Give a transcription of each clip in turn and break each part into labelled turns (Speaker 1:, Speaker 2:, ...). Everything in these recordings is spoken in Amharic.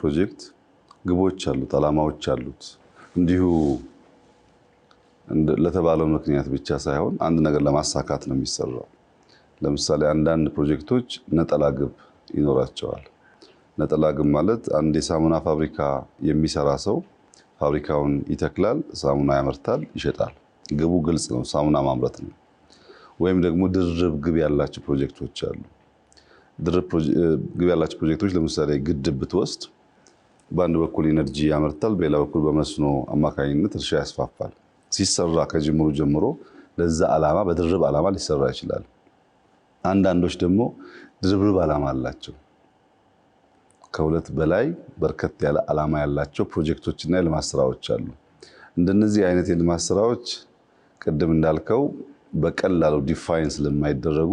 Speaker 1: ፕሮጀክት ግቦች አሉት፣ አላማዎች አሉት። እንዲሁ ለተባለው ምክንያት ብቻ ሳይሆን አንድ ነገር ለማሳካት ነው የሚሰራው። ለምሳሌ አንዳንድ ፕሮጀክቶች ነጠላ ግብ ይኖራቸዋል። ነጠላ ግብ ማለት አንድ የሳሙና ፋብሪካ የሚሰራ ሰው ፋብሪካውን ይተክላል፣ ሳሙና ያመርታል፣ ይሸጣል። ግቡ ግልጽ ነው፣ ሳሙና ማምረት ነው። ወይም ደግሞ ድርብ ግብ ያላቸው ፕሮጀክቶች አሉ። ድርብ ግብ ያላቸው ፕሮጀክቶች ለምሳሌ ግድብ ብትወስድ በአንድ በኩል ኢነርጂ ያመርታል፣ በሌላ በኩል በመስኖ አማካኝነት እርሻ ያስፋፋል። ሲሰራ ከጅምሩ ጀምሮ ለዛ ዓላማ በድርብ ዓላማ ሊሰራ ይችላል። አንዳንዶች ደግሞ ድርብርብ ዓላማ አላቸው። ከሁለት በላይ በርከት ያለ ዓላማ ያላቸው ፕሮጀክቶችና የልማት ስራዎች አሉ። እንደነዚህ አይነት የልማት ስራዎች ቅድም እንዳልከው በቀላሉ ዲፋይን ስለማይደረጉ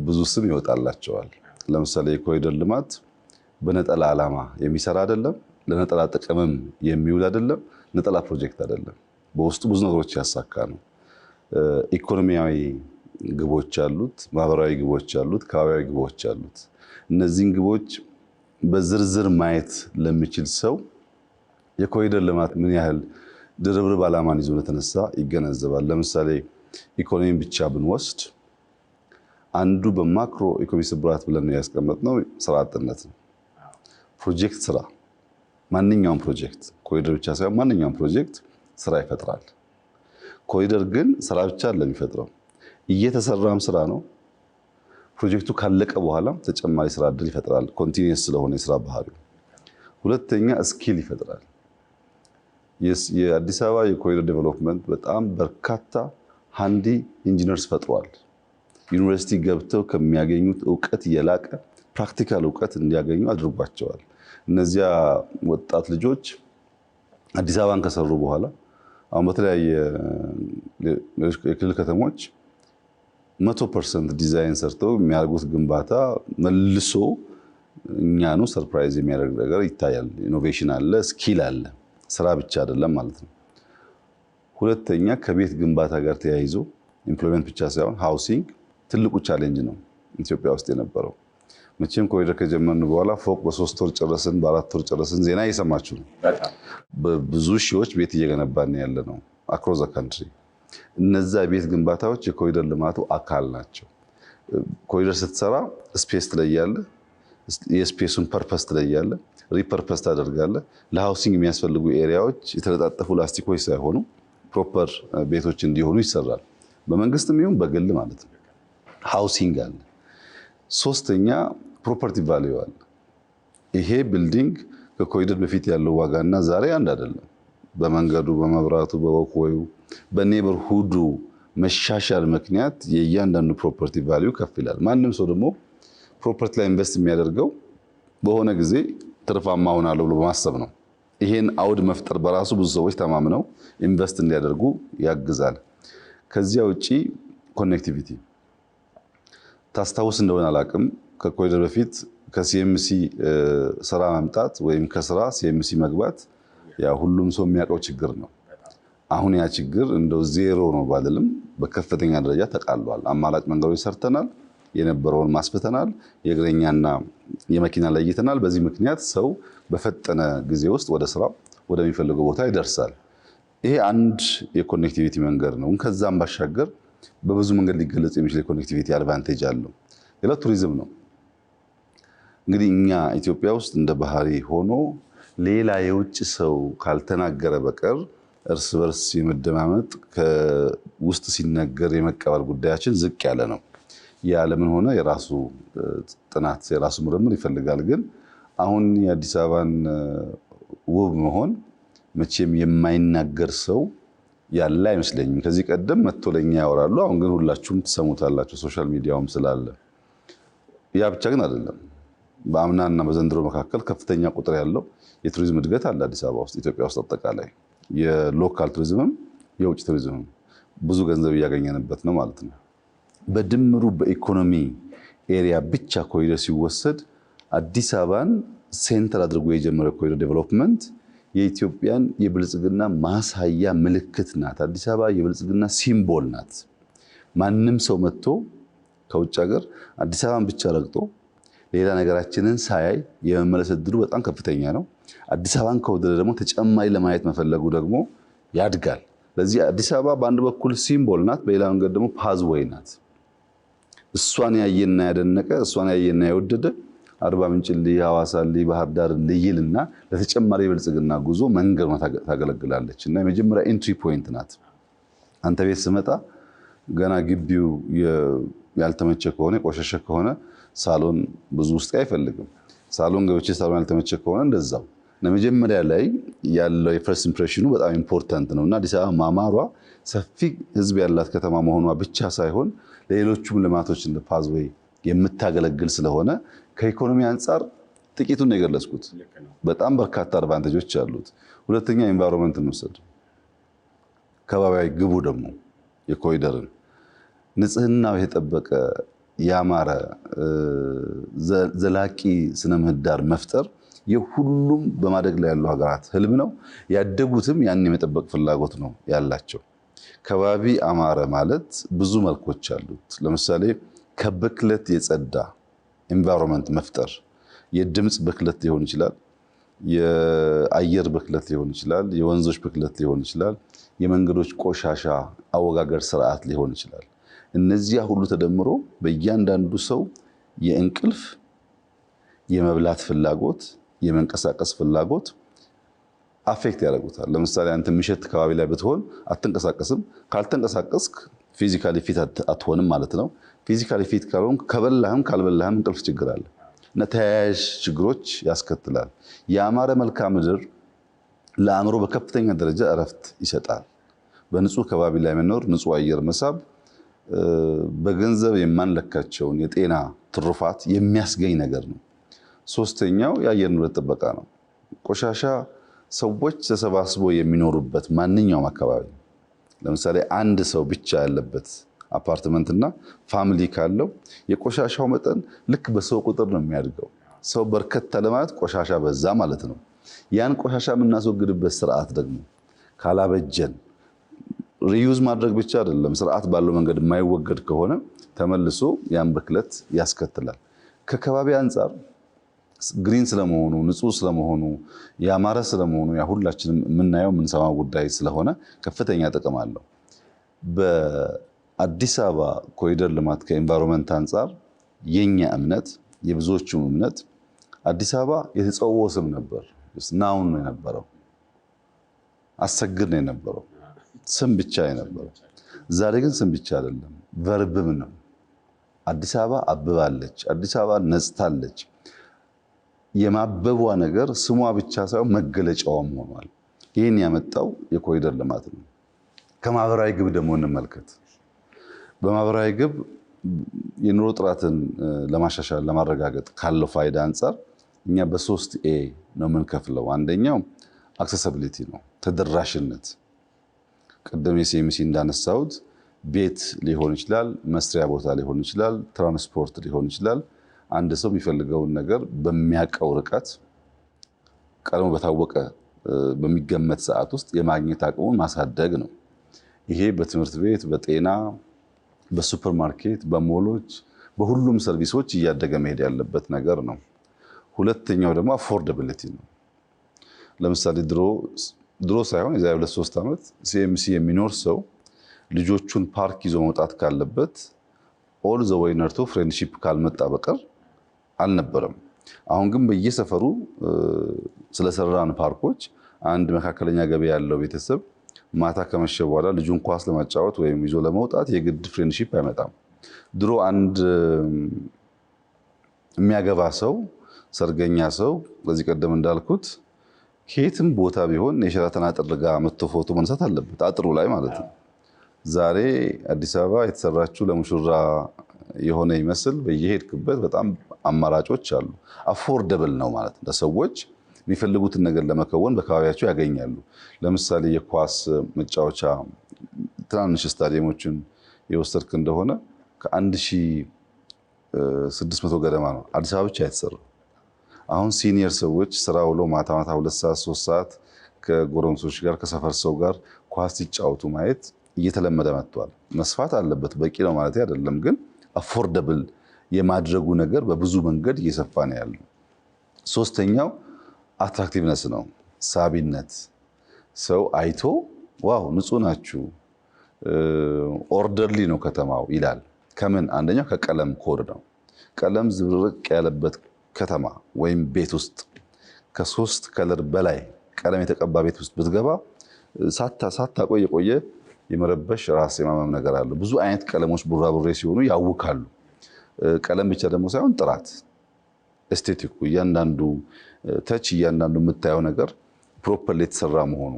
Speaker 1: ብዙ ስም ይወጣላቸዋል። ለምሳሌ የኮሪደር ልማት በነጠላ ዓላማ የሚሰራ አይደለም፣ ለነጠላ ጥቅምም የሚውል አይደለም፣ ነጠላ ፕሮጀክት አይደለም። በውስጡ ብዙ ነገሮች ያሳካ ነው። ኢኮኖሚያዊ ግቦች አሉት፣ ማህበራዊ ግቦች አሉት፣ ከባቢያዊ ግቦች አሉት። እነዚህን ግቦች በዝርዝር ማየት ለሚችል ሰው የኮሪደር ልማት ምን ያህል ድርብርብ ዓላማን ይዞ ለተነሳ ይገነዘባል። ለምሳሌ ኢኮኖሚን ብቻ ብንወስድ አንዱ በማክሮ ኢኮኖሚ ስብራት ብለን ያስቀመጥነው ስራ አጥነት ነው። ፕሮጀክት ስራ ማንኛውም ፕሮጀክት ኮሪደር ብቻ ሳይሆን ማንኛውም ፕሮጀክት ስራ ይፈጥራል። ኮሪደር ግን ስራ ብቻ አይደለም የሚፈጥረው፣ እየተሰራም ስራ ነው። ፕሮጀክቱ ካለቀ በኋላ ተጨማሪ ስራ እድል ይፈጥራል፣ ኮንቲኒየስ ስለሆነ የስራ ባህሪው። ሁለተኛ ስኪል ይፈጥራል። የአዲስ አበባ የኮሪደር ዴቨሎፕመንት በጣም በርካታ ሃንዲ ኢንጂነርስ ፈጥሯል። ዩኒቨርሲቲ ገብተው ከሚያገኙት እውቀት የላቀ ፕራክቲካል እውቀት እንዲያገኙ አድርጓቸዋል። እነዚያ ወጣት ልጆች አዲስ አበባን ከሰሩ በኋላ አሁን በተለያየ የክልል ከተሞች 100% ዲዛይን ሰርተው የሚያደርጉት ግንባታ መልሶ እኛኑ ሰርፕራይዝ የሚያደርግ ነገር ይታያል። ኢኖቬሽን አለ፣ ስኪል አለ፣ ስራ ብቻ አይደለም ማለት ነው። ሁለተኛ ከቤት ግንባታ ጋር ተያይዞ ኢምፕሎይመንት ብቻ ሳይሆን ሃውሲንግ ትልቁ ቻሌንጅ ነው ኢትዮጵያ ውስጥ የነበረው። መቼም ኮሪደር ከጀመርን በኋላ ፎቅ በ3 ወር ጨረስን፣ በ4 ወር ጨረስን ዜና እየሰማችሁ ነው። በብዙ ሺዎች ቤት እየገነባን ያለ ነው አክሮስ ዘ ካንትሪ። እነዛ ቤት ግንባታዎች የኮሪደር ልማቱ አካል ናቸው። ኮሪደር ስትሰራ ስፔስ ትለያለህ፣ የስፔሱን ፐርፐስ ትለያለህ፣ ሪፐርፐስ ታደርጋለህ። ለሃውሲንግ የሚያስፈልጉ ኤሪያዎች የተለጣጠፉ ላስቲኮች ሳይሆኑ ፕሮፐር ቤቶች እንዲሆኑ ይሰራል። በመንግስትም ይሁን በግል ማለት ነው። ሃውሲንግ አለ። ሶስተኛ ፕሮፐርቲ ቫልዩ አለ። ይሄ ቢልዲንግ ከኮሪደር በፊት ያለው ዋጋና ዛሬ አንድ አይደለም። በመንገዱ፣ በመብራቱ፣ በወክወዩ፣ በኔበርሁዱ መሻሻል ምክንያት የእያንዳንዱ ፕሮፐርቲ ቫልዩ ከፍ ይላል። ማንም ሰው ደግሞ ፕሮፐርቲ ላይ ኢንቨስት የሚያደርገው በሆነ ጊዜ ትርፋማ ሆናለሁ ብሎ በማሰብ ነው። ይሄን አውድ መፍጠር በራሱ ብዙ ሰዎች ተማምነው ኢንቨስት እንዲያደርጉ ያግዛል። ከዚያ ውጪ ኮኔክቲቪቲ ታስታውስ እንደሆነ አላቅም፣ ከኮሪደር በፊት ከሲኤምሲ ስራ መምጣት ወይም ከስራ ሲኤምሲ መግባት ያ ሁሉም ሰው የሚያውቀው ችግር ነው። አሁን ያ ችግር እንደው ዜሮ ነው ባልልም በከፍተኛ ደረጃ ተቃሏል። አማራጭ መንገዶች ሰርተናል፣ የነበረውን ማስፈተናል፣ የእግረኛና የመኪና ለይተናል። በዚህ ምክንያት ሰው በፈጠነ ጊዜ ውስጥ ወደ ስራው ወደሚፈልገው ቦታ ይደርሳል። ይሄ አንድ የኮኔክቲቪቲ መንገድ ነው። ከዛም ባሻገር በብዙ መንገድ ሊገለጽ የሚችል የኮኔክቲቪቲ አድቫንቴጅ አለው። ሌላ ቱሪዝም ነው። እንግዲህ እኛ ኢትዮጵያ ውስጥ እንደ ባህሪ ሆኖ ሌላ የውጭ ሰው ካልተናገረ በቀር እርስ በርስ የመደማመጥ ከውስጥ ሲነገር የመቀበል ጉዳያችን ዝቅ ያለ ነው። የዓለምን ሆነ የራሱ ጥናት የራሱ ምርምር ይፈልጋል። ግን አሁን የአዲስ አበባን ውብ መሆን መቼም የማይናገር ሰው ያለ አይመስለኝም። ከዚህ ቀደም መጥቶ ለኛ ያወራሉ። አሁን ግን ሁላችሁም ትሰሙታላችሁ፣ ሶሻል ሚዲያውም ስላለ። ያ ብቻ ግን አይደለም። በአምናና በዘንድሮ መካከል ከፍተኛ ቁጥር ያለው የቱሪዝም እድገት አለ አዲስ አበባ ውስጥ፣ ኢትዮጵያ ውስጥ አጠቃላይ የሎካል ቱሪዝምም የውጭ ቱሪዝምም ብዙ ገንዘብ እያገኘንበት ነው ማለት ነው። በድምሩ በኢኮኖሚ ኤሪያ ብቻ ኮሪደር ሲወሰድ አዲስ አበባን ሴንተር አድርጎ የጀመረው ኮሪደር ዴቨሎፕመንት የኢትዮጵያን የብልጽግና ማሳያ ምልክት ናት። አዲስ አበባ የብልጽግና ሲምቦል ናት። ማንም ሰው መጥቶ ከውጭ ሀገር አዲስ አበባን ብቻ ረግጦ ሌላ ነገራችንን ሳያይ የመመለስ እድሉ በጣም ከፍተኛ ነው። አዲስ አበባን ከወደደ ደግሞ ተጨማሪ ለማየት መፈለጉ ደግሞ ያድጋል። ለዚህ አዲስ አበባ በአንድ በኩል ሲምቦል ናት፣ በሌላ መንገድ ደግሞ ፓዝዌይ ናት። እሷን ያየና ያደነቀ እሷን ያየና የወደደ አርባ ምንጭ፣ ሐዋሳ፣ ባህር ዳር ይልና ለተጨማሪ የብልጽግና ጉዞ መንገድ ታገለግላለች እና የመጀመሪያ ኢንትሪ ፖይንት ናት። አንተ ቤት ስመጣ ገና ግቢው ያልተመቸ ከሆነ የቆሸሸ ከሆነ ሳሎን ብዙ ውስጥ አይፈልግም። ሳሎን ገብቼ ሳሎን ያልተመቸ ከሆነ እንደዛው። ለመጀመሪያ ላይ ያለው የፈርስት ኢምፕሬሽኑ በጣም ኢምፖርታንት ነው እና አዲስ አበባ ማማሯ ሰፊ ህዝብ ያላት ከተማ መሆኗ ብቻ ሳይሆን ለሌሎቹም ልማቶች እንደ ፓዝዌይ የምታገለግል ስለሆነ ከኢኮኖሚ አንጻር ጥቂቱን የገለጽኩት በጣም በርካታ አድቫንቴጆች አሉት። ሁለተኛ ኤንቫይሮንመንት እንውሰድ። ከባቢያዊ ግቡ ደግሞ የኮሪደርን ንጽህናው የተጠበቀ ያማረ ዘላቂ ስነ ምህዳር መፍጠር የሁሉም በማደግ ላይ ያሉ ሀገራት ህልም ነው። ያደጉትም ያን የመጠበቅ ፍላጎት ነው ያላቸው። ከባቢ አማረ ማለት ብዙ መልኮች አሉት። ለምሳሌ ከብክለት የጸዳ ኤንቫይሮንመንት መፍጠር፣ የድምጽ ብክለት ሊሆን ይችላል፣ የአየር ብክለት ሊሆን ይችላል፣ የወንዞች ብክለት ሊሆን ይችላል፣ የመንገዶች ቆሻሻ አወጋገር ስርዓት ሊሆን ይችላል። እነዚያ ሁሉ ተደምሮ በእያንዳንዱ ሰው የእንቅልፍ፣ የመብላት ፍላጎት፣ የመንቀሳቀስ ፍላጎት አፌክት ያደርጉታል። ለምሳሌ አንተ ምሽት ከባቢ ላይ ብትሆን አትንቀሳቀስም። ካልተንቀሳቀስክ ፊዚካሊ ፊት አትሆንም ማለት ነው። ፊዚካሊ ፊት ካልሆንክ ከበላህም ካልበላህም እንቅልፍ ችግር አለ እና ተያያዥ ችግሮች ያስከትላል። የአማረ መልክዓ ምድር ለአእምሮ በከፍተኛ ደረጃ እረፍት ይሰጣል። በንጹህ ከባቢ ላይ መኖር፣ ንጹህ አየር መሳብ በገንዘብ የማንለካቸውን የጤና ትሩፋት የሚያስገኝ ነገር ነው። ሶስተኛው የአየር ንብረት ጥበቃ ነው። ቆሻሻ ሰዎች ተሰባስበው የሚኖሩበት ማንኛውም አካባቢ፣ ለምሳሌ አንድ ሰው ብቻ ያለበት አፓርትመንት እና ፋሚሊ ካለው የቆሻሻው መጠን ልክ በሰው ቁጥር ነው የሚያድገው። ሰው በርከት ለማለት ቆሻሻ በዛ ማለት ነው። ያን ቆሻሻ የምናስወግድበት ስርዓት ደግሞ ካላበጀን ሪዩዝ ማድረግ ብቻ አይደለም፣ ስርዓት ባለው መንገድ የማይወገድ ከሆነ ተመልሶ ያን ብክለት ያስከትላል። ከከባቢ አንጻር ግሪን ስለመሆኑ፣ ንጹህ ስለመሆኑ፣ ያማረ ስለመሆኑ ያ ሁላችንም የምናየው የምንሰማው ጉዳይ ስለሆነ ከፍተኛ ጥቅም አለው። በአዲስ አበባ ኮሪደር ልማት ከኤንቫይሮንመንት አንጻር የኛ እምነት፣ የብዙዎቹም እምነት አዲስ አበባ የተጸውዖ ስም ነበር። ናውን ነው የነበረው፣ አሰግድ ነው የነበረው፣ ስም ብቻ የነበረው። ዛሬ ግን ስም ብቻ አይደለም፣ ቨርብም ነው። አዲስ አበባ አብባለች፣ አዲስ አበባ ነጽታለች። የማበቧ ነገር ስሟ ብቻ ሳይሆን መገለጫዋም ሆኗል። ይህን ያመጣው የኮሪደር ልማት ነው። ከማህበራዊ ግብ ደግሞ እንመልከት። በማህበራዊ ግብ የኑሮ ጥራትን ለማሻሻል ለማረጋገጥ ካለው ፋይዳ አንጻር እኛ በ3 ኤ ነው የምንከፍለው። አንደኛው አክሰሲቢሊቲ ነው፣ ተደራሽነት። ቀደም የሲኤምሲ እንዳነሳሁት ቤት ሊሆን ይችላል፣ መስሪያ ቦታ ሊሆን ይችላል፣ ትራንስፖርት ሊሆን ይችላል። አንድ ሰው የሚፈልገውን ነገር በሚያውቀው ርቀት ቀድሞ በታወቀ በሚገመት ሰዓት ውስጥ የማግኘት አቅሙን ማሳደግ ነው። ይሄ በትምህርት ቤት፣ በጤና፣ በሱፐርማርኬት፣ በሞሎች፣ በሁሉም ሰርቪሶች እያደገ መሄድ ያለበት ነገር ነው። ሁለተኛው ደግሞ አፎርደቢሊቲ ነው። ለምሳሌ ድሮ ሳይሆን የዛሬ 2-3 ዓመት ሲኤምሲ የሚኖር ሰው ልጆቹን ፓርክ ይዞ መውጣት ካለበት ኦል ዘ ዌይ ነርቶ ፍሬንድሺፕ ካልመጣ በቀር አልነበረም። አሁን ግን በየሰፈሩ ስለሰራን ፓርኮች አንድ መካከለኛ ገቢ ያለው ቤተሰብ ማታ ከመሸ በኋላ ልጁን ኳስ ለማጫወት ወይም ይዞ ለመውጣት የግድ ፍሬንድሺፕ አይመጣም። ድሮ አንድ የሚያገባ ሰው፣ ሰርገኛ ሰው በዚህ ቀደም እንዳልኩት ከየትም ቦታ ቢሆን የሸራተን አጥር ጋር መጥቶ ፎቶ መነሳት አለበት፣ አጥሩ ላይ ማለት ነው። ዛሬ አዲስ አበባ የተሰራችው ለሙሽራ የሆነ ይመስል በየሄድክበት በጣም አማራጮች አሉ። አፎርደብል ነው ማለት ነው። ለሰዎች የሚፈልጉትን ነገር ለመከወን በአካባቢያቸው ያገኛሉ። ለምሳሌ የኳስ መጫወቻ ትናንሽ ስታዲየሞችን የወሰድክ እንደሆነ ከ1600 ገደማ ነው አዲስ አበባ ብቻ የተሰራው። አሁን ሲኒየር ሰዎች ስራ ውለው ማታ 2 ሰዓት 3 ሰዓት ከጎረምሶች ጋር ከሰፈር ሰው ጋር ኳስ ሲጫወቱ ማየት እየተለመደ መጥቷል። መስፋት አለበት፣ በቂ ነው ማለት አይደለም፣ ግን አፎርደብል የማድረጉ ነገር በብዙ መንገድ እየሰፋ ነው ያለው። ሶስተኛው አትራክቲቭነስ ነው፣ ሳቢነት። ሰው አይቶ ዋው ንጹህ ናችሁ፣ ኦርደርሊ ነው ከተማው ይላል። ከምን አንደኛው ከቀለም ኮድ ነው። ቀለም ዝብርቅ ያለበት ከተማ ወይም ቤት ውስጥ ከሶስት ከለር በላይ ቀለም የተቀባ ቤት ውስጥ ብትገባ ሳታቆይ የቆየ የመረበሽ ራስ የማመም ነገር አለ። ብዙ አይነት ቀለሞች ቡራቡሬ ሲሆኑ ያውካሉ። ቀለም ብቻ ደግሞ ሳይሆን ጥራት፣ ኤስቴቲኩ፣ እያንዳንዱ ተች፣ እያንዳንዱ የምታየው ነገር ፕሮፐርሊ የተሰራ መሆኑ፣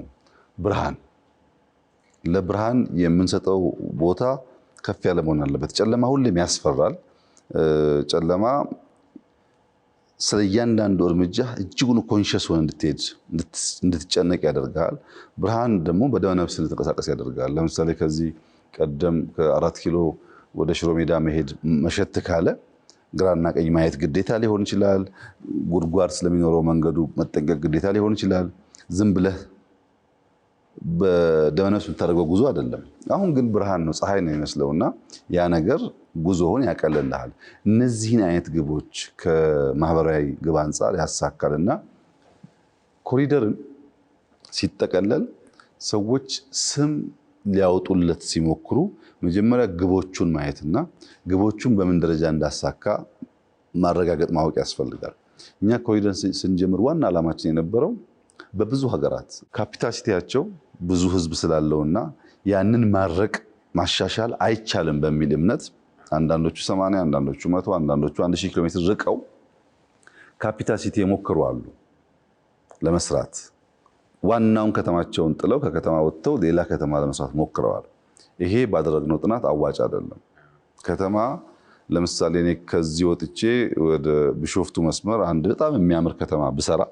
Speaker 1: ብርሃን፣ ለብርሃን የምንሰጠው ቦታ ከፍ ያለ መሆን አለበት። ጨለማ ሁሌም ያስፈራል። ጨለማ ስለ እያንዳንዱ እርምጃ እጅጉን ኮንሽስ ሆነ እንድትጨነቅ ያደርጋል። ብርሃን ደግሞ በደመ ነፍስ እንድትንቀሳቀስ ያደርጋል። ለምሳሌ ከዚህ ቀደም ከ4 ኪሎ ወደ ሽሮ ሜዳ መሄድ መሸት ካለ ግራና ቀኝ ማየት ግዴታ ሊሆን ይችላል። ጉድጓድ ስለሚኖረው መንገዱ መጠንቀቅ ግዴታ ሊሆን ይችላል። ዝም ብለህ በደመ ነፍስ የምታደርገው ጉዞ አይደለም። አሁን ግን ብርሃን ነው፣ ፀሐይ ነው የሚመስለውና ያ ነገር ጉዞውን ያቀልልሃል። እነዚህን አይነት ግቦች ከማህበራዊ ግብ አንጻር ያሳካልና ኮሪደርን ሲጠቀለል ሰዎች ስም ሊያወጡለት ሲሞክሩ መጀመሪያ ግቦቹን ማየትና ግቦቹን በምን ደረጃ እንዳሳካ ማረጋገጥ ማወቅ ያስፈልጋል። እኛ ኮሪደር ስንጀምር ዋና ዓላማችን የነበረው በብዙ ሀገራት ካፒታል ሲቲያቸው ብዙ ህዝብ ስላለውና ያንን ማረቅ ማሻሻል አይቻልም በሚል እምነት አንዳንዶቹ 80 አንዳንዶቹ 100 አንዳንዶቹ 1000 ኪሎ ሜትር ርቀው ካፒታል ሲቲ የሞከሩ አሉ ለመስራት። ዋናውን ከተማቸውን ጥለው ከከተማ ወጥተው ሌላ ከተማ ለመስራት ሞክረዋል። ይሄ ባደረግነው ጥናት አዋጭ አይደለም። ከተማ ለምሳሌ እኔ ከዚህ ወጥቼ ወደ ቢሾፍቱ መስመር አንድ በጣም የሚያምር ከተማ ብሰራ፣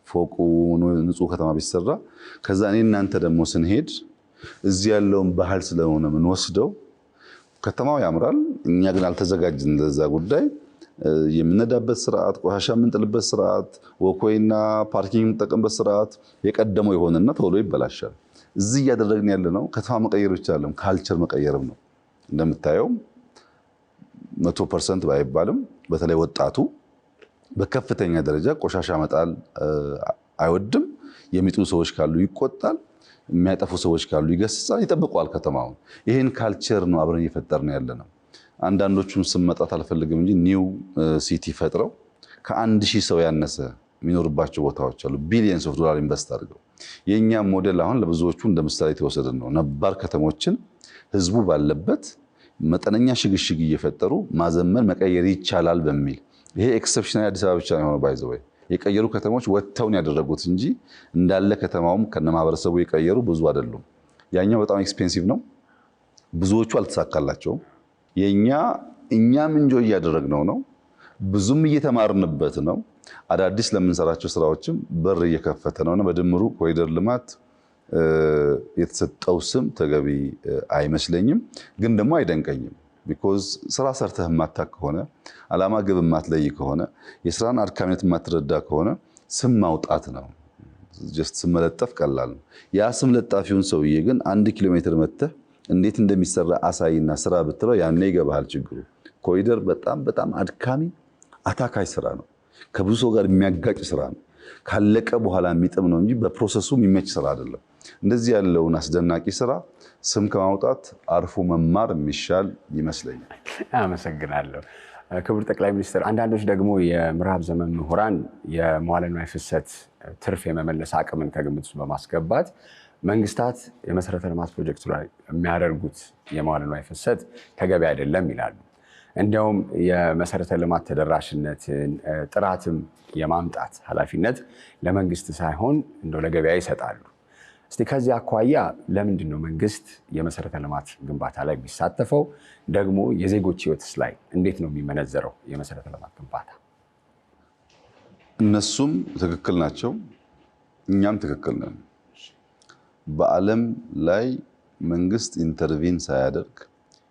Speaker 1: ፎቁ ንጹህ ከተማ ቢሰራ፣ ከዛ እኔ እናንተ ደግሞ ስንሄድ እዚህ ያለውን ባህል ስለሆነ ምን ወስደው ከተማው ያምራል፣ እኛ ግን አልተዘጋጅን ለዛ ጉዳይ። የምንነዳበት ስርዓት፣ ቆሻሻ የምንጥልበት ስርዓት፣ ወኮይና ፓርኪንግ የምንጠቀምበት ስርዓት የቀደመው የሆነና ቶሎ ይበላሻል። እዚህ እያደረግን ያለ ነው ከተማ መቀየር ብቻ አይደለም፣ ካልቸር መቀየርም ነው። እንደምታየው 100% ባይባልም በተለይ ወጣቱ በከፍተኛ ደረጃ ቆሻሻ መጣል አይወድም። የሚጥሉ ሰዎች ካሉ ይቆጣል፣ የሚያጠፉ ሰዎች ካሉ ይገስጻል፣ ይጠብቀዋል ከተማውን። ይሄን ካልቸር ነው አብረን እየፈጠርን ያለ ነው። አንዳንዶቹን ስም መጣት አልፈልግም እንጂ ኒው ሲቲ ፈጥረው ከ1000 ሰው ያነሰ የሚኖርባቸው ቦታዎች አሉ። ቢሊየንስ ኦፍ ዶላር ኢንቨስት አድርገው የኛ ሞዴል አሁን ለብዙዎቹ እንደ ምሳሌ የተወሰደ ነው። ነባር ከተሞችን ህዝቡ ባለበት መጠነኛ ሽግሽግ እየፈጠሩ ማዘመን መቀየር ይቻላል በሚል ይሄ ኤክሰፕሽናል አዲስ አበባ ብቻ ነው የሆነው። ባይ ዘ ወይ የቀየሩ ከተሞች ወጥተውን ያደረጉት እንጂ እንዳለ ከተማውም ከነማህበረሰቡ የቀየሩ ብዙ አይደሉም። ያኛው በጣም ኤክስፔንሲቭ ነው፣ ብዙዎቹ አልተሳካላቸውም። እኛም እንጆ እያደረግነው ነው፣ ብዙም እየተማርንበት ነው። አዳዲስ ለምንሰራቸው ስራዎችም በር እየከፈተ ነውና በድምሩ ኮሪደር ልማት የተሰጠው ስም ተገቢ አይመስለኝም፣ ግን ደግሞ አይደንቀኝም። ቢኮዝ ስራ ሰርተህ የማታውቅ ከሆነ ዓላማ ግብ የማትለይ ከሆነ የስራን አድካሚነት የማትረዳ ከሆነ ስም ማውጣት ነው። ጀስት ስም መለጠፍ ቀላል ነው። ያ ስም ለጣፊውን ሰውዬ ግን 1 ኪሎ ሜትር መተህ እንዴት እንደሚሰራ አሳይና ስራ ብትለው ያኔ ይገባሃል ችግሩ። ኮሪደር በጣም አድካሚ አታካይ ስራ ነው። ከብዙ ሰው ጋር የሚያጋጭ ስራ ነው። ካለቀ በኋላ የሚጥም ነው እንጂ በፕሮሰሱ የሚመች ስራ አይደለም። እንደዚህ ያለውን አስደናቂ ስራ ስም ከማውጣት አርፎ መማር የሚሻል ይመስለኛል።
Speaker 2: አመሰግናለሁ ክቡር ጠቅላይ ሚኒስትር። አንዳንዶች ደግሞ የምዕራብ ዘመን ምሁራን የመዋለ ንዋይ ፍሰት ትርፍ የመመለስ አቅምን ከግምት ውስጥ በማስገባት መንግስታት የመሰረተ ልማት ፕሮጀክቱ ላይ የሚያደርጉት የመዋለ ንዋይ ፍሰት ተገቢ አይደለም ይላሉ። እንዲያውም የመሰረተ ልማት ተደራሽነትን ጥራትም የማምጣት ኃላፊነት ለመንግስት ሳይሆን እንደው ለገበያ ይሰጣሉ። እስቲ ከዚህ አኳያ ለምንድን ነው መንግስት የመሰረተ ልማት ግንባታ ላይ የሚሳተፈው? ደግሞ የዜጎች ህይወትስ ላይ እንዴት ነው የሚመነዘረው የመሰረተ ልማት ግንባታ?
Speaker 1: እነሱም ትክክል ናቸው፣ እኛም ትክክል ነን። በዓለም ላይ መንግስት ኢንተርቪን ሳያደርግ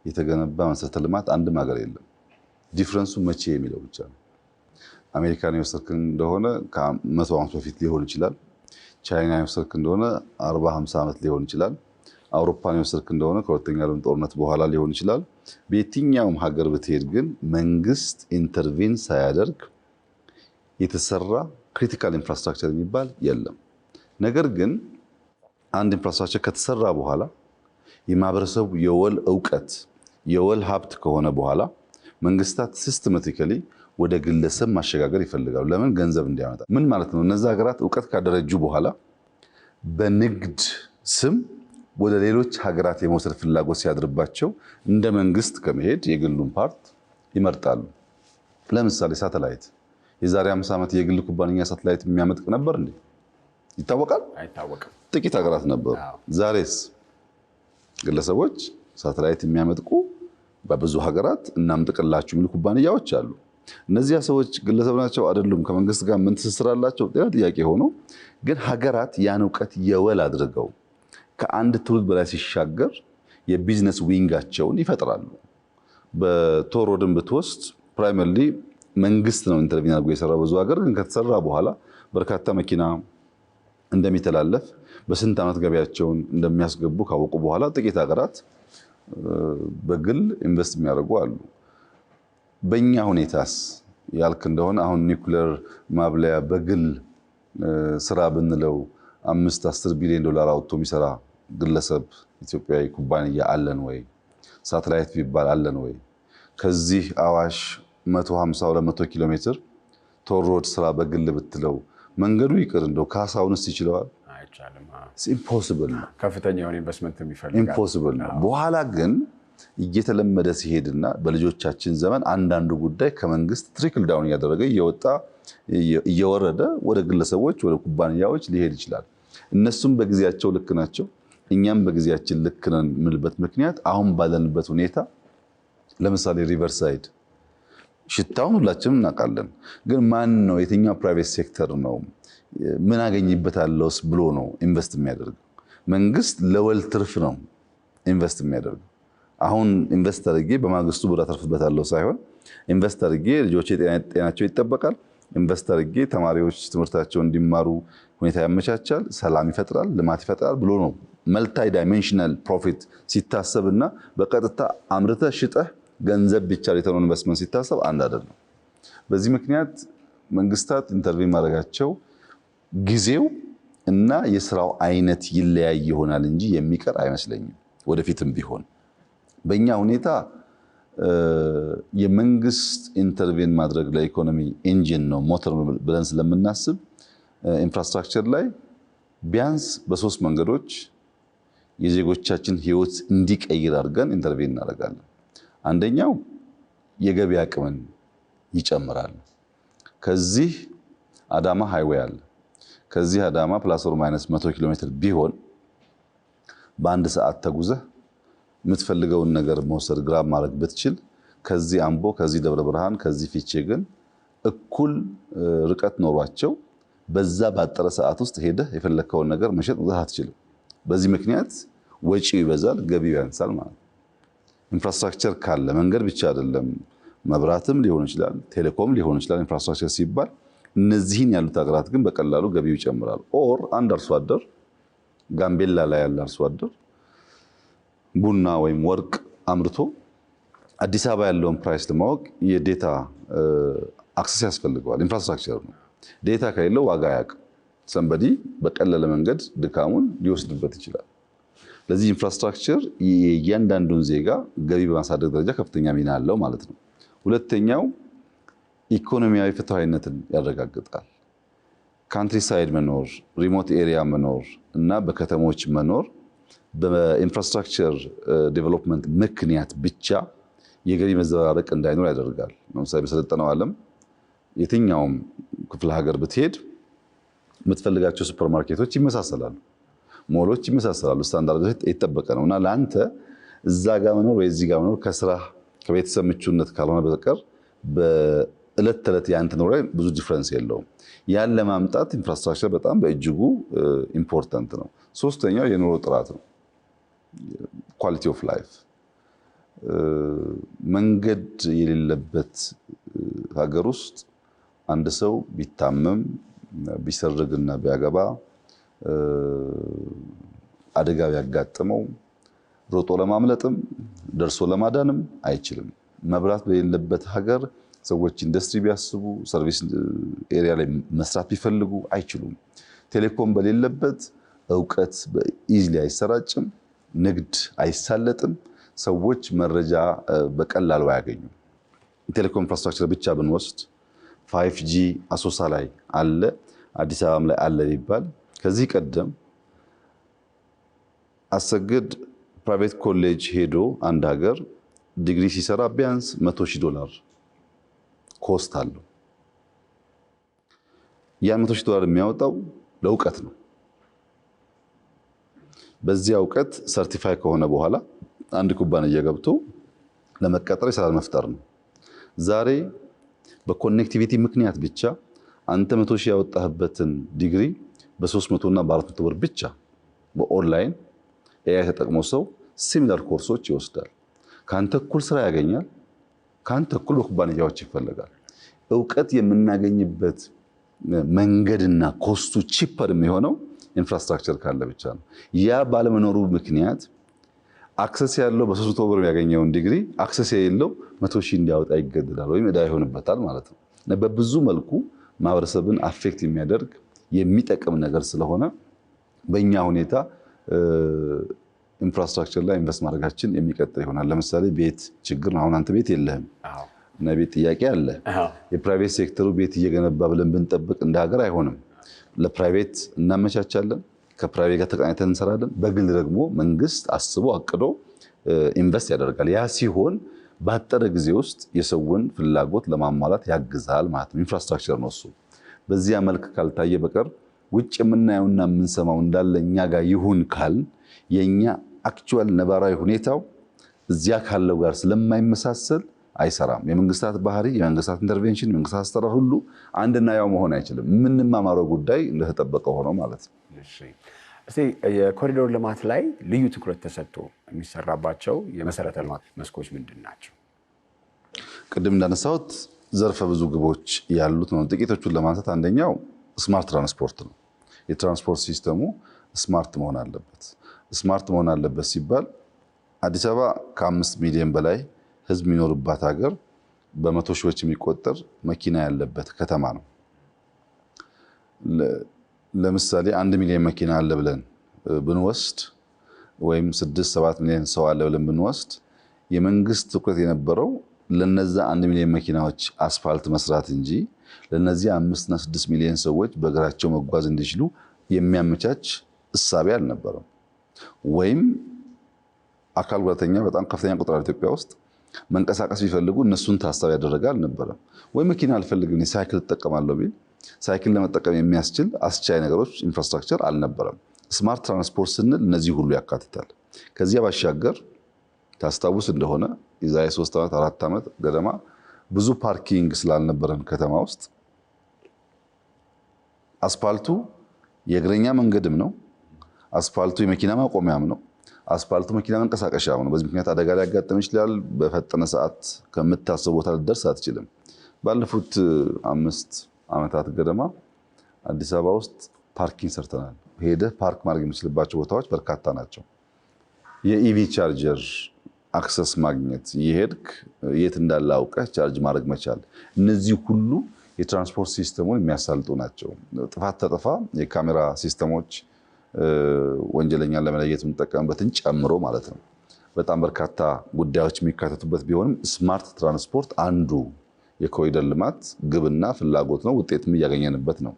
Speaker 1: የተገነባ መሰረተ ልማት አንድም ሀገር የለም። ዲፍረንሱ መቼ የሚለው ብቻ ነው። አሜሪካን የወሰድክ እንደሆነ ከ100 ዓመት በፊት ሊሆን ይችላል። ቻይና የወሰድክ እንደሆነ 40-50 ዓመት ሊሆን ይችላል። አውሮፓን የወሰድክ እንደሆነ ከሁለተኛ ዓለም ጦርነት በኋላ ሊሆን ይችላል። በየትኛውም ሀገር ብትሄድ ግን መንግስት ኢንተርቪን ሳያደርግ የተሰራ ክሪቲካል ኢንፍራስትራክቸር የሚባል የለም። ነገር ግን አንድ ኢንፍራስትራክቸር ከተሰራ በኋላ የማህበረሰቡ የወል እውቀት የወል ሀብት ከሆነ በኋላ መንግስታት ሲስተማቲካሊ ወደ ግለሰብ ማሸጋገር ይፈልጋሉ። ለምን? ገንዘብ እንዲያመጣ። ምን ማለት ነው? እነዚህ ሀገራት እውቀት ካደረጁ በኋላ በንግድ ስም ወደ ሌሎች ሀገራት የመውሰድ ፍላጎት ሲያድርባቸው እንደ መንግስት ከመሄድ የግሉን ፓርት ይመርጣሉ። ለምሳሌ ሳተላይት፣ የዛሬ 50 ዓመት የግል ኩባንያ ሳተላይት የሚያመጥቅ ነበር እንዴ? ይታወቃል?
Speaker 2: አይታወቅም።
Speaker 1: ጥቂት ሀገራት ነበሩ። ዛሬስ ግለሰቦች ሳተላይት የሚያመጥቁ በብዙ ሀገራት እናምጥቅላችሁ የሚሉ ኩባንያዎች አሉ። እነዚያ ሰዎች ግለሰብ ናቸው አይደሉም? ከመንግስት ጋር ምን ትስስር አላቸው? ሌላ ጥያቄ ሆኖ ግን ሀገራት ያን እውቀት የወል አድርገው ከአንድ ትውልድ በላይ ሲሻገር የቢዝነስ ዊንጋቸውን ይፈጥራሉ። በቶር ሮድን ብትወስድ ፕራይመርሊ መንግስት ነው ኢንተርቪን አድርጎ የሰራው ብዙ ሀገር። ግን ከተሰራ በኋላ በርካታ መኪና እንደሚተላለፍ በስንት ዓመት ገበያቸውን እንደሚያስገቡ ካወቁ በኋላ ጥቂት ሀገራት በግል ኢንቨስት የሚያደርጉ አሉ። በእኛ ሁኔታስ ያልክ እንደሆነ አሁን ኒውክሌር ማብለያ በግል ስራ ብንለው 5-10 ቢሊዮን ዶላር አውጥቶ የሚሰራ ግለሰብ ኢትዮጵያዊ ኩባንያ አለን ወይ? ሳተላይት ቢባል አለን ወይ? ከዚህ አዋሽ 150-200 ኪሎ ሜትር ቶር ሮድ ስራ በግል ብትለው መንገዱ ይቅር እንደው ካሳውንስ ይችላል?
Speaker 2: አይቻልም።
Speaker 1: ኢምፖሲብል ነው።
Speaker 2: ከፍተኛ የሆነ ኢንቨስትመንት የሚፈልጋል።
Speaker 1: ኢምፖሲብል ነው። በኋላ ግን እየተለመደ ሲሄድና በልጆቻችን ዘመን አንዳንዱ ጉዳይ ከመንግስት ትሪክል ዳውን እያደረገ እየወጣ እየወረደ ወደ ግለሰቦች ወደ ኩባንያዎች ሊሄድ ይችላል። እነሱም በጊዜያቸው ልክ ናቸው፣ እኛም በጊዜያችን ልክ ነን የምልበት ምክንያት አሁን ባለንበት ሁኔታ ለምሳሌ ሪቨርሳይድ ሽታውን ሁላችንም እናውቃለን። ግን ማን ነው የትኛው ፕራይቬት ሴክተር ነው ምን አገኝበታለውስ ብሎ ነው ኢንቨስት የሚያደርገው? መንግስት ለወል ትርፍ ነው ኢንቨስት የሚያደርገው። አሁን ኢንቨስት አድርጌ በማግስቱ ብር አተርፍበታለሁ ሳይሆን ኢንቨስት አድርጌ ልጆቼ ጤናቸው ይጠበቃል፣ ኢንቨስት አድርጌ ተማሪዎች ትምህርታቸው እንዲማሩ ሁኔታ ያመቻቻል፣ ሰላም ይፈጥራል፣ ልማት ይፈጥራል ብሎ ነው መልታይ ዳይሜንሽናል ፕሮፊት ሲታሰብና በቀጥታ አምርተህ ሽጠህ ገንዘብ ብቻ ሪተርን ኢንቨስትመንት ሲታሰብ አንድ አይደለም። በዚህ ምክንያት መንግስታት ኢንተርቪን ማድረጋቸው ጊዜው እና የስራው አይነት ይለያይ ይሆናል እንጂ የሚቀር አይመስለኝም። ወደፊትም ቢሆን በእኛ ሁኔታ የመንግስት ኢንተርቪን ማድረግ ለኢኮኖሚ ኢንጂን ነው ሞተር ብለን ስለምናስብ ኢንፍራስትራክቸር ላይ ቢያንስ በሶስት መንገዶች የዜጎቻችን ህይወት እንዲቀይር አድርገን ኢንተርቪን እናደርጋለን። አንደኛው የገቢ አቅምን ይጨምራል። ከዚህ አዳማ ሃይዌይ አለ። ከዚህ አዳማ ፕላስ ኦር ማይነስ 100 ኪሎ ሜትር ቢሆን በአንድ ሰዓት ተጉዘህ የምትፈልገውን ነገር መውሰድ ግራብ ማድረግ ብትችል ከዚህ አምቦ፣ ከዚህ ደብረ ብርሃን፣ ከዚህ ፊቼ ግን እኩል ርቀት ኖሯቸው በዛ ባጠረ ሰዓት ውስጥ ሄደህ የፈለከውን ነገር መሸጥ መግዛት አትችልም። በዚህ ምክንያት ወጪው ይበዛል፣ ገቢው ያንሳል ማለት ነው። ኢንፍራስትራክቸር ካለ መንገድ ብቻ አይደለም፣ መብራትም ሊሆን ይችላል፣ ቴሌኮም ሊሆን ይችላል። ኢንፍራስትራክቸር ሲባል እነዚህን ያሉት ሀገራት ግን በቀላሉ ገቢው ይጨምራል። ኦር አንድ አርሶ አደር ጋምቤላ ላይ ያለ አርሶ አደር ቡና ወይም ወርቅ አምርቶ አዲስ አበባ ያለውን ፕራይስ ለማወቅ የዴታ አክሰስ ያስፈልገዋል። ኢንፍራስትራክቸር ነው። ዴታ ከሌለው ዋጋ አያውቅም። ሰንበዲ በቀለለ መንገድ ድካሙን ሊወስድበት ይችላል። ለዚህ ኢንፍራስትራክቸር የእያንዳንዱን ዜጋ ገቢ በማሳደግ ደረጃ ከፍተኛ ሚና አለው ማለት ነው። ሁለተኛው ኢኮኖሚያዊ ፍትሃዊነትን ያረጋግጣል። ካንትሪ ሳይድ መኖር፣ ሪሞት ኤሪያ መኖር እና በከተሞች መኖር በኢንፍራስትራክቸር ዴቨሎፕመንት ምክንያት ብቻ የገቢ መዘባረቅ እንዳይኖር ያደርጋል። ለምሳሌ በሰለጠነው ዓለም የትኛውም ክፍለ ሀገር ብትሄድ የምትፈልጋቸው ሱፐርማርኬቶች ይመሳሰላሉ፣ ሞሎች ይመሳሰላሉ። ስታንዳርድ የተጠበቀ ነው እና ለአንተ እዛ ጋር መኖር ወይ እዚህ ጋር መኖር ከስራ ከቤተሰብ ምቹነት ካልሆነ በስተቀር በእለት ተዕለት ያንተ ኖር ላይ ብዙ ዲፍረንስ የለውም። ያን ለማምጣት ኢንፍራስትራክቸር በጣም በእጅጉ ኢምፖርታንት ነው። ሶስተኛው የኑሮ ጥራት ነው፣ ኳሊቲ ኦፍ ላይፍ። መንገድ የሌለበት ሀገር ውስጥ አንድ ሰው ቢታመም ቢሰርግና ቢያገባ አደጋ ቢያጋጥመው ሮጦ ለማምለጥም ደርሶ ለማዳንም አይችልም። መብራት በሌለበት ሀገር ሰዎች ኢንዱስትሪ ቢያስቡ ሰርቪስ ኤሪያ ላይ መስራት ቢፈልጉ አይችሉም። ቴሌኮም በሌለበት እውቀት በኢዝሊ አይሰራጭም፣ ንግድ አይሳለጥም፣ ሰዎች መረጃ በቀላሉ አያገኙም። ቴሌኮም ኢንፍራስትራክቸር ብቻ ብንወስድ 5G አሶሳ ላይ አለ፣ አዲስ አበባም ላይ አለ ቢባል ከዚህ ቀደም አሰግድ ፕራይቬት ኮሌጅ ሄዶ አንድ ሀገር ዲግሪ ሲሰራ ቢያንስ $100,000 ኮስት አለው። ያን $100,000 የሚያወጣው ለእውቀት ነው። በዚያ እውቀት ሰርቲፋይ ከሆነ በኋላ አንድ ኩባንያ ገብቶ ለመቀጠር የስራ መፍጠር ነው። ዛሬ በኮኔክቲቪቲ ምክንያት ብቻ አንተ 100,000 ያወጣህበትን ዲግሪ በ300 እና በ400 ብር ብቻ በኦንላይን ኤአይ ተጠቅሞ ሰው ሲሚላር ኮርሶች ይወስዳል። ካንተ እኩል ስራ ያገኛል፣ ካንተ እኩል በኩባንያዎች ይፈለጋል። እውቀት የምናገኝበት መንገድና ኮስቱ ቺፐር የሚሆነው ኢንፍራስትራክቸር ካለ ብቻ ነው። ያ ባለመኖሩ ምክንያት አክሰስ ያለው በ300 ብር ያገኘውን ዲግሪ አክሰስ የሌለው 100,000 እንዲያወጣ ይገደዳል ወይም ዕዳ ይሆንበታል ማለት ነው። በብዙ መልኩ ማህበረሰብን አፌክት የሚያደርግ የሚጠቅም ነገር ስለሆነ በእኛ ሁኔታ ኢንፍራስትራክቸር ላይ ኢንቨስት ማድረጋችን የሚቀጥል ይሆናል። ለምሳሌ ቤት ችግር ነው። አሁን አንተ ቤት የለህም እና ቤት ጥያቄ አለ። የፕራይቬት ሴክተሩ ቤት እየገነባ ብለን ብንጠብቅ እንደ ሀገር አይሆንም። ለፕራይቬት እናመቻቻለን፣ ከፕራይቬት ጋር ተቀናኝተን እንሰራለን። በግል ደግሞ መንግስት አስቦ አቅዶ ኢንቨስት ያደርጋል። ያ ሲሆን ባጠረ ጊዜ ውስጥ የሰውን ፍላጎት ለማሟላት ያግዛል ማለት ነው። ኢንፍራስትራክቸር ነው እሱ። በዚያ መልክ ካልታየ በቀር ውጭ የምናየውና የምንሰማው እንዳለ እኛ ጋር ይሁን ካል የኛ አክቹዋል ነባራዊ ሁኔታው እዚያ ካለው ጋር ስለማይመሳሰል አይሰራም። የመንግስታት ባህሪ፣ የመንግስታት ኢንተርቬንሽን፣ የመንግስታት አሰራር ሁሉ አንድና ያው መሆን አይችልም። የምንማማረው ጉዳይ እንደተጠበቀ ሆኖ ማለት ነው።
Speaker 2: እስቲ የኮሪዶር ልማት ላይ ልዩ ትኩረት ተሰጥቶ የሚሰራባቸው የመሰረተ ልማት መስኮች ምንድን ናቸው?
Speaker 1: ቅድም እንዳነሳሁት ዘርፈ ብዙ ግቦች ያሉት ነው። ጥቂቶቹን ለማንሳት አንደኛው ስማርት ትራንስፖርት ነው። የትራንስፖርት ሲስተሙ ስማርት መሆን አለበት። ስማርት መሆን አለበት ሲባል አዲስ አበባ ከ5 ሚሊዮን በላይ ህዝብ የሚኖርባት ሀገር በመቶ ሺዎች የሚቆጠር መኪና ያለበት ከተማ ነው። ለምሳሌ 1 ሚሊዮን መኪና አለ ብለን ብንወስድ ወይም 6-7 ሚሊዮን ሰው አለ ብለን ብንወስድ የመንግስት ትኩረት የነበረው ለነዛ 1 ሚሊዮን መኪናዎች አስፋልት መስራት እንጂ ለነዚህ 5 እና 6 ሚሊዮን ሰዎች በእግራቸው መጓዝ እንዲችሉ የሚያመቻች እሳቤ አልነበረም። ወይም አካል ጉዳተኛ በጣም ከፍተኛ ቁጥር አለ ኢትዮጵያ ውስጥ መንቀሳቀስ ቢፈልጉ እነሱን ታሳቢ ያደረገ አልነበረም። ወይ መኪና አልፈልግም እኔ ሳይክል እጠቀማለሁ ቢል ሳይክል ለመጠቀም የሚያስችል አስቻይ ነገሮች ኢንፍራስትራክቸር አልነበረም። ስማርት ትራንስፖርት ስንል እነዚህ ሁሉ ያካትታል። ከዚያ ባሻገር ታስታውስ እንደሆነ የዛሬ 3 ዓመት 4 ዓመት ገደማ ብዙ ፓርኪንግ ስላልነበረን ከተማ ውስጥ አስፋልቱ የእግረኛ መንገድም ነው፣ አስፋልቱ የመኪና ማቆሚያም ነው፣ አስፋልቱ መኪና መንቀሳቀሻም ነው። በዚህ ምክንያት አደጋ ሊያጋጥም ይችላል። በፈጠነ ሰዓት ከምታስበው ቦታ ልደርስ አትችልም። ባለፉት 5 ዓመታት ገደማ አዲስ አበባ ውስጥ ፓርኪንግ ሰርተናል። ሄደህ ፓርክ ማድረግ የምችልባቸው ቦታዎች በርካታ ናቸው። የኢቪ ቻርጀር አክሰስ ማግኘት፣ የሄድክ የት እንዳለ አውቀህ ቻርጅ ማድረግ መቻል፣ እነዚህ ሁሉ የትራንስፖርት ሲስተሙን የሚያሳልጡ ናቸው። ጥፋት ተጠፋ የካሜራ ሲስተሞች ወንጀለኛን ለመለየት የምንጠቀምበትን ጨምሮ ማለት ነው። በጣም በርካታ ጉዳዮች የሚካተቱበት ቢሆንም ስማርት ትራንስፖርት አንዱ የኮሪደር ልማት ግብና ፍላጎት ነው። ውጤትም እያገኘንበት ነው።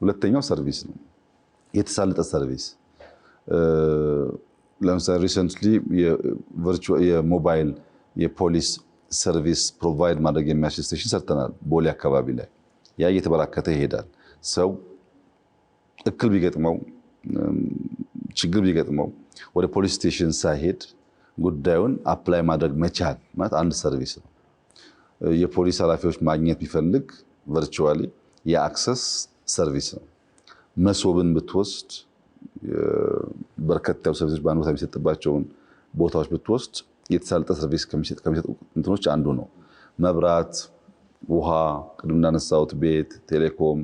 Speaker 1: ሁለተኛው ሰርቪስ ነው። የተሳለጠ ሰርቪስ ለምሳሌ ሪሰንትሊ የሞባይል የፖሊስ ሰርቪስ ፕሮቫይድ ማድረግ የሚያስችል ስቴሽን ሰርተናል ቦሌ አካባቢ ላይ። ያ እየተበራከተ ይሄዳል። ሰው እክል ቢገጥመው ችግር ቢገጥመው ወደ ፖሊስ ስቴሽን ሳይሄድ ጉዳዩን አፕላይ ማድረግ መቻል ማለት አንድ ሰርቪስ ነው። የፖሊስ ኃላፊዎች ማግኘት ቢፈልግ ቨርቹዋሊ የአክሰስ ሰርቪስ ነው። መሶብን ብትወስድ በርከት ያሉ ሰርቪሶች በአንድ ቦታ የሚሰጥባቸውን ቦታዎች ብትወስድ የተሳለጠ ሰርቪስ ከሚሰጡ እንትኖች አንዱ ነው። መብራት፣ ውሃ፣ ቅድም እንዳነሳሁት ቤት፣ ቴሌኮም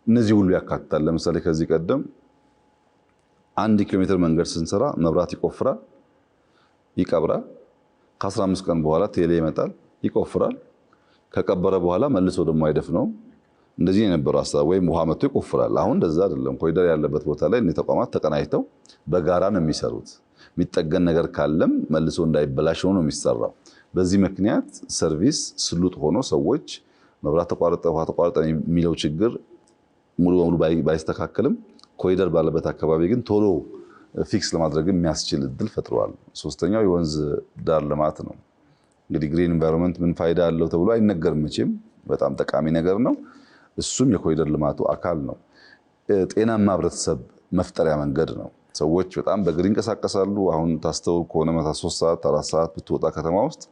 Speaker 1: እነዚህ ሁሉ ያካትታል። ለምሳሌ ከዚህ ቀደም 1 ኪሎ ሜትር መንገድ ስንሰራ መብራት ይቆፍራል፣ ይቀብራል። ከ15 ቀን በኋላ ቴሌ ይመጣል፣ ይቆፍራል። ከቀበረ በኋላ መልሶ ደግሞ አይደፍነውም። እንደዚህ የነበረው ሀሳብ ወይም ውሃ መጥቶ ይቆፍራል። አሁን እንደዛ አይደለም። ኮሪደር ያለበት ቦታ ላይ እነዚህ ተቋማት ተቀናጅተው በጋራ ነው የሚሰሩት። የሚጠገን ነገር ካለም መልሶ እንዳይበላሽ ነው የሚሰራው። በዚህ ምክንያት ሰርቪስ ስሉጥ ሆኖ ሰዎች መብራት ተቋረጠ፣ ውሃ ተቋረጠ የሚለው ችግር ሙሉ በሙሉ ባይስተካከልም ኮሪደር ባለበት አካባቢ ግን ቶሎ ፊክስ ለማድረግ የሚያስችል እድል ፈጥሯል። ሶስተኛው የወንዝ ዳር ልማት ነው። እንግዲህ ግሪን ኢንቫይሮንመንት ምን ፋይዳ አለው ተብሎ አይነገርም መቼም፣ በጣም ጠቃሚ ነገር ነው። እሱም የኮሪደር ልማቱ አካል ነው። ጤናማ ህብረተሰብ መፍጠሪያ መንገድ ነው። ሰዎች በጣም በእግር ይንቀሳቀሳሉ። አሁን ታስተውል ከሆነ 3 ሰዓት 4 ሰዓት ብትወጣ ከተማ ውስጥ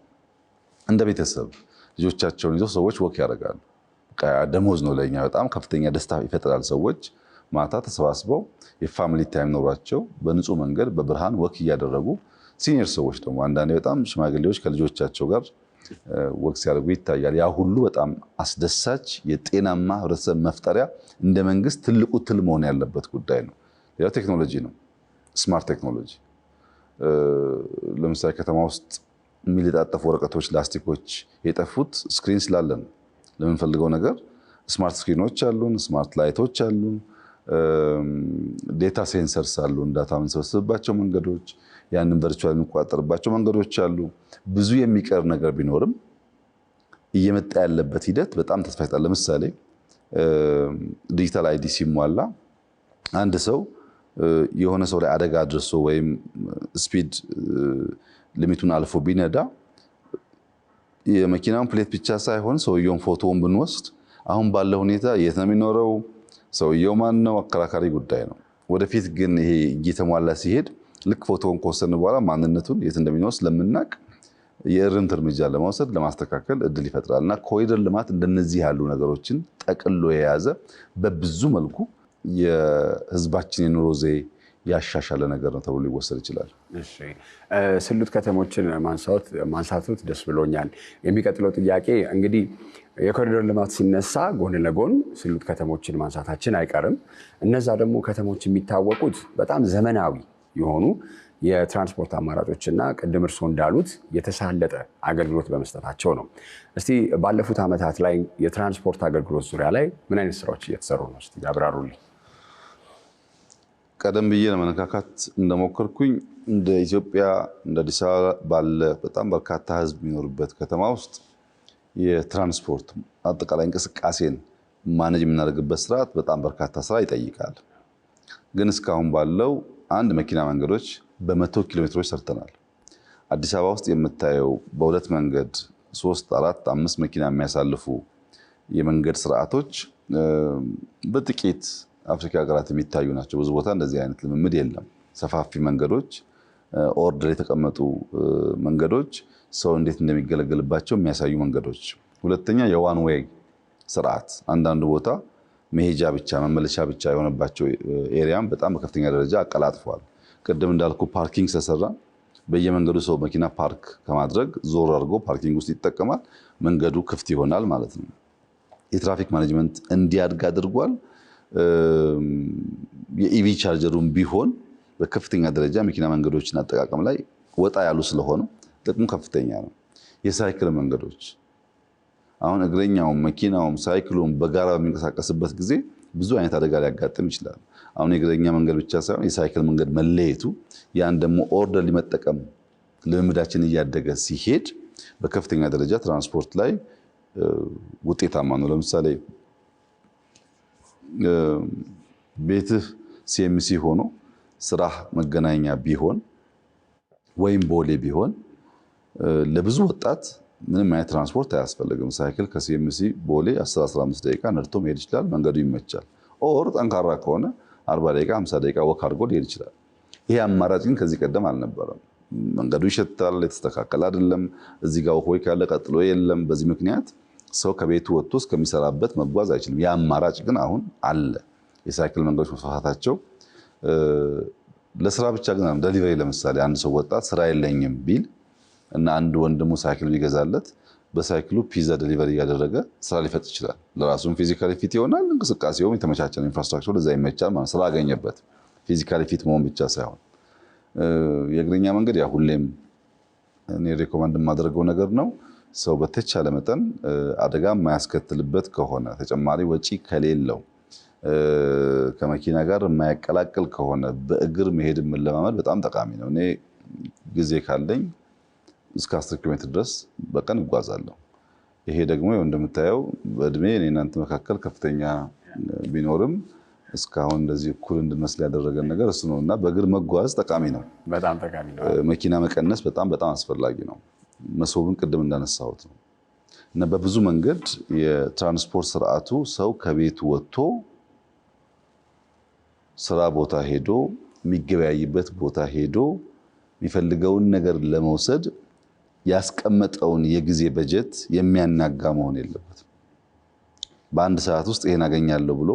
Speaker 1: እንደ ቤተሰብ ልጆቻቸውን ይዘው ሰዎች ወክ ያደርጋሉ። ደሞዝ ነው ለኛ፣ በጣም ከፍተኛ ደስታ ይፈጥራል። ሰዎች ማታ ተሰባስበው የፋሚሊ ታይም ኖሯቸው በንጹህ መንገድ በብርሃን ወክ እያደረጉ፣ ሲኒየር ሰዎች ደግሞ አንዳንዴ በጣም ሽማግሌዎች ከልጆቻቸው ጋር ወክ ሲያደርጉ ይታያል። ያ ሁሉ በጣም አስደሳች የጤናማ ህብረተሰብ መፍጠሪያ እንደ መንግስት ትልቁ ትል መሆን ያለበት ጉዳይ ነው። ሌላው ቴክኖሎጂ ነው። ስማርት ቴክኖሎጂ ለምሳሌ ከተማ ውስጥ የሚለጣጠፉ ወረቀቶች፣ ላስቲኮች የጠፉት ስክሪን ስላለን ለምንፈልገው ነገር ስማርት ስክሪኖች አሉን፣ ስማርት ላይቶች አሉን፣ ዴታ ሴንሰርስ አሉን። ዳታ የምንሰበስብባቸው መንገዶች፣ ያንን ቨርቹዋል የሚቆጣጠርባቸው መንገዶች አሉ። ብዙ የሚቀር ነገር ቢኖርም እየመጣ ያለበት ሂደት በጣም ተስፋ ይሰጣል። ለምሳሌ ዲጂታል አይዲ ሲሟላ አንድ ሰው የሆነ ሰው ላይ አደጋ አድርሶ ወይም ስፒድ ሊሚቱን አልፎ ቢነዳ የመኪናውን ፕሌት ብቻ ሳይሆን ሰውየውን ፎቶውን ብንወስድ አሁን ባለው ሁኔታ የት ነው የሚኖረው፣ ሰውየው ማን ነው፣ አከራካሪ ጉዳይ ነው። ወደፊት ግን ይሄ እየተሟላ ሲሄድ ልክ ፎቶውን ከወሰድን በኋላ ማንነቱን የት እንደሚኖር ስለምናውቅ የእርምት እርምጃ ለመውሰድ ለማስተካከል እድል ይፈጥራል። እና ኮሪደር ልማት እንደነዚህ ያሉ ነገሮችን ጠቅሎ የያዘ በብዙ መልኩ የህዝባችን የኑሮ ዘዬ ያሻሻለ ነገር ነው ተብሎ ሊወሰድ ይችላል።
Speaker 2: እሺ፣ ስሉጥ ከተሞችን ማንሳቱት ደስ ብሎኛል። የሚቀጥለው ጥያቄ እንግዲህ የኮሪደር ልማት ሲነሳ ጎን ለጎን ስሉጥ ከተሞችን ማንሳታችን አይቀርም። እነዛ ደግሞ ከተሞች የሚታወቁት በጣም ዘመናዊ የሆኑ የትራንስፖርት አማራጮችና ቅድም እርስዎ እንዳሉት የተሳለጠ አገልግሎት በመስጠታቸው ነው። እስቲ ባለፉት ዓመታት ላይ የትራንስፖርት አገልግሎት ዙሪያ ላይ ምን አይነት ስራዎች እየተሰሩ ነው? እስቲ ያብራሩልኝ።
Speaker 1: ቀደም ብዬ ለመነካካት እንደሞከርኩኝ እንደ ኢትዮጵያ እንደ አዲስ አበባ ባለ በጣም በርካታ ህዝብ የሚኖርበት ከተማ ውስጥ የትራንስፖርት አጠቃላይ እንቅስቃሴን ማኔጅ የምናደርግበት ስርዓት በጣም በርካታ ስራ ይጠይቃል። ግን እስካሁን ባለው አንድ መኪና መንገዶች በ100 ኪሎ ሜትሮች ሰርተናል። አዲስ አበባ ውስጥ የምታየው በሁለት መንገድ 3፣ 4፣ 5 መኪና የሚያሳልፉ የመንገድ ስርዓቶች በጥቂት አፍሪካ ሀገራት የሚታዩ ናቸው። ብዙ ቦታ እንደዚህ አይነት ልምምድ የለም። ሰፋፊ መንገዶች፣ ኦርደር የተቀመጡ መንገዶች፣ ሰው እንዴት እንደሚገለገልባቸው የሚያሳዩ መንገዶች። ሁለተኛ የዋን ዌይ ስርዓት፣ አንዳንዱ ቦታ መሄጃ ብቻ መመለሻ ብቻ የሆነባቸው ኤሪያም በጣም በከፍተኛ ደረጃ አቀላጥፏል። ቅድም እንዳልኩ ፓርኪንግ ስለሰራ በየመንገዱ ሰው መኪና ፓርክ ከማድረግ ዞር አድርጎ ፓርኪንግ ውስጥ ይጠቀማል። መንገዱ ክፍት ይሆናል ማለት ነው። የትራፊክ ማኔጅመንት እንዲያድግ አድርጓል። የኢቪ ቻርጀሩም ቢሆን በከፍተኛ ደረጃ መኪና መንገዶችን አጠቃቀም ላይ ወጣ ያሉ ስለሆነ ጥቅሙ ከፍተኛ ነው። የሳይክል መንገዶች አሁን እግረኛውም መኪናውም ሳይክሉም በጋራ በሚንቀሳቀስበት ጊዜ ብዙ አይነት አደጋ ሊያጋጥም ይችላል። አሁን የእግረኛ መንገድ ብቻ ሳይሆን የሳይክል መንገድ መለየቱ ያን ደግሞ ኦርደር ሊመጠቀም ልምምዳችን እያደገ ሲሄድ በከፍተኛ ደረጃ ትራንስፖርት ላይ ውጤታማ ነው። ለምሳሌ ቤትህ ሲኤምሲ ሆኖ ስራህ መገናኛ ቢሆን ወይም ቦሌ ቢሆን ለብዙ ወጣት ምንም አይነት ትራንስፖርት አያስፈልግም። ሳይክል ከሲኤምሲ ቦሌ 10-15 ደቂቃ ነድቶ መሄድ ይችላል። መንገዱ ይመቻል። ኦር ጠንካራ ከሆነ 40 ደቂቃ 50 ደቂቃ ወክ አድርጎ ሊሄድ ይችላል። ይሄ አማራጭ ግን ከዚህ ቀደም አልነበረም። መንገዱ ይሸታል፣ የተስተካከለ አይደለም። እዚህ ጋር ሆይ ካለ ቀጥሎ የለም። በዚህ ምክንያት ሰው ከቤቱ ወጥቶ እስከሚሰራበት መጓዝ አይችልም። ያ አማራጭ ግን አሁን አለ። የሳይክል መንገዶች መስፋፋታቸው ለስራ ብቻ ግን ዴሊቨሪ፣ ለምሳሌ አንድ ሰው ወጣት ስራ የለኝም ቢል እና አንድ ወንድሙ ሳይክል ቢገዛለት በሳይክሉ ፒዛ ዴሊቨሪ እያደረገ ስራ ሊፈጥ ይችላል። ለራሱም ፊዚካሊ ፊት ይሆናል። እንቅስቃሴውም የተመቻቸ ነው። ኢንፍራስትራክቸሩ ለዛ ይመቻል ማለት ስራ አገኘበት። ፊዚካሊ ፊት መሆን ብቻ ሳይሆን የእግረኛ መንገድ ያ ሁሌም እኔ ሪኮመንድ የማደርገው ነገር ነው። ሰው በተቻለ መጠን አደጋ የማያስከትልበት ከሆነ ተጨማሪ ወጪ ከሌለው ከመኪና ጋር የማያቀላቅል ከሆነ በእግር መሄድ መለማመድ በጣም ጠቃሚ ነው። እኔ ጊዜ ካለኝ እስከ 10 ኪሎ ሜትር ድረስ በቀን እጓዛለሁ። ይሄ ደግሞ እንደምታየው በእድሜ እኔ እናንተ መካከል ከፍተኛ ቢኖርም እስካሁን እንደዚህ እኩል እንድንመስል ያደረገን ነገር እሱ ነው እና በእግር መጓዝ ጠቃሚ ነው።
Speaker 2: በጣም ጠቃሚ ነው።
Speaker 1: መኪና መቀነስ በጣም አስፈላጊ ነው። መሶብን ቅድም እንዳነሳሁት ነው እና በብዙ መንገድ የትራንስፖርት ስርዓቱ ሰው ከቤቱ ወጥቶ ስራ ቦታ ሄዶ የሚገበያይበት ቦታ ሄዶ የሚፈልገውን ነገር ለመውሰድ ያስቀመጠውን የጊዜ በጀት የሚያናጋ መሆን የለበትም። በአንድ ሰዓት ውስጥ ይሄን አገኛለሁ ብሎ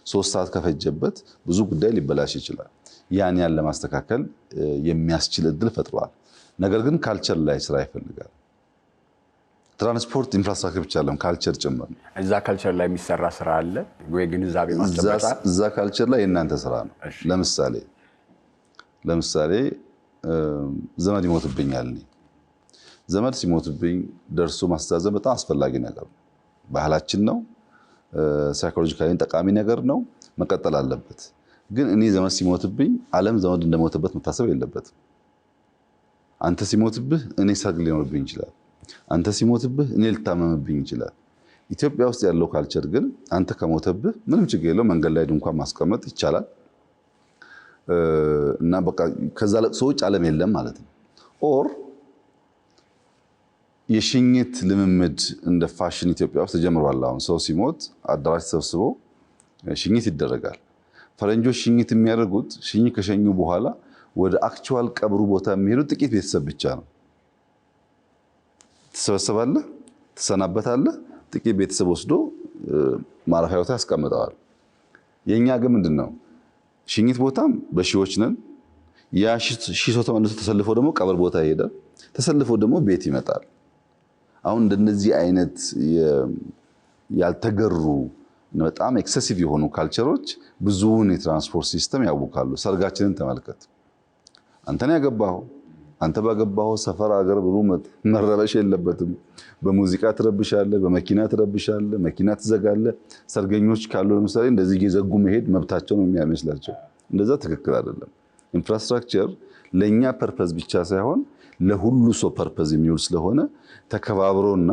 Speaker 1: 3 ሰዓት ከፈጀበት ብዙ ጉዳይ ሊበላሽ ይችላል። ያን ለማስተካከል የሚያስችል እድል ፈጥሯል። ነገር ግን ካልቸር ላይ ስራ ይፈልጋል። ትራንስፖርት ኢንፍራስትራክቸር ብቻ አይደለም፣ ካልቸር ጭምር ነው።
Speaker 2: እዛ ካልቸር ላይ የሚሰራ ስራ አለ ወይ? ግንዛቤ ማስጨበጫ
Speaker 1: እዛ ካልቸር ላይ የእናንተ ስራ ነው። ለምሳሌ ዘመድ ይሞትብኛል። ዘመድ ሲሞትብኝ ደርሶ ማስተዛዘን በጣም አስፈላጊ ነገር ነው። ባህላችን ነው። ሳይኮሎጂካሊ ጠቃሚ ነገር ነው። መቀጠል አለበት። ግን እኔ ዘመድ ሲሞትብኝ ዓለም ዘመድ እንደሞተበት መታሰብ የለበትም። አንተ ሲሞትብህ እኔ ሰርግ ሊኖርብኝ ይችላል። አንተ ሲሞትብህ እኔ ልታመምብኝ ይችላል። ኢትዮጵያ ውስጥ ያለው ካልቸር ግን አንተ ከሞተብህ ምንም ችግር የለው፣ መንገድ ላይ ድንኳን ማስቀመጥ ይቻላል እና በቃ ከዛ ለቅሶ ውጭ ዓለም የለም ማለት ነው። ኦር የሽኝት ልምምድ እንደ ፋሽን ኢትዮጵያ ውስጥ ተጀምሯል። አሁን ሰው ሲሞት አዳራሽ ተሰብስቦ ሽኝት ይደረጋል። ፈረንጆች ሽኝት የሚያደርጉት ሽኝት ከሸኙ በኋላ ወደ አክቹዋል ቀብሩ ቦታ የሚሄዱት ጥቂት ቤተሰብ ብቻ ነው። ትሰበሰባለህ፣ ትሰናበታለህ፣ ጥቂት ቤተሰብ ወስዶ ማረፊያ ቦታ ያስቀምጠዋል። የኛ ግን ምንድነው? ሽኝት ቦታም በሺዎች ነን። ያ ሺህ ሰው ተመልሶ ተሰልፎ ደግሞ ቀብር ቦታ ይሄዳል። ተሰልፎ ደግሞ ቤት ይመጣል። አሁን እንደነዚህ አይነት ያልተገሩ በጣም ኤክሰሲቭ የሆኑ ካልቸሮች ብዙውን የትራንስፖርት ሲስተም ያውካሉ። ሰርጋችንን ተመልከት። አንተን ያገባኸው አንተ ባገባኸው ሰፈር ሀገር ብሎ መረበሽ የለበትም። በሙዚቃ ትረብሻለህ፣ በመኪና ትረብሻለህ፣ መኪና ትዘጋለህ። ሰርገኞች ካሉ ለምሳሌ እንደዚህ እየዘጉ መሄድ መብታቸው ነው የሚያመስላቸው። እንደዛ ትክክል አይደለም። ኢንፍራስትራክቸር ለኛ ፐርፐዝ ብቻ ሳይሆን ለሁሉ ሰው ፐርፐዝ የሚውል ስለሆነ ተከባብሮና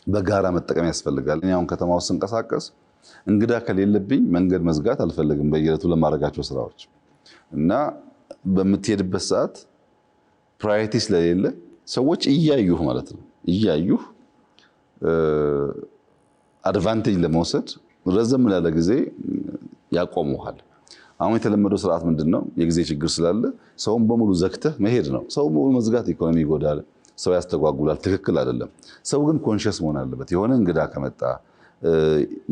Speaker 1: በጋራ መጠቀም ያስፈልጋል። እኔ አሁን ከተማ ውስጥ ስንቀሳቀስ እንግዳ ከሌለብኝ መንገድ መዝጋት አልፈልግም በየዕለቱ ለማድረጋቸው ስራዎች እና በምትሄድበት ሰዓት ፕራዮሪቲ ስለሌለ ሰዎች እያዩህ ማለት ነው እያዩህ አድቫንቴጅ ለመውሰድ ረዘም ላለ ጊዜ ያቆሙሃል። አሁን የተለመደው ስርዓት ምንድነው? የጊዜ ችግር ስላለ ሰውን በሙሉ ዘግተህ መሄድ ነው። ሰው በሙሉ መዝጋት ኢኮኖሚ ይጎዳል፣ ሰው ያስተጓጉላል። ትክክል አይደለም። ሰው ግን ኮንሽስ መሆን አለበት። የሆነ እንግዳ ከመጣ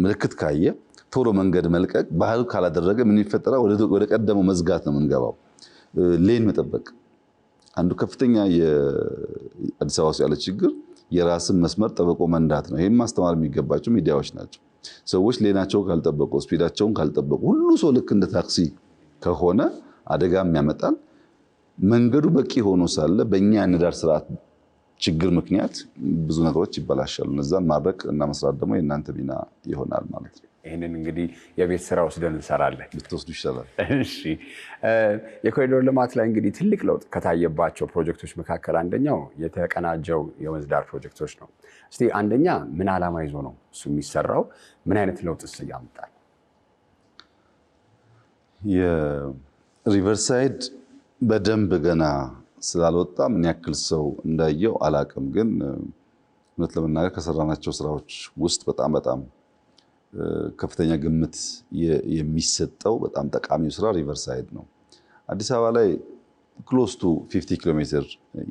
Speaker 1: ምልክት ካየ ቶሎ መንገድ መልቀቅ ባህል ካላደረገ ምን ይፈጠራል? ወደ ቀደመው መዝጋት ነው የምንገባው። ሌን መጠበቅ አንዱ ከፍተኛ የአዲስ አበባ ውስጥ ያለ ችግር የራስን መስመር ጠብቆ መንዳት ነው። ይሄን ማስተማር የሚገባቸው ሚዲያዎች ናቸው። ሰዎች ሌናቸው ካልጠበቁ፣ ስፒዳቸውን ካልጠበቁ ሁሉ ሰው ልክ እንደ ታክሲ ከሆነ አደጋም ያመጣል። መንገዱ በቂ ሆኖ ሳለ በእኛ የንዳድ ስርዓት ችግር ምክንያት ብዙ ነገሮች ይበላሻሉ። እነዛን ማድረግ እና መስራት ደግሞ የእናንተ ሚና ይሆናል ማለት ነው።
Speaker 2: ይህንን እንግዲህ የቤት ስራ ወስደን እንሰራለን።
Speaker 1: ብትወስዱ ይሻላል።
Speaker 2: እሺ፣ የኮሪዶር ልማት ላይ እንግዲህ ትልቅ ለውጥ ከታየባቸው ፕሮጀክቶች መካከል አንደኛው የተቀናጀው የወንዝ ዳር ፕሮጀክቶች ነው። እስቲ አንደኛ ምን ዓላማ ይዞ ነው እሱ የሚሰራው? ምን አይነት ለውጥስ ያመጣል?
Speaker 1: የሪቨርሳይድ በደንብ ገና ስላልወጣ ምን ያክል ሰው እንዳየው አላቅም። ግን እውነት ለመናገር ከሰራናቸው ስራዎች ውስጥ በጣም ከፍተኛ ግምት የሚሰጠው በጣም ጠቃሚው ስራ ሪቨርሳይድ ነው። አዲስ አበባ ላይ ክሎስ ቱ 50 ኪሎ ሜትር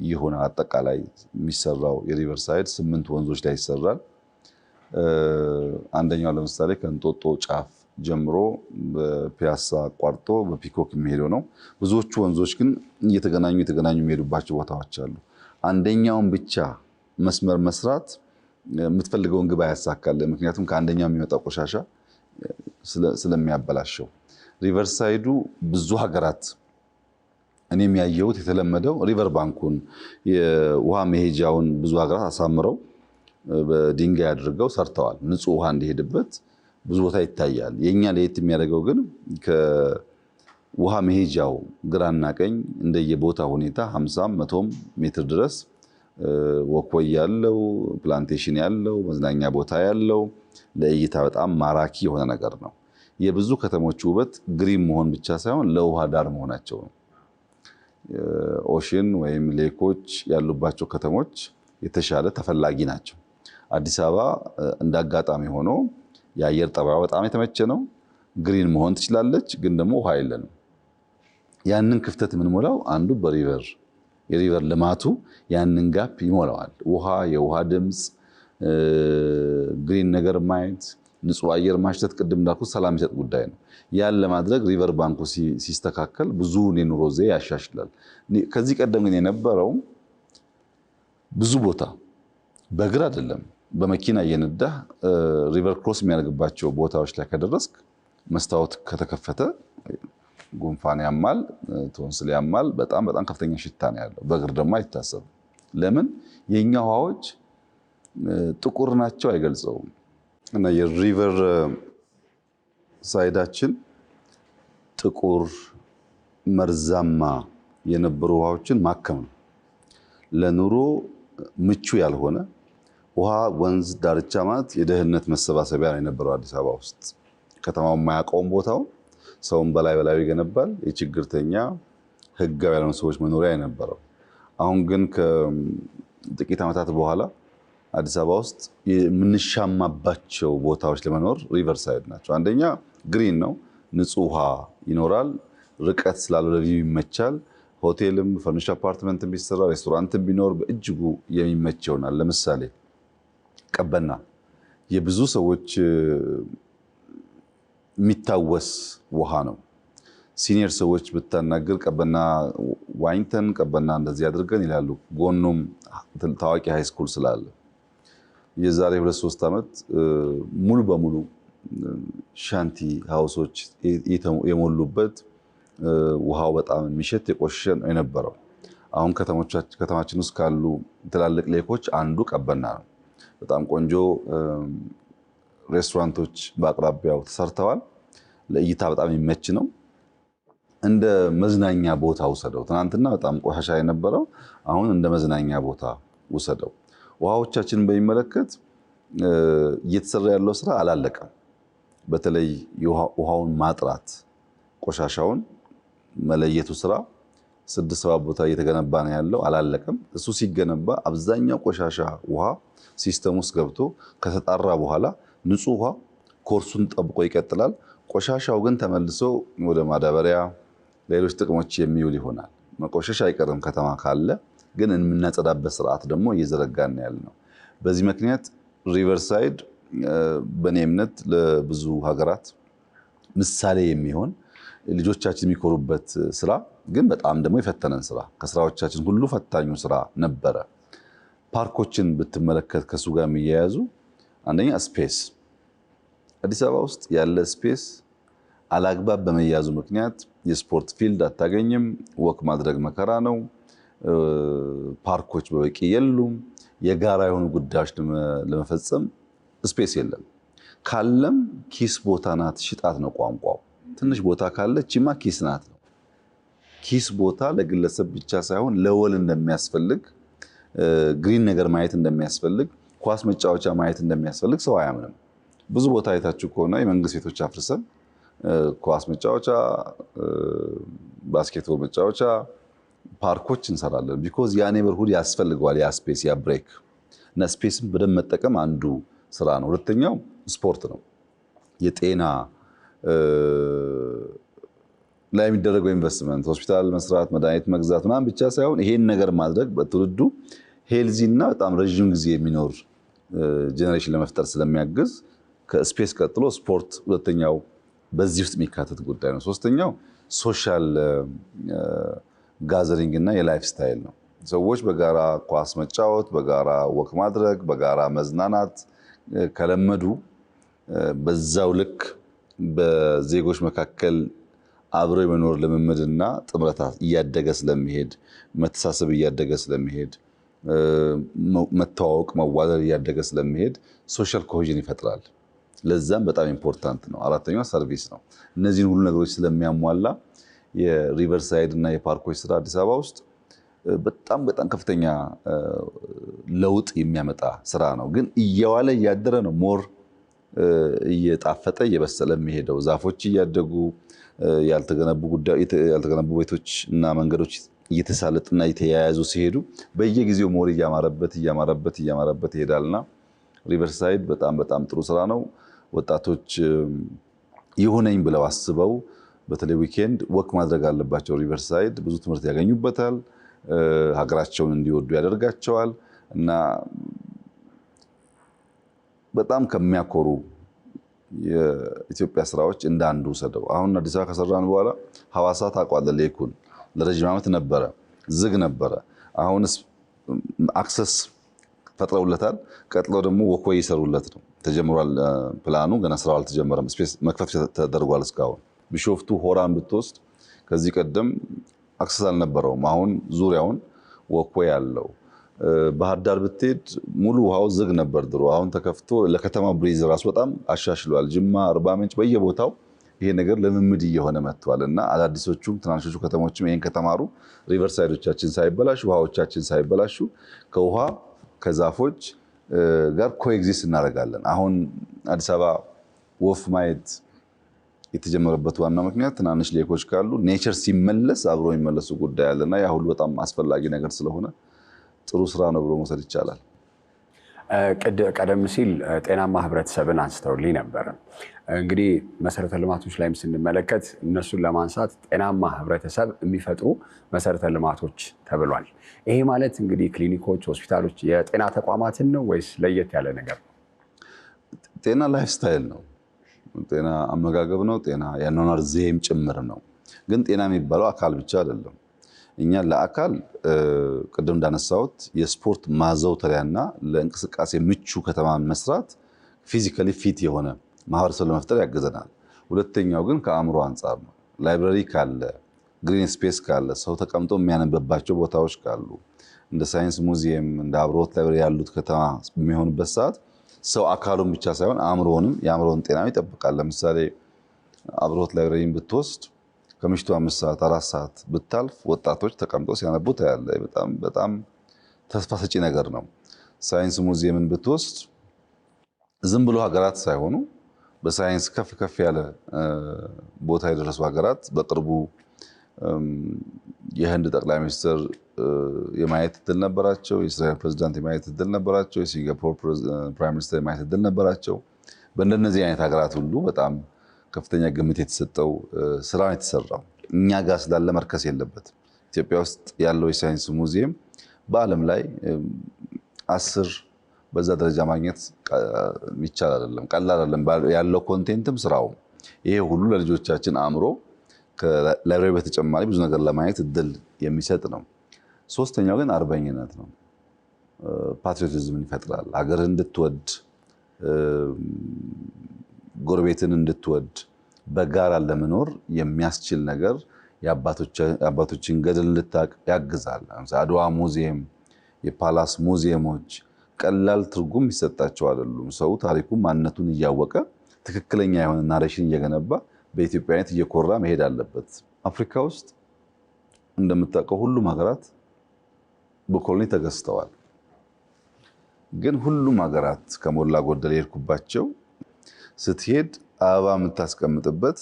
Speaker 1: የሆነ አጠቃላይ የሚሰራው የሪቨርሳይድ 8 ወንዞች ላይ ይሰራል። አንደኛው ለምሳሌ ከእንጦጦ ጫፍ ጀምሮ በፒያሳ አቋርጦ በፒኮክ የሚሄደው ነው። ብዙዎቹ ወንዞች ግን እየተገናኙ የሚሄዱባቸው ቦታዎች አሉ። አንደኛውን ብቻ መስመር መስራት የምትፈልገውን ግብ ያሳካል። ምክንያቱም ከአንደኛው የሚመጣው ቆሻሻ ስለሚያበላሸው። ሪቨርሳይዱ ብዙ ሀገራት እኔም ያየሁት የተለመደው ሪቨር ባንኩን የውሃ መሄጃውን ብዙ ሀገራት አሳምረው በድንጋይ አድርገው ሰርተዋል። ንጹህ ውሃ እንዲሄድበት ብዙ ቦታ ይታያል። የኛ ለየት የሚያደርገው ግን ከውሃ መሄጃው ግራና ቀኝ እንደየቦታ ሁኔታ 50 100 ሜትር ድረስ ወክወይ ያለው ፕላንቴሽን ያለው መዝናኛ ቦታ ያለው ለእይታ በጣም ማራኪ የሆነ ነገር ነው። የብዙ ከተሞች ውበት ግሪን መሆን ብቻ ሳይሆን ለውሃ ዳር መሆናቸው ነው። ኦሽን ወይም ሌኮች ያሉባቸው ከተሞች የተሻለ ተፈላጊ ናቸው። አዲስ አበባ እንዳጋጣሚ ሆኖ የአየር ጠባዩ በጣም የተመቸ ነው። ግሪን መሆን ትችላለች፣ ግን ደግሞ ውሃ የለንም። ያንን ክፍተት የምንሞላው አንዱ የሪቨር ልማቱ ያንን ጋፕ ይሞላዋል። ውሃ፣ የውሃ ድምፅ፣ ግሪን ነገር ማየት፣ ንጹህ አየር ማሽተት ቅድም እንዳልኩት ሰላም የሚሰጥ ጉዳይ ነው። ያን ለማድረግ ሪቨር ባንኩ ሲስተካከል ብዙ የኑሮ ዘዬ ያሻሽላል። ከዚህ ቀደም ግን የነበረው ብዙ ቦታ በእግር አይደለም በመኪና እየነዳህ ሪቨር ክሮስ የሚያደርግባቸው ቦታዎች ላይ ከደረስክ መስታወት ከተከፈተ ጉንፋን ያማል፣ ቶንስል ያማል። በጣም ከፍተኛ ሽታ ነው ያለው። በእግር ደግሞ አይታሰብም። ለምን? የኛ ውሃዎች ጥቁር ናቸው አይገልጸውም። እና የሪቨር ሳይዳችን ጥቁር መርዛማ የነበሩ ውሃዎችን ማከም ነው። ለኑሮ ምቹ ያልሆነ ውሃ ወንዝ ዳርቻ ማለት የደህንነት መሰባሰቢያ ነው የነበረው አዲስ አበባ ውስጥ። ከተማው የማያውቀውም ቦታው ሰውን በላይ ይገነባል። የችግርተኛ ህጋዊ ያልሆኑ ሰዎች መኖሪያ የነበረው። አሁን ግን ከጥቂት ዓመታት በኋላ አዲስ አበባ ውስጥ የምንሻማባቸው ቦታዎች ለመኖር ሪቨር ሳይድ ናቸው። አንደኛ ግሪን ነው፣ ንጹህ ውሃ ይኖራል፣ ርቀት ስላለው ለቪው ይመቻል። ሆቴልም ፈርኒሽ አፓርትመንትም ቢሰራ ሬስቶራንትም ቢኖር በእጅጉ የሚመች ይሆናል። ለምሳሌ ቀበና የብዙ ሰዎች የሚታወስ ውሃ ነው። ሲኒየር ሰዎች ብታናገር ቀበና ዋኝተን ቀበና እንደዚህ አድርገን ይላሉ። ጎኑም ታዋቂ ሃይ ስኩል ስላለ የዛሬ 2-3 ዓመት ሙሉ በሙሉ ሻንቲ ሃውሶች የሞሉበት ውሃው በጣም የሚሸት የቆሸሸ ነው የነበረው። አሁን ከተማችን ውስጥ ካሉ ትላልቅ ሌኮች አንዱ ቀበና ነው። በጣም ቆንጆ ሬስቶራንቶች በአቅራቢያው ተሰርተዋል። ለእይታ በጣም የሚመች ነው። እንደ መዝናኛ ቦታ ውሰደው። ትናንትና በጣም ቆሻሻ የነበረው አሁን እንደ መዝናኛ ቦታ ውሰደው። ውሃዎቻችንን በሚመለከት እየተሰራ ያለው ስራ አላለቀም። በተለይ ውሃውን ማጥራት፣ ቆሻሻውን መለየቱ ስራ 6-7 ቦታ እየተገነባ ነው ያለው፣ አላለቀም። እሱ ሲገነባ አብዛኛው ቆሻሻ ውሃ ሲስተም ውስጥ ገብቶ ከተጣራ በኋላ ንጹህ ውሃ ኮርሱን ጠብቆ ይቀጥላል። ቆሻሻው ግን ተመልሶ ወደ ማዳበሪያ፣ ሌሎች ጥቅሞች የሚውል ይሆናል። መቆሸሽ አይቀርም ከተማ ካለ፣ ግን የምናጸዳበት ስርዓት ደግሞ እየዘረጋን ያለነው። በዚህ ምክንያት ሪቨርሳይድ በእኔ እምነት ለብዙ ሀገራት ምሳሌ የሚሆን ልጆቻችን የሚኮሩበት ስራ፣ ግን በጣም ደግሞ የፈተነን ስራ፣ ከስራዎቻችን ሁሉ ፈታኙ ስራ ነበረ። ፓርኮችን ብትመለከት ከሱ ጋር የሚያያዙ አንደኛ ስፔስ፣ አዲስ አበባ ውስጥ ያለ ስፔስ አላግባብ በመያዙ ምክንያት የስፖርት ፊልድ አታገኝም። ወክ ማድረግ መከራ ነው። ፓርኮች በበቂ የሉም። የጋራ የሆኑ ጉዳዮች ለመፈጸም ስፔስ የለም። ካለም ኪስ ቦታ ናት፣ ሽጣት ነው ቋንቋው። ትንሽ ቦታ ካለ ቺማ ኪስ ናት ነው። ኪስ ቦታ ለግለሰብ ብቻ ሳይሆን ለወል እንደሚያስፈልግ፣ ግሪን ነገር ማየት እንደሚያስፈልግ፣ ኳስ መጫወቻ ማየት እንደሚያስፈልግ ሰው አያምንም። ብዙ ቦታ አይታችሁ ከሆነ የመንግስት ቤቶች አፍርሰን ኳስ መጫወቻ፣ ባስኬትቦል መጫወቻ፣ ፓርኮች እንሰራለን። ቢኮዝ ያ ኔበርሁድ ያስፈልገዋል፣ ያ ስፔስ፣ ያ ብሬክ እና ስፔስን በደንብ መጠቀም አንዱ ስራ ነው። ሁለተኛው ስፖርት ነው። የጤና ላይ የሚደረገው ኢንቨስትመንት፣ ሆስፒታል መስራት፣ መድኃኒት መግዛት ምናምን ብቻ ሳይሆን ይሄን ነገር ማድረግ በትውልዱ ሄልዚ እና በጣም ረዥም ጊዜ የሚኖር ጄኔሬሽን ለመፍጠር ስለሚያግዝ ከስፔስ ቀጥሎ ስፖርት ሁለተኛው በዚህ ውስጥ የሚካተት ጉዳይ ነው። ሶስተኛው ሶሻል ጋዘሪንግ እና የላይፍ ስታይል ነው። ሰዎች በጋራ ኳስ መጫወት፣ በጋራ ወክ ማድረግ፣ በጋራ መዝናናት ከለመዱ በዛው ልክ በዜጎች መካከል አብሮ የመኖር ልምምድና ጥምረት እያደገ ስለሚሄድ መተሳሰብ እያደገ ስለሚሄድ መተዋወቅ መዋደድ እያደገ ስለሚሄድ ሶሻል ኮሄዥን ይፈጥራል። ለዛም በጣም ኢምፖርታንት ነው። አራተኛው ሰርቪስ ነው። እነዚህን ሁሉ ነገሮች ስለሚያሟላ የሪቨርሳይድ እና የፓርኮች ስራ አዲስ አበባ ውስጥ በጣም ከፍተኛ ለውጥ የሚያመጣ ስራ ነው። ግን እየዋለ እያደረ ነው ሞር እየጣፈጠ እየበሰለ የሚሄደው። ዛፎች እያደጉ ያልተገነቡ ቤቶች እና መንገዶች እየተሳለጡና እየተያያዙ ሲሄዱ በየጊዜው ሞር እያማረበት ይሄዳልና ሪቨርሳይድ በጣም ጥሩ ስራ ነው። ወጣቶች ይሁነኝ ብለው አስበው በተለይ ዊኬንድ ወክ ማድረግ አለባቸው። ሪቨርሳይድ ብዙ ትምህርት ያገኙበታል፣ ሀገራቸውን እንዲወዱ ያደርጋቸዋል እና በጣም ከሚያኮሩ የኢትዮጵያ ስራዎች እንደ አንዱ ሰደው አሁን አዲስ አበባ ከሰራን በኋላ ሐዋሳ ታውቋለህ፣ ሌኩን ለረጅም ዓመት ነበረ፣ ዝግ ነበረ። አሁንስ አክሰስ ፈጥረውለታል። ቀጥሎ ደግሞ ወክዌይ ይሰሩለት ነው። ተጀምሯል ፕላኑ፣ ገና ስራው አልተጀመረም። ስፔስ መክፈት ተደርጓል። እስካሁን ቢሾፍቱ ሆራን ብትወስድ ከዚህ ቀደም አክሰስ አልነበረውም። አሁን ዙሪያውን ወክዌይ አለው። ባህር ዳር ብትሄድ ሙሉ ውሃው ዝግ ነበር ድሮ። አሁን ተከፍቶ ለከተማ ብሪዝ ራሱ በጣም አሻሽሏል። ጅማ፣ አርባ ምንጭ በየቦታው ይሄ ነገር ልምምድ እየሆነ መጥቷል እና አዳዲሶቹም ትናንሾቹ ከተሞችም ይሄን ከተማሩ ሪቨርሳይዶቻችን ሳይበላሹ፣ ውሃዎቻችን ሳይበላሹ ከውሃ ከዛፎች ጋር ኮኤግዚስት እናደርጋለን። አሁን አዲስ አበባ ወፍ ማየት የተጀመረበት ዋና ምክንያት ትናንሽ ሌኮች ካሉ ኔቸር ሲመለስ አብሮ የሚመለሱ ጉዳይ አለና ያ ሁሉ በጣም አስፈላጊ ነገር ስለሆነ ጥሩ ስራ ነው ብሎ መውሰድ ይቻላል።
Speaker 2: ቀደም ሲል ጤናማ ህብረተሰብን አንስተውልኝ ነበር። እንግዲህ መሰረተ ልማቶች ላይም ስንመለከት እነሱን ለማንሳት ጤናማ ህብረተሰብ የሚፈጥሩ መሰረተ ልማቶች ተብሏል። ይሄ ማለት እንግዲህ ክሊኒኮች፣ ሆስፒታሎች፣ የጤና ተቋማትን ነው ወይስ ለየት ያለ ነገር ነው?
Speaker 1: ጤና ላይፍ ስታይል ነው። ጤና አመጋገብ ነው። ጤና የአኗኗር ዘይቤም ጭምር ነው። ግን ጤና የሚባለው አካል ብቻ አይደለም። እኛ ለአካል ቅድም እንዳነሳሁት የስፖርት ማዘውተሪያና ለእንቅስቃሴ ምቹ ከተማን መስራት ፊዚካሊ ፊት የሆነ ማህበረሰብ ለመፍጠር ያግዘናል። ሁለተኛው ግን ከአእምሮ አንጻር ነው። ላይብረሪ ካለ፣ ግሪን ስፔስ ካለ፣ ሰው ተቀምጦ የሚያነብባቸው ቦታዎች ካሉ፣ እንደ ሳይንስ ሙዚየም እንደ አብሮት ላይብረሪ ያሉት ከተማ በሚሆንበት ሰዓት ሰው አካሉን ብቻ ሳይሆን አእምሮንም የአእምሮን ጤና ይጠብቃል። ለምሳሌ አብሮት ላይብረሪን ብትወስድ ከምሽቱ 5 ሰዓት 4 ሰዓት ብታልፍ ወጣቶች ተቀምጠው ሲያነቡ ታያለህ። በጣም ተስፋ ሰጪ ነገር ነው። ሳይንስ ሙዚየምን ብትወስድ ዝም ብሎ ሀገራት ሳይሆኑ በሳይንስ ከፍ ያለ ቦታ የደረሱ ሀገራት በቅርቡ የህንድ ጠቅላይ ሚኒስትር የማየት እድል ነበራቸው። የእስራኤል ፕሬዝዳንት የማየት እድል ነበራቸው። የሲንጋፖር ፕራይም ሚኒስትር የማየት እድል ነበራቸው። በእንደነዚህ አይነት ሀገራት ሁሉ በጣም ከፍተኛ ግምት የተሰጠው ስራ ነው የተሰራው። እኛ ጋር ስላለ መርከስ የለበትም። ኢትዮጵያ ውስጥ ያለው የሳይንስ ሙዚየም በዓለም ላይ 10 በዛ ደረጃ ማግኘት ይቻል አይደለም፣ ቀላል አይደለም። ያለው ኮንቴንትም ስራውም ይሄ ሁሉ ለልጆቻችን አእምሮ ከላይብረሪ በተጨማሪ ብዙ ነገር ለማየት እድል የሚሰጥ ነው። ሶስተኛው ግን አርበኝነት ነው። ፓትሪዮቲዝምን ይፈጥራል። ሀገርህን እንድትወድ፣ ጎረቤትን እንድትወድ፣ በጋራ ለመኖር የሚያስችል ነገር የአባቶችን ገድል እንድታቅ ያግዛል። አድዋ ሙዚየም፣ የፓላስ ሙዚየሞች ቀላል ትርጉም ይሰጣቸው አይደሉም። ሰው ታሪኩን ማንነቱን እያወቀ ትክክለኛ የሆነ ናሬሽን እየገነባ በኢትዮጵያዊነት እየኮራ መሄድ አለበት። አፍሪካ ውስጥ እንደምታውቀው ሁሉም ሀገራት በኮሎኒ ተገዝተዋል። ግን ሁሉም ሀገራት ከሞላ ጎደል የሄድኩባቸው ስትሄድ አበባ የምታስቀምጥበት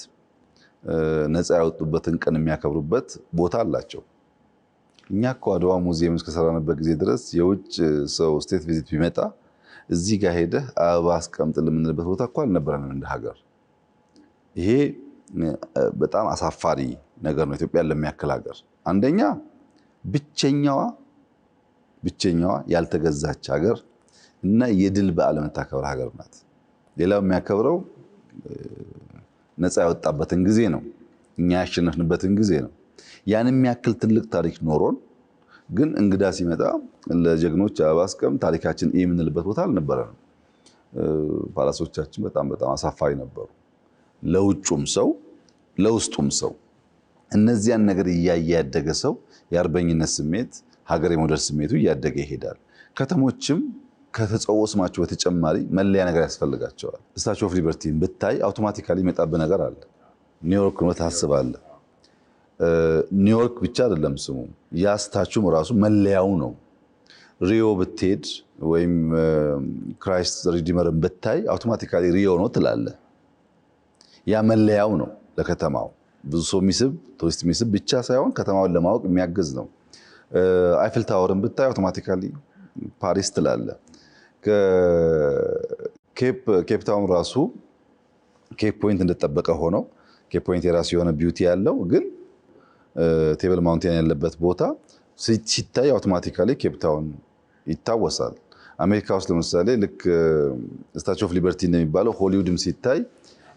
Speaker 1: ነፃ ያወጡበትን ቀን የሚያከብሩበት ቦታ አላቸው። እኛ እኮ አድዋ ሙዚየም እስከሰራንበት ጊዜ ድረስ የውጭ ሰው ስቴት ቪዚት ቢመጣ እዚህ ጋር ሄደህ አበባ አስቀምጥ የምንልበት ቦታ እኮ አልነበረንም እንደ ሀገር። ይሄ በጣም አሳፋሪ ነገር ነው። ኢትዮጵያን ለሚያክል ሀገር አንደኛ ብቸኛዋ ያልተገዛች ሀገር እና የድል በዓል የምታከብር ሀገር ናት። ሌላው የሚያከብረው ነፃ ያወጣበትን ጊዜ ነው፣ እኛ ያሸነፍንበትን ጊዜ ነው። ያን የሚያክል ትልቅ ታሪክ ኖሮን ግን እንግዳ ሲመጣ ለጀግኖች አበባ አስቀምጥ ታሪካችን የምንልበት ቦታ አልነበረንም። ፓላሶቻችን በጣም አሳፋሪ ነበሩ፣ ለውጩም ሰው ለውስጡም ሰው። እነዚያን ነገር እያየ ያደገ ሰው የአርበኝነት ስሜት ሀገር የመውደድ ስሜቱ እያደገ ይሄዳል። ከተሞችም ከተጸውዖ ስማቸው በተጨማሪ መለያ ነገር ያስፈልጋቸዋል። ስታቹ ኦፍ ሊበርቲን ብታይ አውቶማቲካሊ ይመጣብህ ነገር አለ። ኒውዮርክ ነው ታስባለህ። ኒውዮርክ ብቻ አይደለም ስሙ፣ ያ ስታቹም ራሱ መለያው ነው። ሪዮ ብትሄድ ወይም ክራይስት ሪዲመርን ብታይ አውቶማቲካሊ ሪዮ ነው ትላለህ። ያ መለያው ነው ለከተማው። ብዙ ሰው የሚስብ ቱሪስት የሚስብ ብቻ ሳይሆን ከተማውን ለማወቅ የሚያግዝ ነው። አይፍል ታወርን ብታይ አውቶማቲካሊ ፓሪስ ትላለህ። ኬፕ ታውን ራሱ ኬፕ ፖይንት እንደተጠበቀ ሆኖ ኬፕ ፖይንት የራሱ የሆነ ቢዩቲ ያለው ግን ቴብል ማውንቴን ያለበት ቦታ ሲታይ አውቶማቲካሊ ኬፕ ታውን ይታወሳል። አሜሪካ ውስጥ ለምሳሌ ልክ ስታቹ ኦፍ ሊበርቲ እንደሚባለው ሆሊውድም ሲታይ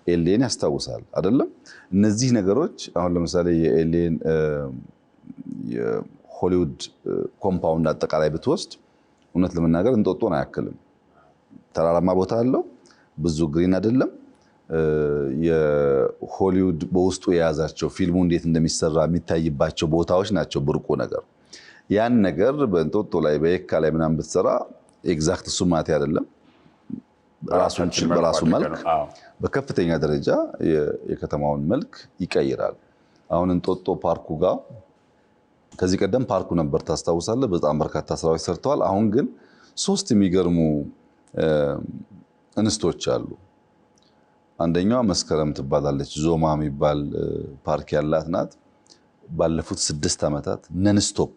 Speaker 1: ኤልኤን ያስታውሳል አይደለም? እነዚህ ነገሮች አሁን ለምሳሌ የኤልኤን የሆሊውድ ኮምፓውንድ አጠቃላይ ብትወስድ እውነት ለመናገር እንጦጦን አያክልም። ተራራማ ቦታ አለው፣ ብዙ ግሪን አይደለም። የሆሊውድ በውስጡ የያዛቸው ፊልሙ እንዴት እንደሚሰራ የሚታይባቸው ቦታዎች ናቸው ብርቁ ነገር። ያን ነገር በእንጦጦ ላይ በየካ ላይ ምናምን ብትሰራ ኤግዛክት እሱ ማለት አይደለም። ራሱን ችል በራሱ መልክ በከፍተኛ ደረጃ የከተማውን መልክ ይቀይራል። አሁን እንጦጦ ፓርኩ ጋር ከዚህ ቀደም ፓርኩ ነበር ታስታውሳለህ፣ በጣም በርካታ ስራዎች ሰርተዋል። አሁን ግን 3 የሚገርሙ እንስቶች አሉ። አንደኛዋ መስከረም ትባላለች። ዞማ የሚባል ፓርክ ያላት ናት። ባለፉት 6 ዓመታት ነንስቶፕ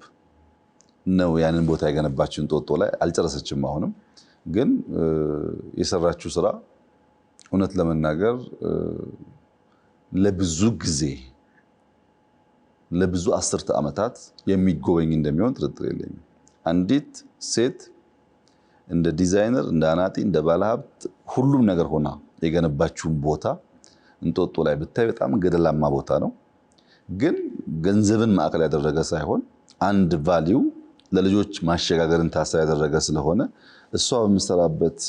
Speaker 1: ነው ያንን ቦታ የገነባችው። እንጦጦ ላይ አልጨረሰችም። አሁንም ግን የሰራችው ስራ እውነት ለመናገር ለብዙ ጊዜ ለብዙ 10 ዓመታት የሚጎበኝ እንደሚሆን ጥርጥር የለኝም። አንዲት ሴት እንደ ዲዛይነር፣ እንደ አናጢ፣ እንደ ባለሀብት ሁሉም ነገር ሆና የገነባችውን ቦታ እንጦጦ ላይ ብታይ በጣም ገደላማ ቦታ ነው። ግን ገንዘብን ማዕከል ያደረገ ሳይሆን አንድ ቫልዩ ለልጆች ማሸጋገርን ታሳቢ ያደረገ ስለሆነ እሷ በምትሰራበት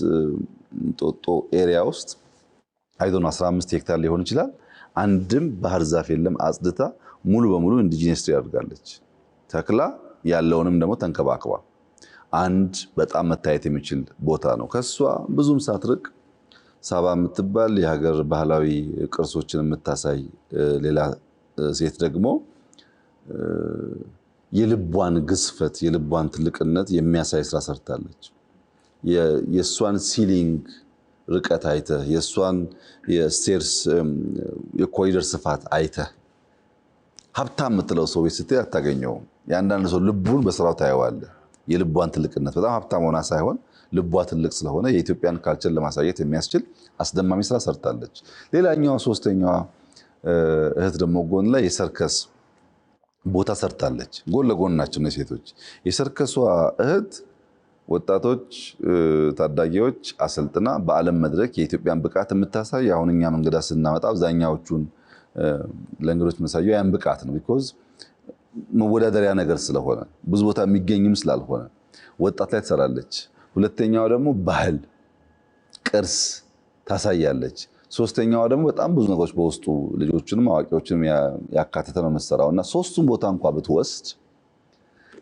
Speaker 1: እንጦጦ ኤሪያ ውስጥ አይዶን 15 ሄክታር ሊሆን ይችላል። አንድም ባህር ዛፍ የለም። አጽድታ ሙሉ በሙሉ ኢንዲጂነስ ያደርጋለች። ተክላ ያለውንም ደግሞ ተንከባክባ አንድ በጣም መታየት የሚችል ቦታ ነው። ከሷ ብዙም ሳትርቅ ሳባ የምትባል የሀገር ባህላዊ ቅርሶችን የምታሳይ ሌላ ሴት ደግሞ የልቧን ግዝፈት የልቧን ትልቅነት የሚያሳይ ስራ ሰርታለች። የእሷን ሲሊንግ ርቀት አይተህ የእሷን የስቴርስ የኮሪደር ስፋት አይተህ ሀብታም የምትለው ሰው ቤት ስትሄድ አታገኘውም። የአንዳንድ ሰው ልቡን በስራው ታየዋለህ። የልቧን ትልቅነት በጣም ሀብታም ሆና ሳይሆን ልቧ ትልቅ ስለሆነ የኢትዮጵያን ካልቸር ለማሳየት የሚያስችል አስደማሚ ስራ ሰርታለች። ሌላኛዋ ሶስተኛዋ እህት ደግሞ ጎን ላይ የሰርከስ ቦታ ሰርታለች። ጎን ለጎን ናቸው እነዚህ ሴቶች። የሰርከሷ እህት ወጣቶች ታዳጊዎች አሰልጥና በዓለም መድረክ የኢትዮጵያን ብቃት የምታሳይ አሁን እኛ መንገዳ ስናመጣ አብዛኛዎቹን ለእንግዶች መሳዩ ያን ብቃት ነው። ቢኮዝ መወዳደሪያ ነገር ስለሆነ ብዙ ቦታ የሚገኝም ስላልሆነ ወጣት ላይ ትሰራለች። ሁለተኛዋ ደግሞ ባህል ቅርስ ታሳያለች። ሶስተኛዋ ደግሞ በጣም ብዙ ነገሮች በውስጡ ልጆችንም አዋቂዎችንም ያካተተ ነው የምትሰራው እና ሶስቱም ቦታ እንኳ ብትወስድ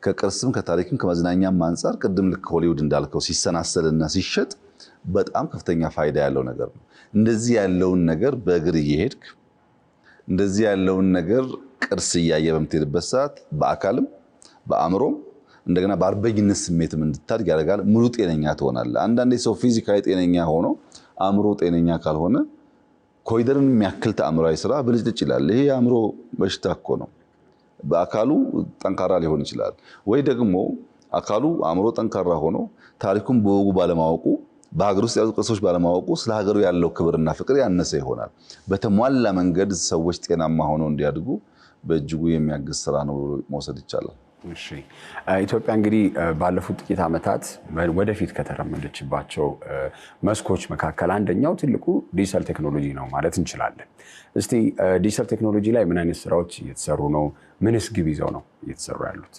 Speaker 1: ከቅርስም ከታሪክም ከመዝናኛም አንጻር ቅድም ልክ ሆሊውድ እንዳልከው ሲሰናሰልና ሲሸጥ በጣም ከፍተኛ ፋይዳ ያለው ነገር ነው። እንደዚህ ያለውን ነገር በእግር እየሄድክ እንደዚህ ያለውን ነገር ቅርስ እያየ በምትሄድበት ሰዓት በአካልም በአእምሮም እንደገና በአርበኝነት ስሜትም እንድታድግ ያደርጋል። ሙሉ ጤነኛ ትሆናለህ። አንዳንዴ ሰው ፊዚካሊ ጤነኛ ሆኖ አእምሮ ጤነኛ ካልሆነ ኮሪደርን የሚያክል ተአምራዊ ስራ ብልጭልጭ ይላል። ይሄ የአእምሮ በሽታ እኮ ነው። በአካሉ ጠንካራ ሊሆን ይችላል ወይ ደግሞ አካሉ አእምሮ ጠንካራ ሆኖ ታሪኩን በወጉ ባለማወቁ በሀገር ውስጥ ያሉ ቅርሶች ባለማወቁ ስለ ሀገሩ ያለው ክብርና ፍቅር ያነሰ ይሆናል። በተሟላ መንገድ ሰዎች ጤናማ ሆነው እንዲያድጉ በእጅጉ የሚያግዝ ስራ ነው መውሰድ ይቻላል።
Speaker 2: እሺ፣ ኢትዮጵያ እንግዲህ ባለፉት ጥቂት ዓመታት ወደፊት ከተራመደችባቸው መስኮች መካከል አንደኛው ትልቁ ዲጂታል ቴክኖሎጂ ነው ማለት እንችላለን። እስቲ ዲጂታል ቴክኖሎጂ ላይ ምን አይነት ስራዎች እየተሰሩ ነው? ምንስ ግብ ይዘው ነው እየተሰሩ ያሉት?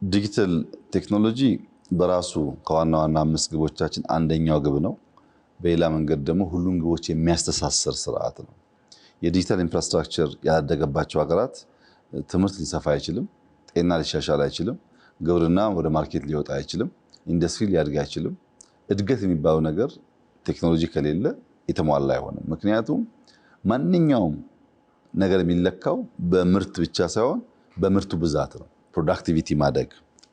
Speaker 1: የዲጂታል ቴክኖሎጂ በራሱ ከዋና ዋና 5 ግቦቻችን አንደኛው ግብ ነው። በሌላ መንገድ ደግሞ ሁሉም ግቦች የሚያስተሳስር ስርዓት ነው። የዲጂታል ኢንፍራስትራክቸር ያደገባቸው ሀገራት ትምህርት ሊሰፋ አይችልም፣ ጤና ሊሻሻል አይችልም፣ ግብርና ወደ ማርኬት ሊወጣ አይችልም፣ ኢንዱስትሪ ሊያድግ አይችልም። እድገት የሚባለው ነገር ቴክኖሎጂ ከሌለ የተሟላ አይሆንም። ምክንያቱም ማንኛውም ነገር የሚለካው በምርት ብቻ ሳይሆን በምርቱ ብዛት ነው። ፕሮዳክቲቪቲ ማደግ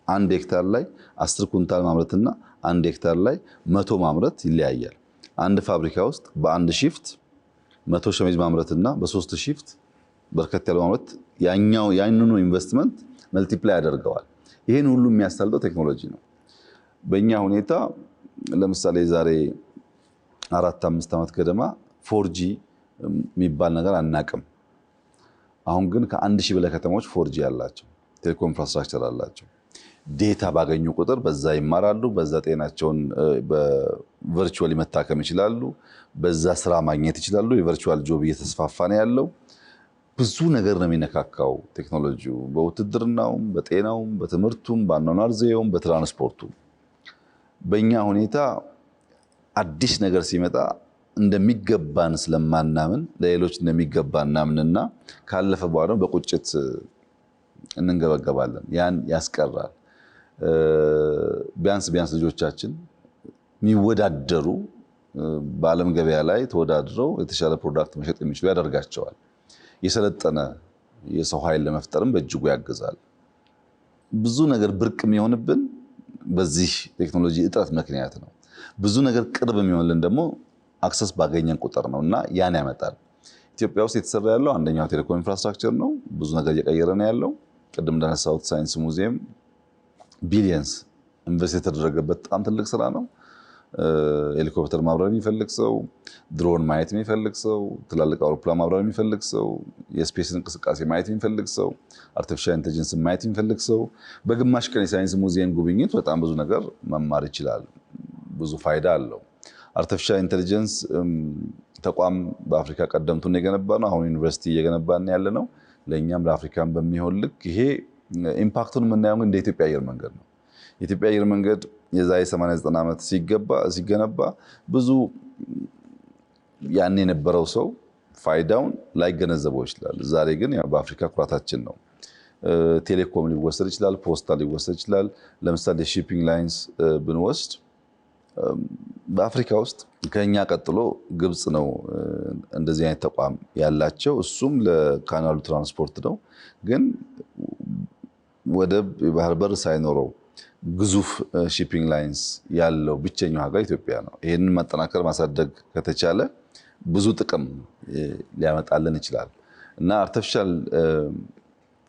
Speaker 1: 1 ሄክታር ላይ 10 ኩንታል ማምረትና 1 ሄክታር ላይ 100 ማምረት ይለያያል። አንድ ፋብሪካ ውስጥ በአንድ ሺፍት 100 ሸሚዝ ማምረትና በ3 ሺፍት በርከት ያለው ማምረት ያንኑ ኢንቨስትመንት መልቲፕላይ ያደርገዋል። ይህን ሁሉ የሚያሳልጠው ቴክኖሎጂ ነው። በእኛ ሁኔታ ለምሳሌ ዛሬ 4-5 ዓመት ገደማ 4G የሚባል ነገር አናቅም። አሁን ግን ከ1000 በላይ ከተሞች 4G ያላቸው ቴሌኮም ኢንፍራስትራክቸር አላቸው። ዴታ ባገኙ ቁጥር በዛ ይማራሉ፣ በዛ ጤናቸውን በቨርቹዋሊ መታከም ይችላሉ፣ በዛ ስራ ማግኘት ይችላሉ። የቨርቹዋል ጆብ እየተስፋፋ ነው ያለው። ብዙ ነገር ነው የሚነካካው ቴክኖሎጂው፣ በውትድርናውም፣ በጤናውም፣ በትምህርቱም፣ በአኗኗር ዘዬውም፣ በትራንስፖርቱም። በእኛ ሁኔታ አዲስ ነገር ሲመጣ እንደሚገባን ስለማናምን ለሌሎች እንደሚገባ እናምንና ካለፈ በኋላ በቁጭት እንንገበገባለን። ያን ያስቀራል። ቢያንስ ልጆቻችን የሚወዳደሩ በዓለም ገበያ ላይ ተወዳድረው የተሻለ ፕሮዳክት መሸጥ የሚችሉ ያደርጋቸዋል። የሰለጠነ የሰው ኃይል ለመፍጠርም በእጅጉ ያግዛል። ብዙ ነገር ብርቅ የሚሆንብን በዚህ ቴክኖሎጂ እጥረት ምክንያት ነው። ብዙ ነገር ቅርብ የሚሆንልን ደግሞ አክሰስ ባገኘን ቁጥር ነው እና ያን ያመጣል። ኢትዮጵያ ውስጥ የተሰራ ያለው አንደኛው ቴሌኮም ኢንፍራስትራክቸር ነው። ብዙ ነገር እየቀየረ ነው ያለው። ቅድም እንዳነሳሁት ሳይንስ ሙዚየም ቢሊየንስ ኢንቨስት የተደረገበት በጣም ትልቅ ስራ ነው። ሄሊኮፕተር ማብረር የሚፈልግ ሰው፣ ድሮን ማየት የሚፈልግ ሰው፣ ትላልቅ አውሮፕላን ማብረር የሚፈልግ ሰው፣ የስፔስ እንቅስቃሴ ማየት የሚፈልግ ሰው፣ አርቲፊሻል ኢንተለጀንስ ማየት የሚፈልግ ሰው በግማሽ ቀን የሳይንስ ሙዚየም ጉብኝት በጣም ብዙ ነገር መማር ይችላል። ብዙ ፋይዳ አለው። አርቲፊሻል ኢንተለጀንስ ተቋም በአፍሪካ ቀደምቱን የገነባ ነው። አሁን ዩኒቨርሲቲ እየገነባን ያለ ነው። ለእኛም ለአፍሪካን በሚሆን ልክ ይሄ ኢምፓክቱን የምናየው እንደ ኢትዮጵያ አየር መንገድ ነው። የኢትዮጵያ አየር መንገድ የዛሬ 89 ዓመት ሲገነባ ብዙ ያን የነበረው ሰው ፋይዳውን ላይገነዘበው ይችላል። ዛሬ ግን በአፍሪካ ኩራታችን ነው። ቴሌኮም ሊወሰድ ይችላል፣ ፖስታ ሊወሰድ ይችላል። ለምሳሌ ሺፒንግ ላይንስ ብንወስድ በአፍሪካ ውስጥ ከኛ ቀጥሎ ግብጽ ነው እንደዚህ አይነት ተቋም ያላቸው። እሱም ለካናሉ ትራንስፖርት ነው። ግን ወደብ የባህር በር ሳይኖረው ግዙፍ ሺፒንግ ላይንስ ያለው ብቸኛው ሀገር ኢትዮጵያ ነው። ይህንን ማጠናከር ማሳደግ ከተቻለ ብዙ ጥቅም ሊያመጣልን ይችላል እና አርቲፊሻል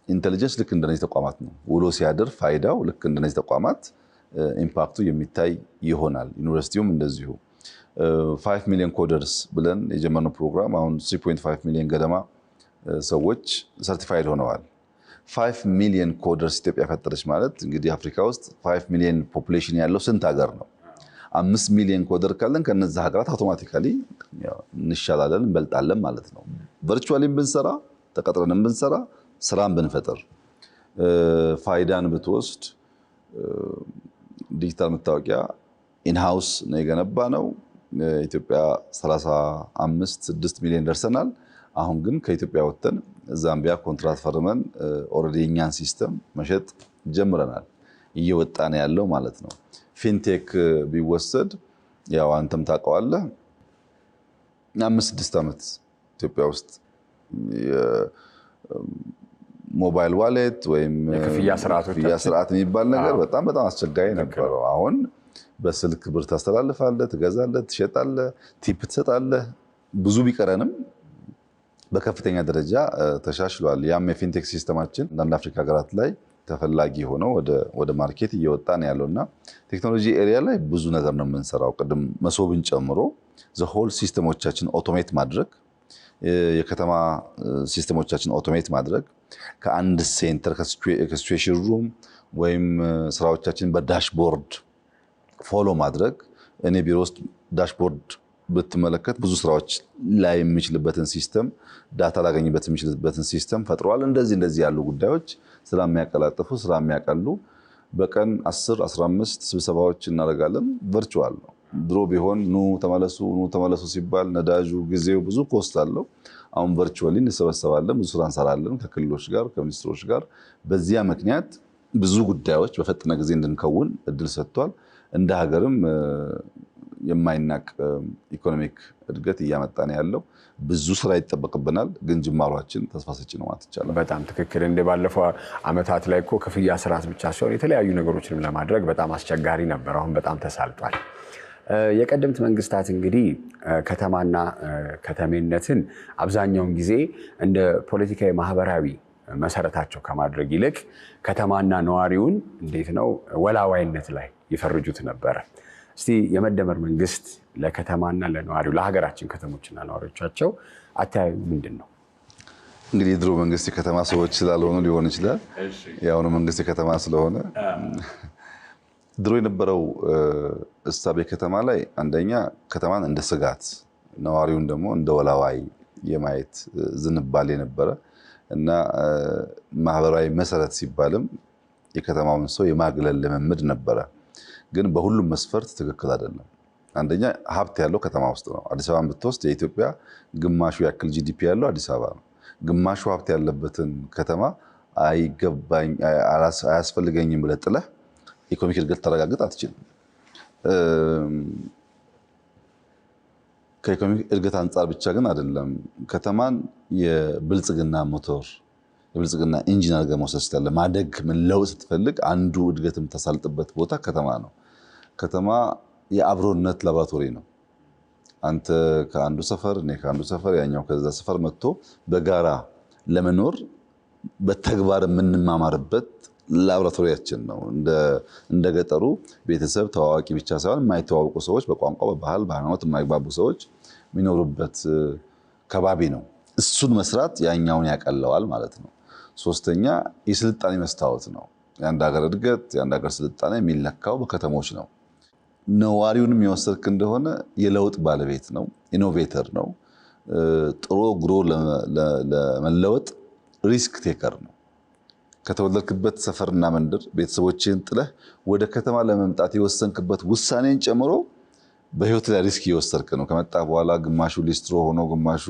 Speaker 1: ኢንተለጀንስ ልክ እንደነዚህ ተቋማት ነው ውሎ ሲያድር ፋይዳው ልክ እንደነዚህ ተቋማት ኢምፓክቱ የሚታይ ይሆናል። ዩኒቨርሲቲውም እንደዚሁ 5 ሚሊዮን ኮደርስ ብለን የጀመርነው ፕሮግራም አሁን 3.5 ሚሊዮን ገደማ ሰዎች ሰርቲፋይድ ሆነዋል። 5 ሚሊዮን ኮደርስ ኢትዮጵያ ፈጠረች ማለት እንግዲህ አፍሪካ ውስጥ 5 ሚሊዮን ፖፑሌሽን ያለው ስንት ሀገር ነው? 5 ሚሊዮን ኮደር ካለን ከነዛ ሀገራት አውቶማቲካሊ እንሻላለን እንበልጣለን ማለት ነው። ቨርቹዋሊም ብንሰራ ተቀጥረንም ብንሰራ ስራን ብንፈጥር ፋይዳን ብትወስድ ዲጂታል መታወቂያ ኢንሃውስ ነው የገነባ ነው። ኢትዮጵያ 35-6 ሚሊዮን ደርሰናል። አሁን ግን ከኢትዮጵያ ወጥተን ዛምቢያ ኮንትራት ፈርመን ኦልሬዲ የኛን ሲስተም መሸጥ ጀምረናል። እየወጣ ነው ያለው ማለት ነው። ፊንቴክ ቢወሰድ ያው አንተም ታውቀዋለህ 5-6 ዓመት ኢትዮጵያ ውስጥ ሞባይል ዋሌት ወይም
Speaker 2: የክፍያ
Speaker 1: ስርዓት የሚባል ነገር በጣም አስቸጋሪ ነበረው። አሁን በስልክ ብር ታስተላልፋለህ፣ ትገዛለህ፣ ትሸጣለህ፣ ቲፕ ትሰጣለህ። ብዙ ቢቀረንም በከፍተኛ ደረጃ ተሻሽሏል። ያም የፊንቴክ ሲስተማችን አንዳንድ አፍሪካ ሀገራት ላይ ተፈላጊ ሆኖ ወደ ማርኬት እየወጣ ነው ያለውና ቴክኖሎጂ ኤሪያ ላይ ብዙ ነገር ነው የምንሰራው። ቅድም መሶብን ጨምሮ ዘሆል ሲስተሞቻችን ኦቶሜት ማድረግ፣ የከተማ ሲስተሞቻችን ኦቶሜት ማድረግ፣ ከአንድ ሴንተር ከሲቹዌሽን ሩም ወይም ስራዎቻችን በዳሽቦርድ ፎሎ ማድረግ። እኔ ቢሮ ውስጥ ዳሽቦርድ ብትመለከት ብዙ ስራዎች ላይ የሚችልበትን ሲስተም ዳታ ላገኝበት የሚችልበትን ሲስተም ፈጥሯል። እንደዚህ ያሉ ጉዳዮች ስራ የሚያቀላጥፉ ስራ የሚያቀሉ በቀን 10-15 ስብሰባዎች እናደርጋለን። ቨርቹዋል ነው። ድሮ ቢሆን ኑ ተመለሱ ሲባል ነዳጁ ጊዜው ብዙ ኮስት አለው። አሁን ቨርቹዋሊ እንሰበሰባለን፣ ብዙ ስራ እንሰራለን ከክልሎች ጋር ከሚኒስትሮች ጋር። በዚያ ምክንያት ብዙ ጉዳዮች በፈጠነ ጊዜ እንድንከውን እድል ሰጥቷል። እንደ ሀገርም የማይናቅ ኢኮኖሚክ እድገት እያመጣ ነው ያለው። ብዙ ስራ ይጠበቅብናል፣ ግን ጅማሯችን ተስፋ ሰጪ ነው ማለት ይቻላል።
Speaker 2: በጣም ትክክል። እንደ ባለፈው ዓመታት ላይ እኮ ክፍያ ስርዓት ብቻ ሳይሆን የተለያዩ ነገሮችንም ለማድረግ በጣም አስቸጋሪ ነበር። አሁን በጣም ተሳልጧል። የቀደምት መንግስታት እንግዲህ ከተማና ከተሜነትን አብዛኛውን ጊዜ እንደ ፖለቲካዊ ማህበራዊ መሰረታቸው ከማድረግ ይልቅ ከተማና ነዋሪውን እንዴት ነው ወላዋይነት ላይ ይፈርጁት ነበረ። እስቲ የመደመር መንግስት ለከተማና ለነዋሪው ለሀገራችን ከተሞችና ነዋሪዎቻቸው አተያዩ ምንድን ነው?
Speaker 1: እንግዲህ የድሮ መንግስት የከተማ ሰዎች ስላልሆኑ ሊሆን ይችላል። የአሁኑ መንግስት የከተማ ስለሆነ ድሮ የነበረው እሳቤ ከተማ ላይ አንደኛ ከተማን እንደ ስጋት ነዋሪውን ደግሞ እንደ ወላዋይ የማየት ዝንባሌ ነበረ እና ማህበራዊ መሰረት ሲባልም የከተማውን ሰው የማግለል ልምምድ ነበረ። ግን በሁሉም መስፈርት ትክክል አይደለም። አንደኛ ሀብት ያለው ከተማ ውስጥ ነው። አዲስ አበባን ብትወስድ የኢትዮጵያ ግማሹ ያክል ጂዲፒ ያለው አዲስ አበባ ነው። ግማሹ ሀብት ያለበትን ከተማ አያስፈልገኝም ብለህ ጥለህ ኢኮኖሚክ እድገት ታረጋግጥ አትችልም። ከኢኮኖሚክ እድገት አንጻር ብቻ ግን አይደለም። ከተማን የብልጽግና ሞተር የብልጽግና ኢንጂን አድርገህ መውሰድ ትችላለህ። ማደግ መለወጥ ስትፈልግ አንዱ እድገት የምታሳልጥበት ቦታ ከተማ ነው። ከተማ የአብሮነት ላቦራቶሪ ነው። አንተ ከአንዱ ሰፈር እኔ ከአንዱ ሰፈር ያኛው ከዛ ሰፈር መጥቶ በጋራ ለመኖር በተግባር የምንማማርበት ላቦራቶሪያችን ነው። እንደ ገጠሩ ቤተሰብ ተዋዋቂ ብቻ ሳይሆን የማይተዋወቁ ሰዎች በቋንቋ በባህል በሃይማኖት የማይግባቡ ሰዎች የሚኖሩበት ከባቢ ነው። እሱን መስራት ያኛውን ያቀለዋል ማለት ነው። ሶስተኛ የስልጣኔ መስታወት ነው። የአንድ ሀገር እድገት የአንድ ሀገር ስልጣኔ የሚለካው በከተሞች ነው። ነዋሪውንም የወሰድክ እንደሆነ የለውጥ ባለቤት ነው፣ ኢኖቬተር ነው። ጥሮ ግሮ ለመለወጥ ሪስክ ቴከር ነው። ከተወለድክበት ሰፈርና መንደር ቤተሰቦችን ጥለህ ወደ ከተማ ለመምጣት የወሰንክበት ውሳኔን ጨምሮ በህይወት ላይ ሪስክ እየወሰድክ ነው። ከመጣ በኋላ ግማሹ ሊስትሮ ሆኖ ግማሹ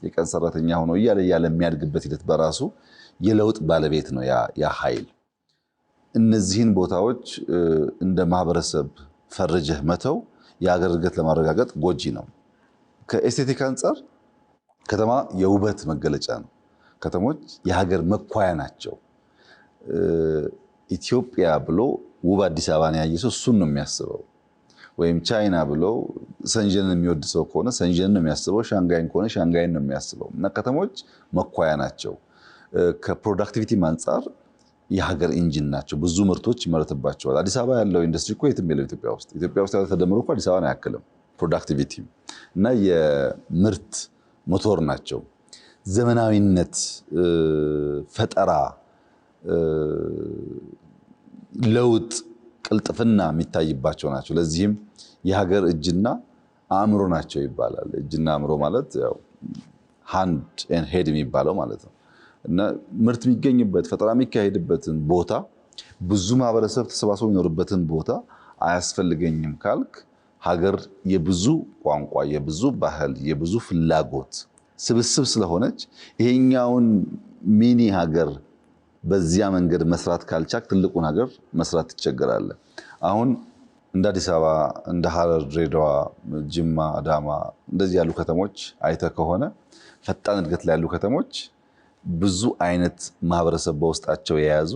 Speaker 1: የቀን ሰራተኛ ሆኖ እያለ የሚያድግበት ሂደት በራሱ የለውጥ ባለቤት ነው ያ ኃይል። እነዚህን ቦታዎች እንደ ማህበረሰብ ፈርጀህ መተው የሀገር እድገት ለማረጋገጥ ጎጂ ነው። ከኤስቴቲክ አንጻር ከተማ የውበት መገለጫ ነው። ከተሞች የሀገር መኳያ ናቸው። ኢትዮጵያ ብሎ ውብ አዲስ አበባን ያየ ሰው እሱን ነው የሚያስበው። ወይም ቻይና ብሎ ሰንጀንን የሚወድ ሰው ከሆነ ሰንጀንን ነው የሚያስበው። ሻንጋይን ከሆነ ሻንጋይን ነው የሚያስበው። እና ከተሞች መኳያ ናቸው። ከፕሮዳክቲቪቲ አንጻር የሀገር ኢንጂን ናቸው። ብዙ ምርቶች ይመረትባቸዋል። አዲስ አበባ ያለው ኢንዱስትሪ እኮ የትም የለም ኢትዮጵያ ውስጥ። ኢትዮጵያ ውስጥ ያለው ተደምሮ እኮ አዲስ አበባን አያክልም። ፕሮዳክቲቪቲ እና የምርት ሞተር ናቸው። ዘመናዊነት፣ ፈጠራ፣ ለውጥ፣ ቅልጥፍና የሚታይባቸው ናቸው። ለዚህም የሀገር እጅና አእምሮ ናቸው ይባላል። እጅና አእምሮ ማለት ያው ሃንድ ኤንድ ሄድ የሚባለው ማለት ነው። እና ምርት የሚገኝበት ፈጠራ የሚካሄድበትን ቦታ ብዙ ማህበረሰብ ተሰባስቦ የሚኖርበትን ቦታ አያስፈልገኝም ካልክ ሀገር የብዙ ቋንቋ፣ የብዙ ባህል፣ የብዙ ፍላጎት ስብስብ ስለሆነች ይሄኛውን ሚኒ ሀገር በዚያ መንገድ መስራት ካልቻክ ትልቁን ሀገር መስራት ትቸገራለህ። አሁን እንደ አዲስ አበባ፣ እንደ ሐረር፣ ድሬዳዋ፣ ጅማ፣ አዳማ እንደዚህ ያሉ ከተሞች አይተህ ከሆነ ፈጣን እድገት ላይ ያሉ ከተሞች ብዙ አይነት ማህበረሰብ በውስጣቸው የያዙ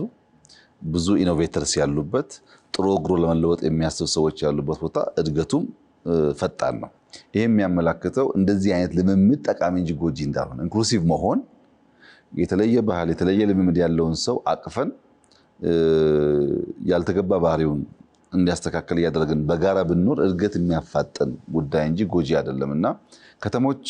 Speaker 1: ብዙ ኢኖቬተርስ ያሉበት ጥሩ እግሮ ለመለወጥ የሚያስቡ ሰዎች ያሉበት ቦታ እድገቱም ፈጣን ነው። ይሄ የሚያመላክተው እንደዚህ አይነት ልምምድ ጠቃሚ እንጂ ጎጂ እንዳልሆነ፣ ኢንክሉሲቭ መሆን የተለየ ባህል የተለየ ልምምድ ያለውን ሰው አቅፈን ያልተገባ ባህሪውን እንዲያስተካከል እያደረግን በጋራ ብንኖር እድገት የሚያፋጥን ጉዳይ እንጂ ጎጂ አይደለም እና ከተሞች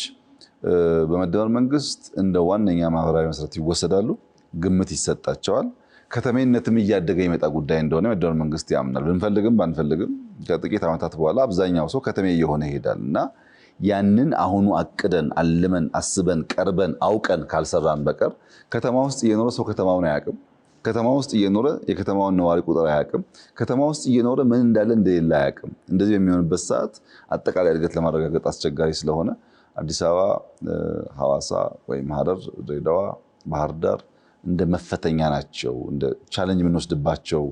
Speaker 1: በመደመር መንግስት እንደ ዋነኛ ማህበራዊ መሰረት ይወሰዳሉ፣ ግምት ይሰጣቸዋል። ከተሜነትም እያደገ የመጣ ጉዳይ እንደሆነ የመደመር መንግስት ያምናል። ብንፈልግም ባንፈልግም ከጥቂት ዓመታት በኋላ አብዛኛው ሰው ከተሜ እየሆነ ይሄዳል እና ያንን አሁኑ አቅደን አልመን አስበን ቀርበን አውቀን ካልሰራን በቀር ከተማ ውስጥ እየኖረ ሰው ከተማውን አያውቅም። ከተማ ውስጥ እየኖረ የከተማውን ነዋሪ ቁጥር አያውቅም። ከተማ ውስጥ እየኖረ ምን እንዳለ እንደሌለ አያውቅም። እንደዚህ በሚሆንበት ሰዓት አጠቃላይ እድገት ለማረጋገጥ አስቸጋሪ ስለሆነ አዲስ አበባ፣ ሐዋሳ ወይም ሐረር፣ ድሬዳዋ፣ ባህር ዳር እንደ መፈተኛ ናቸው፣ እንደ ቻሌንጅ የምንወስድባቸው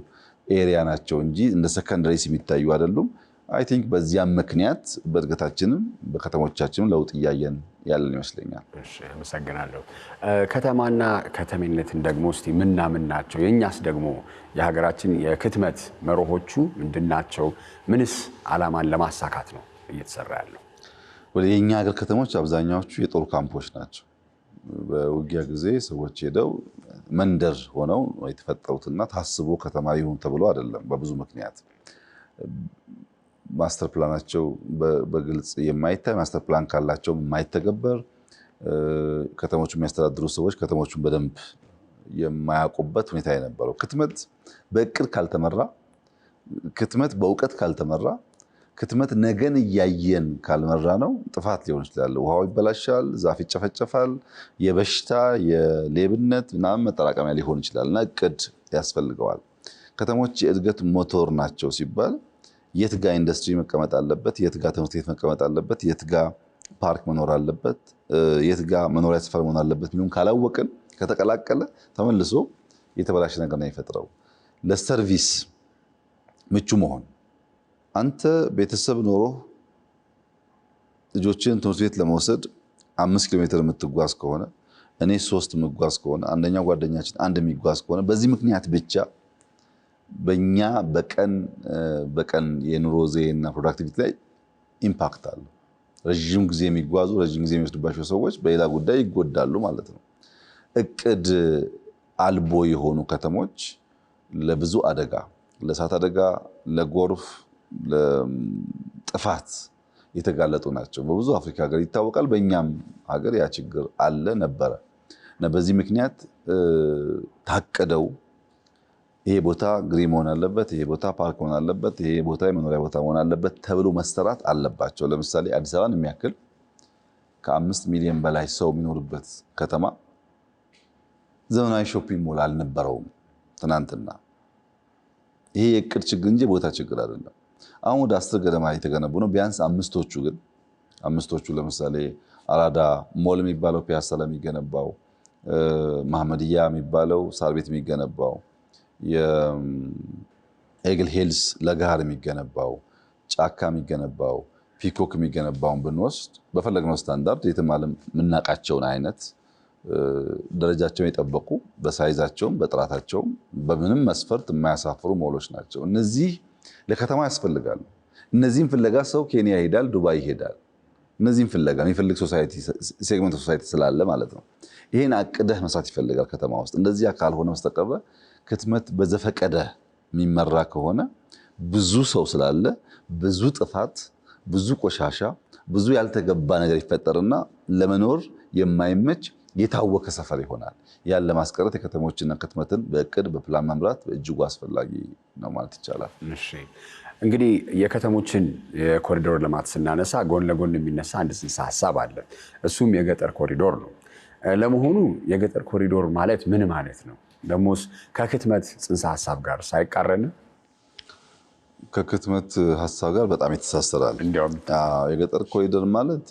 Speaker 1: ኤሪያ ናቸው እንጂ እንደ ሰከንደሪስ የሚታዩ አይደሉም። አይ ቲንክ በዚያም ምክንያት በእድገታችንም በከተሞቻችንም ለውጥ እያየን ያለን ይመስለኛል።
Speaker 2: እሺ፣ አመሰግናለሁ። ከተማና ከተሜነትን ደግሞ እስቲ ምን ናቸው? የእኛስ ደግሞ የሀገራችን የክትመት መርሆቹ ምንድናቸው? ምንስ ዓላማን ለማሳካት ነው እየተሰራ ያለው?
Speaker 1: ወደ የኛ ሀገር ከተሞች አብዛኛዎቹ የጦር ካምፖች ናቸው። በውጊያ ጊዜ ሰዎች ሄደው መንደር ሆነው የተፈጠሩትና ታስቦ ከተማ ይሁን ተብሎ አይደለም። በብዙ ምክንያት ማስተር ፕላናቸው በግልጽ የማይታይ ማስተር ፕላን ካላቸው የማይተገበር ከተሞቹ የሚያስተዳድሩ ሰዎች ከተሞቹን በደንብ የማያውቁበት ሁኔታ የነበረው ክትመት በእቅድ ካልተመራ፣ ክትመት በእውቀት ካልተመራ፣ ክትመት ነገን እያየን ካልመራ ነው ጥፋት ሊሆን ይችላል። ውሃው ይበላሻል፣ ዛፍ ይጨፈጨፋል፣ የበሽታ የሌብነት ምናምን መጠራቀሚያ ሊሆን ይችላል እና እቅድ ያስፈልገዋል። ከተሞች የእድገት ሞቶር ናቸው ሲባል የት ጋ ኢንዱስትሪ መቀመጥ አለበት፣ የት ጋ ትምህርት ቤት መቀመጥ አለበት፣ የት ጋ ፓርክ መኖር አለበት፣ የት ጋ መኖሪያ ሰፈር መሆን አለበት ሚሉን ካላወቅን ከተቀላቀለ ተመልሶ የተበላሸ ነገር ነው የሚፈጥረው። ለሰርቪስ ምቹ መሆን አንተ ቤተሰብ ኖሮ ልጆችን ትምህርት ቤት ለመውሰድ 5 ኪሎ ሜትር የምትጓዝ ከሆነ እኔ 3 የምጓዝ ከሆነ አንደኛው ጓደኛችን 1 የሚጓዝ ከሆነ በዚህ ምክንያት ብቻ በእኛ በቀን የኑሮ ዘይቤና ፕሮዳክቲቪቲ ላይ ኢምፓክት አለ። ረዥም ጊዜ የሚጓዙ ረዥም ጊዜ የሚወስድባቸው ሰዎች በሌላ ጉዳይ ይጎዳሉ ማለት ነው። እቅድ አልቦ የሆኑ ከተሞች ለብዙ አደጋ፣ ለእሳት አደጋ፣ ለጎርፍ፣ ለጥፋት የተጋለጡ ናቸው። በብዙ አፍሪካ ሀገር ይታወቃል። በእኛም ሀገር ያ ችግር አለ ነበረ እና በዚህ ምክንያት ታቀደው ይሄ ቦታ ግሪን መሆን አለበት፣ ይሄ ቦታ ፓርክ መሆን አለበት፣ ይሄ ቦታ የመኖሪያ ቦታ መሆን አለበት ተብሎ መሰራት አለባቸው። ለምሳሌ አዲስ አበባን የሚያክል ከ5 ሚሊዮን በላይ ሰው የሚኖርበት ከተማ ዘመናዊ ሾፒንግ ሞል አልነበረውም ትናንትና። ይሄ የእቅድ ችግር እንጂ ቦታ ችግር አይደለም። አሁን ወደ 10 ገደማ የተገነቡ ነው። ቢያንስ አምስቶቹ ለምሳሌ አራዳ ሞል የሚባለው ፒያሳ ላይ የሚገነባው፣ መሐመድያ የሚባለው ሳር ቤት የሚገነባው፣ የኤግል ሄልስ ለጋር የሚገነባው፣ ጫካ የሚገነባው፣ ፒኮክ የሚገነባውን ብንወስድ በፈለግነው ስታንዳርድ የትም ዓለም የምናውቃቸውን አይነት ደረጃቸውን የጠበቁ በሳይዛቸውም በጥራታቸውም በምንም መስፈርት የማያሳፍሩ ሞሎች ናቸው። እነዚህ ለከተማ ያስፈልጋሉ። እነዚህም ፍለጋ ሰው ኬንያ ይሄዳል፣ ዱባይ ይሄዳል። እነዚህም ፍለጋ የሚፈልግ ሴግመንት ሶሳይቲ ስላለ ማለት ነው። ይሄን አቅደህ መስራት ይፈልጋል ከተማ ውስጥ። እንደዚያ ካልሆነ መስተቀረ ክትመት በዘፈቀደ የሚመራ ከሆነ ብዙ ሰው ስላለ ብዙ ጥፋት፣ ብዙ ቆሻሻ፣ ብዙ ያልተገባ ነገር ይፈጠርና ለመኖር የማይመች የታወከ ሰፈር ይሆናል። ያን ለማስቀረት የከተሞችና ክትመትን በእቅድ በፕላን መምራት በእጅጉ አስፈላጊ ነው ማለት ይቻላል።
Speaker 2: እሺ፣ እንግዲህ የከተሞችን የኮሪዶር ልማት ስናነሳ ጎን ለጎን የሚነሳ አንድ ጽንሰ ሀሳብ አለ። እሱም የገጠር ኮሪዶር ነው። ለመሆኑ የገጠር ኮሪዶር ማለት ምን ማለት ነው? ደሞስ ከክትመት ጽንሰ ሀሳብ ጋር ሳይቃረን?
Speaker 1: ከክትመት ሀሳብ ጋር በጣም የተሳሰራል።
Speaker 2: እንዲያውም
Speaker 1: የገጠር ኮሪዶር ማለት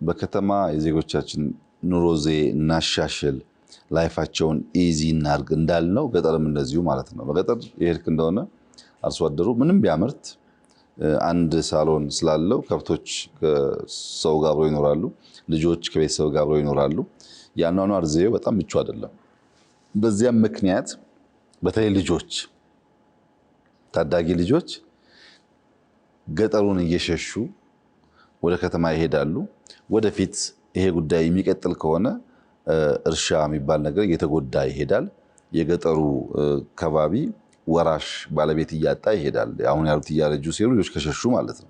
Speaker 1: በከተማ የዜጎቻችን ኑሮ ዘዬ እናሻሽል፣ ላይፋቸውን ኢዚ እናርግ እንዳልነው ገጠርም እንደዚሁ ማለት ነው። በገጠር የሄድክ እንደሆነ አርሶ አደሩ ምንም ቢያመርት አንድ ሳሎን ስላለው ከብቶች ከሰው ጋር አብረው ይኖራሉ፣ ልጆች ከቤተሰብ ጋር አብረው ይኖራሉ። የአኗኗር ዘዬው በጣም ምቹ አይደለም። በዚያም ምክንያት በተለይ ልጆች፣ ታዳጊ ልጆች ገጠሩን እየሸሹ ወደ ከተማ ይሄዳሉ። ወደፊት ይሄ ጉዳይ የሚቀጥል ከሆነ እርሻ የሚባል ነገር እየተጎዳ ይሄዳል። የገጠሩ ከባቢ ወራሽ ባለቤት እያጣ ይሄዳል። አሁን ያሉት እያረጁ ሲሄዱ ልጆች ከሸሹ ማለት ነው።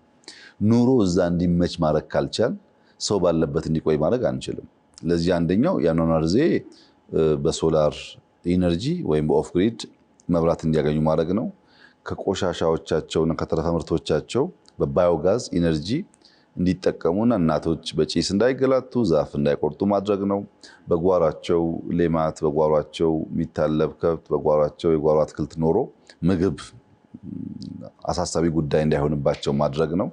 Speaker 1: ኑሮ እዛ እንዲመች ማድረግ ካልቻል ሰው ባለበት እንዲቆይ ማድረግ አንችልም። ለዚህ አንደኛው የአኗኗር ዘዬ በሶላር ኢነርጂ ወይም በኦፍ ግሪድ መብራት እንዲያገኙ ማድረግ ነው። ከቆሻሻዎቻቸውና ከተረፈ ምርቶቻቸው በባዮጋዝ ኢነርጂ እንዲጠቀሙና እናቶች በጭስ እንዳይገላቱ ዛፍ እንዳይቆርጡ ማድረግ ነው። በጓሯቸው ሌማት፣ በጓሯቸው የሚታለብ ከብት፣ በጓሯቸው የጓሮ አትክልት ኖሮ ምግብ አሳሳቢ ጉዳይ እንዳይሆንባቸው ማድረግ ነው።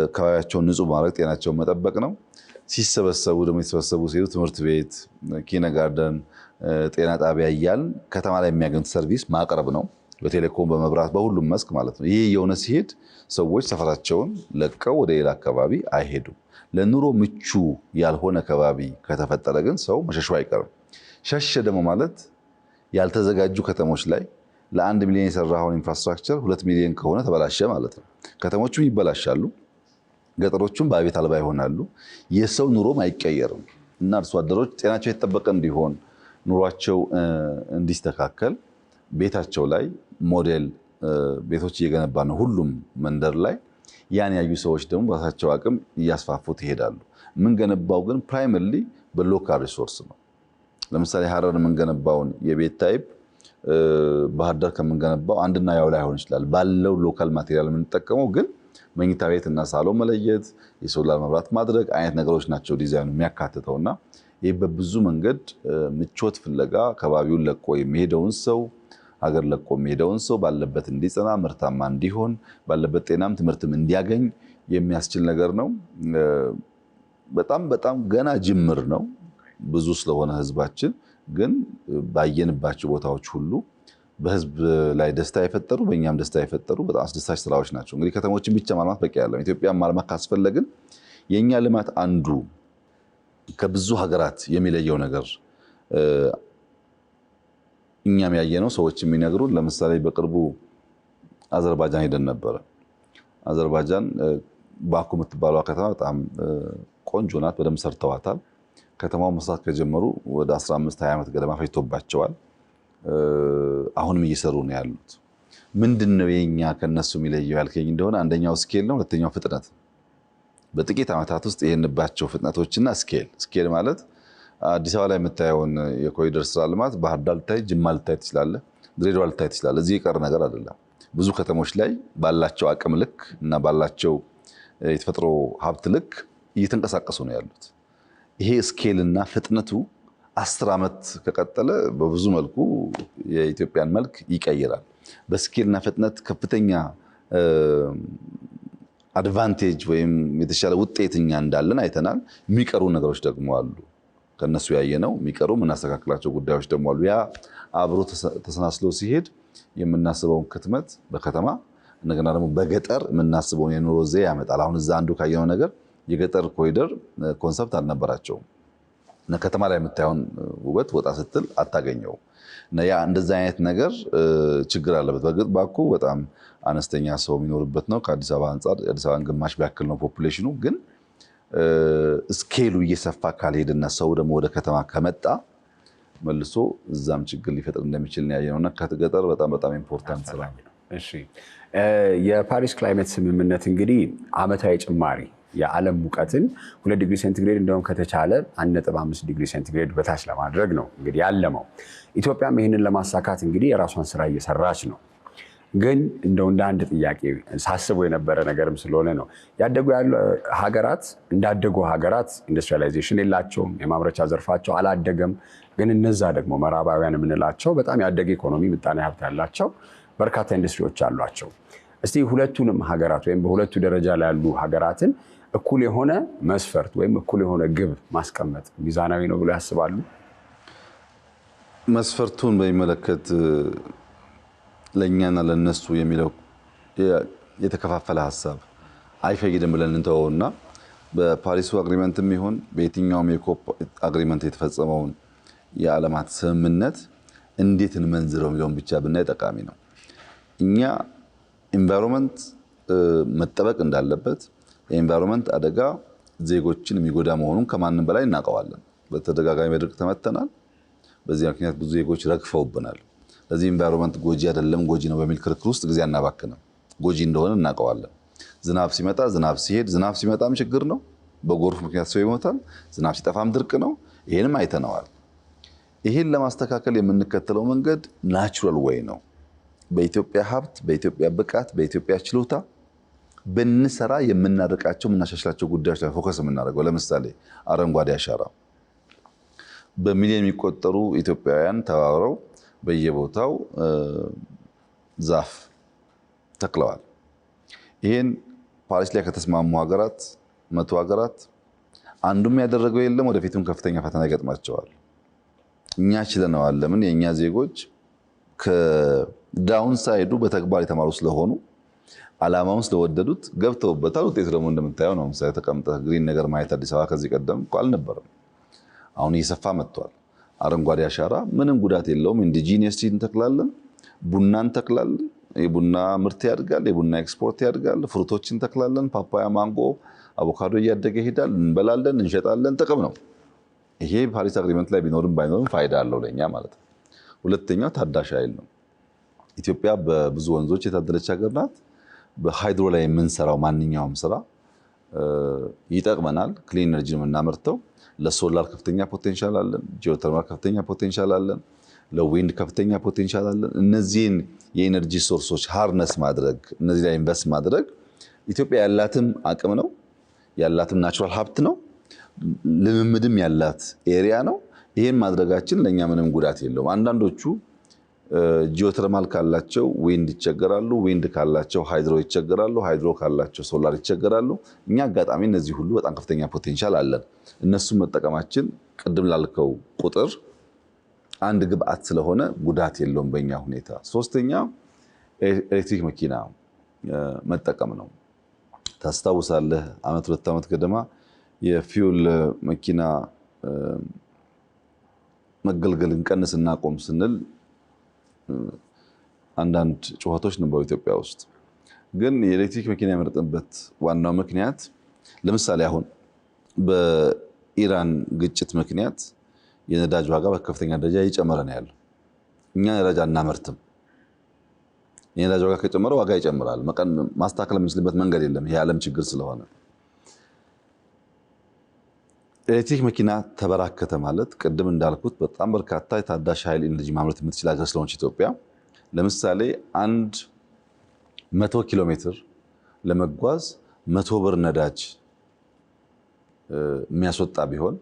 Speaker 1: አካባቢያቸውን ንጹህ ማድረግ፣ ጤናቸውን መጠበቅ ነው። ሲሰበሰቡ ደግሞ የተሰበሰቡ ሲሄዱ ትምህርት ቤት፣ ኪነጋርደን፣ ጤና ጣቢያ እያልን ከተማ ላይ የሚያገኙት ሰርቪስ ማቅረብ ነው። በቴሌኮም፣ በመብራት፣ በሁሉም መስክ ማለት ነው። ይህ የሆነ ሲሄድ ሰዎች ሰፈራቸውን ለቀው ወደ ሌላ አካባቢ አይሄዱም። ለኑሮ ምቹ ያልሆነ አካባቢ ከተፈጠረ ግን ሰው መሸሹ አይቀርም። ሸሸ ደግሞ ማለት ያልተዘጋጁ ከተሞች ላይ ለ1 ሚሊዮን የሰራውን ኢንፍራስትራክቸር 2 ሚሊዮን ከሆነ ተበላሸ ማለት ነው። ከተሞቹም ይበላሻሉ፣ ገጠሮቹም በቤት አልባ ይሆናሉ። የሰው ኑሮም አይቀየርም እና አርሶ አደሮች ጤናቸው የተጠበቀ እንዲሆን ኑሯቸው እንዲስተካከል ቤታቸው ላይ ሞዴል ቤቶች እየገነባ ነው ሁሉም መንደር ላይ። ያን ያዩ ሰዎች ደግሞ በራሳቸው አቅም እያስፋፉት ይሄዳሉ። የምንገነባው ግን ፕራይመርሊ በሎካል ሪሶርስ ነው። ለምሳሌ ሀረር የምንገነባውን የቤት ታይፕ ባህር ዳር ከምንገነባው አንድና ያው ላይሆን ይችላል። ባለው ሎካል ማቴሪያል የምንጠቀመው ግን መኝታ ቤት እና ሳሎን መለየት፣ የሶላር መብራት ማድረግ አይነት ነገሮች ናቸው ዲዛይኑ የሚያካትተውና ይህ በብዙ መንገድ ምቾት ፍለጋ ከባቢውን ለቆ የሚሄደውን ሰው ሀገር ለቆ የሚሄደውን ሰው ባለበት እንዲጸና፣ ምርታማ እንዲሆን፣ ባለበት ጤናም ትምህርትም እንዲያገኝ የሚያስችል ነገር ነው። በጣም ገና ጅምር ነው። ብዙ ስለሆነ ህዝባችን ግን ባየንባቸው ቦታዎች ሁሉ በህዝብ ላይ ደስታ የፈጠሩ በእኛም ደስታ የፈጠሩ በጣም አስደሳች ስራዎች ናቸው። እንግዲህ ከተሞችን ብቻ ማልማት በቂ አይደለም። ኢትዮጵያን ማልማት ካስፈለግን የእኛ ልማት አንዱ ከብዙ ሀገራት የሚለየው ነገር እኛም ያየነው ሰዎች የሚነግሩን፣ ለምሳሌ በቅርቡ አዘርባጃን ሄደን ነበረ። አዘርባጃን ባኩ የምትባለው ከተማ በጣም ቆንጆ ናት። በደንብ ሰርተዋታል። ከተማው መስራት ከጀመሩ ወደ 15-20 ዓመት ገደማ ፈጅቶባቸዋል። አሁንም እየሰሩ ነው ያሉት። ምንድነው የኛ ከነሱ የሚለየው ያልከኝ እንደሆነ አንደኛው ስኬል ነው፣ ሁለተኛው ፍጥነት። በጥቂት ዓመታት ውስጥ ይሄንባቸው ፍጥነቶችና ስኬል ማለት አዲስ አበባ ላይ የምታየውን የኮሪደር ስራ ልማት ባህር ዳር ልታይ፣ ጅማ ልታይ ትችላለህ፣ ድሬዳዋ ልታይ ትችላለህ። እዚህ የቀረ ነገር አይደለም። ብዙ ከተሞች ላይ ባላቸው አቅም ልክ እና ባላቸው የተፈጥሮ ሀብት ልክ እየተንቀሳቀሱ ነው ያሉት። ይሄ ስኬልና ፍጥነቱ 10 ዓመት ከቀጠለ በብዙ መልኩ የኢትዮጵያን መልክ ይቀይራል። በስኬልና ፍጥነት ከፍተኛ አድቫንቴጅ ወይም የተሻለ ውጤት እኛ እንዳለን አይተናል። የሚቀሩ ነገሮች ደግሞ አሉ። ከነሱ ያየነው የሚቀሩ የምናስተካክላቸው ጉዳዮች ደግሞ አሉ። ያ አብሮ ተሰናስሎ ሲሄድ የምናስበውን ክትመት በከተማ እንደገና ደግሞ በገጠር የምናስበውን የኑሮ ዘዬ ያመጣል። አሁን እዛ አንዱ ካየነው ነገር የገጠር ኮሪደር ኮንሰፕት አልነበራቸውም እና ከተማ ላይ የምታየውን ውበት ወጣ ስትል አታገኘውም። እና ያ እንደዛ አይነት ነገር ችግር አለበት። በግጥ ባኩ በጣም አነስተኛ ሰው የሚኖርበት ነው። ከአዲስ አበባ አንጻር የአዲስ አበባን ግማሽ ቢያክል ነው ፖፑሌሽኑ። ግን ስኬሉ እየሰፋ ካልሄድና ሰው ደግሞ ወደ ከተማ ከመጣ መልሶ እዛም ችግር ሊፈጥር እንደሚችል ነው ያየነውና ከገጠር በጣም ኢምፖርታንት ስራ ነው።
Speaker 2: እሺ፣ የፓሪስ ክላይሜት ስምምነት እንግዲህ ዓመታዊ ጭማሪ የዓለም ሙቀትን 2 ዲግሪ ሴንቲግሬድ እንደውም ከተቻለ 1.5 ዲግሪ ሴንቲግሬድ በታች ለማድረግ ነው እንግዲህ ያለመው። ኢትዮጵያም ይህንን ለማሳካት እንግዲህ የራሷን ስራ እየሰራች ነው። ግን እንደው እንደ አንድ ጥያቄ ሳስበው የነበረ ነገርም ስለሆነ ነው ያደጉ ያሉ ሀገራት እንዳደጉ ሀገራት ኢንዱስትሪያላይዜሽን የላቸውም፣ የማምረቻ ዘርፋቸው አላደገም። ግን እነዛ ደግሞ ምዕራባውያን የምንላቸው በጣም ያደገ ኢኮኖሚ ምጣኔ ሀብት ያላቸው በርካታ ኢንዱስትሪዎች አሏቸው። እስቲ ሁለቱንም ሀገራት ወይም በሁለቱ ደረጃ ላይ ያሉ ሀገራትን እኩል የሆነ መስፈርት ወይም እኩል የሆነ ግብ ማስቀመጥ ሚዛናዊ ነው ብሎ ያስባሉ?
Speaker 1: መስፈርቱን በሚመለከት ለእኛና ለነሱ የሚለው የተከፋፈለ ሀሳብ አይፈይድም ብለን እንተወውና በፓሪሱ አግሪመንትም ይሁን በየትኛውም የኮፕ አግሪመንት የተፈጸመውን የዓለማት ስምምነት እንዴት እንመንዝረው የሚለውን ብቻ ብናይ ጠቃሚ ነው። እኛ ኢንቫይሮንመንት መጠበቅ እንዳለበት፣ የኢንቫይሮንመንት አደጋ ዜጎችን የሚጎዳ መሆኑን ከማንም በላይ እናውቀዋለን። በተደጋጋሚ በድርቅ ተመተናል። በዚህ ምክንያት ብዙ ዜጎች ረግፈውብናል። ለዚህ ኢንቫይሮንመንት ጎጂ አይደለም ጎጂ ነው በሚል ክርክር ውስጥ ጊዜ አናባክንም። ጎጂ እንደሆነ እናውቀዋለን። ዝናብ ሲመጣ ዝናብ ሲሄድ፣ ዝናብ ሲመጣም ችግር ነው። በጎርፍ ምክንያት ሰው ይሞታል። ዝናብ ሲጠፋም ድርቅ ነው። ይሄንም አይተነዋል። ይሄን ለማስተካከል የምንከተለው መንገድ ናቹራል ዌይ ነው። በኢትዮጵያ ሀብት፣ በኢትዮጵያ ብቃት፣ በኢትዮጵያ ችሎታ ብንሰራ የምናደርቃቸው የምናሻሽላቸው ጉዳዮች ላይ ፎከስ የምናደርገው ለምሳሌ አረንጓዴ አሻራ በሚሊዮን የሚቆጠሩ ኢትዮጵያውያን ተባብረው በየቦታው ዛፍ ተክለዋል። ይሄን ፓሪስ ላይ ከተስማሙ ሀገራት 100 ሀገራት አንዱም ያደረገው የለም። ወደፊትም ከፍተኛ ፈተና ይገጥማቸዋል። እኛ ችለነዋል። ለምን? የእኛ ዜጎች ከዳውን ሳይዱ በተግባር የተማሩ ስለሆኑ ዓላማውን ስለወደዱት ገብተውበታል። ውጤቱ ደግሞ እንደምታየው ነው። ምሳሌ ተቀምጠህ ግሪን ነገር ማየት አዲስ አበባ ከዚህ ቀደም እኮ አልነበረም። አሁን እየሰፋ መጥቷል። አረንጓዴ አሻራ ምንም ጉዳት የለውም። ኢንዲጂኒየስ እንተክላለን፣ ቡና እንተክላለን። የቡና ምርት ያድጋል፣ የቡና ኤክስፖርት ያድጋል። ፍሩቶችን እንተክላለን፣ ፓፓያ፣ ማንጎ፣ አቮካዶ እያደገ ይሄዳል። እንበላለን፣ እንሸጣለን። ጥቅም ነው። ይሄ ፓሪስ አግሪመንት ላይ ቢኖርም ባይኖርም ፋይዳ አለው ለኛ ማለት ነው። ሁለተኛው ታዳሽ ኃይል ነው። ኢትዮጵያ በብዙ ወንዞች የታደለች ሀገር ናት። በሃይድሮ ላይ የምንሰራው ማንኛውም ስራ ይጠቅመናል። ክሊን ኤነርጂ ነው የምናመርተው። ለሶላር ከፍተኛ ፖቴንሻል አለን። ጂኦተርማል ከፍተኛ ፖቴንሻል አለን። ለዊንድ ከፍተኛ ፖቴንሻል አለን። እነዚህን የኤነርጂ ሶርሶች ሃርነስ ማድረግ፣ እነዚህ ላይ ኢንቨስት ማድረግ ኢትዮጵያ ያላትም አቅም ነው፣ ያላትም ናቹራል ሀብት ነው፣ ልምምድም ያላት ኤሪያ ነው። ይሄን ማድረጋችን ለኛ ምንም ጉዳት የለውም። አንዳንዶቹ ጂኦተርማል ካላቸው ዊንድ ይቸገራሉ፣ ዊንድ ካላቸው ሃይድሮ ይቸገራሉ፣ ሃይድሮ ካላቸው ሶላር ይቸገራሉ። እኛ አጋጣሚ እነዚህ ሁሉ በጣም ከፍተኛ ፖቴንሻል አለን። እነሱን መጠቀማችን ቅድም ላልከው ቁጥር አንድ ግብአት ስለሆነ ጉዳት የለውም በእኛ ሁኔታ። ሶስተኛ ኤሌክትሪክ መኪና መጠቀም ነው። ታስታውሳለህ፣ ዓመት 2 ዓመት ገደማ የፊውል መኪና መገልገል እንቀንስ እናቆም ስንል አንዳንድ ጩኸቶች ነበሩ ኢትዮጵያ ውስጥ። ግን የኤሌክትሪክ መኪና የመረጥንበት ዋናው ምክንያት ለምሳሌ አሁን በኢራን ግጭት ምክንያት የነዳጅ ዋጋ በከፍተኛ ደረጃ እየጨመረ ነው ያለው። እኛ ነዳጅ አናመርትም። የነዳጅ ዋጋ ከጨመረ ዋጋ ይጨምራል። ማስተካከል የምንችልበት መንገድ የለም። ይሄ የዓለም ችግር ስለሆነ ኤሌክትሪክ መኪና ተበራከተ ማለት ቅድም እንዳልኩት በጣም በርካታ የታዳሽ ኃይል ኢነርጂ ማምረት የምትችል ሀገር ስለሆነች ኢትዮጵያ ለምሳሌ 100 ኪሎ ሜትር ለመጓዝ 100 ብር ነዳጅ የሚያስወጣ ቢሆን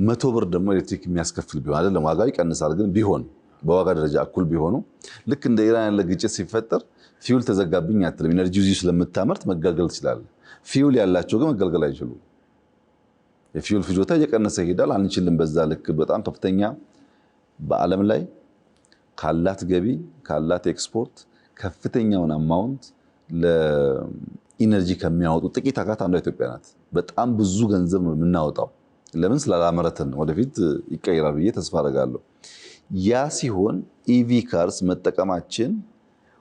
Speaker 1: 100 ብር ደግሞ ኤሌክትሪክ የሚያስከፍል ቢሆን አይደለም፣ ዋጋው ይቀንሳል። ግን ቢሆን በዋጋ ደረጃ እኩል ቢሆኑ ልክ እንደ ኢራን ያለ ግጭት ሲፈጠር ፊውል ተዘጋብኝ አትልም። ኢነርጂ እዚሁ ስለምታመርት መገልገል ትችላለህ። ፊውል ያላቸው ግን መገልገል አይችሉም። የፊውል ፍጆታ እየቀነሰ ይሄዳል። አንችልም። በዛ ልክ በጣም ከፍተኛ በዓለም ላይ ካላት ገቢ ካላት ኤክስፖርት ከፍተኛውን አማውንት ለኢነርጂ ከሚያወጡ ጥቂት ሀገራት አንዷ ኢትዮጵያ ናት። በጣም ብዙ ገንዘብ ነው የምናወጣው። ለምን? ስላላመረትን። ወደፊት ይቀይራል ብዬ ተስፋ አደርጋለሁ። ያ ሲሆን ኢቪ ካርስ መጠቀማችን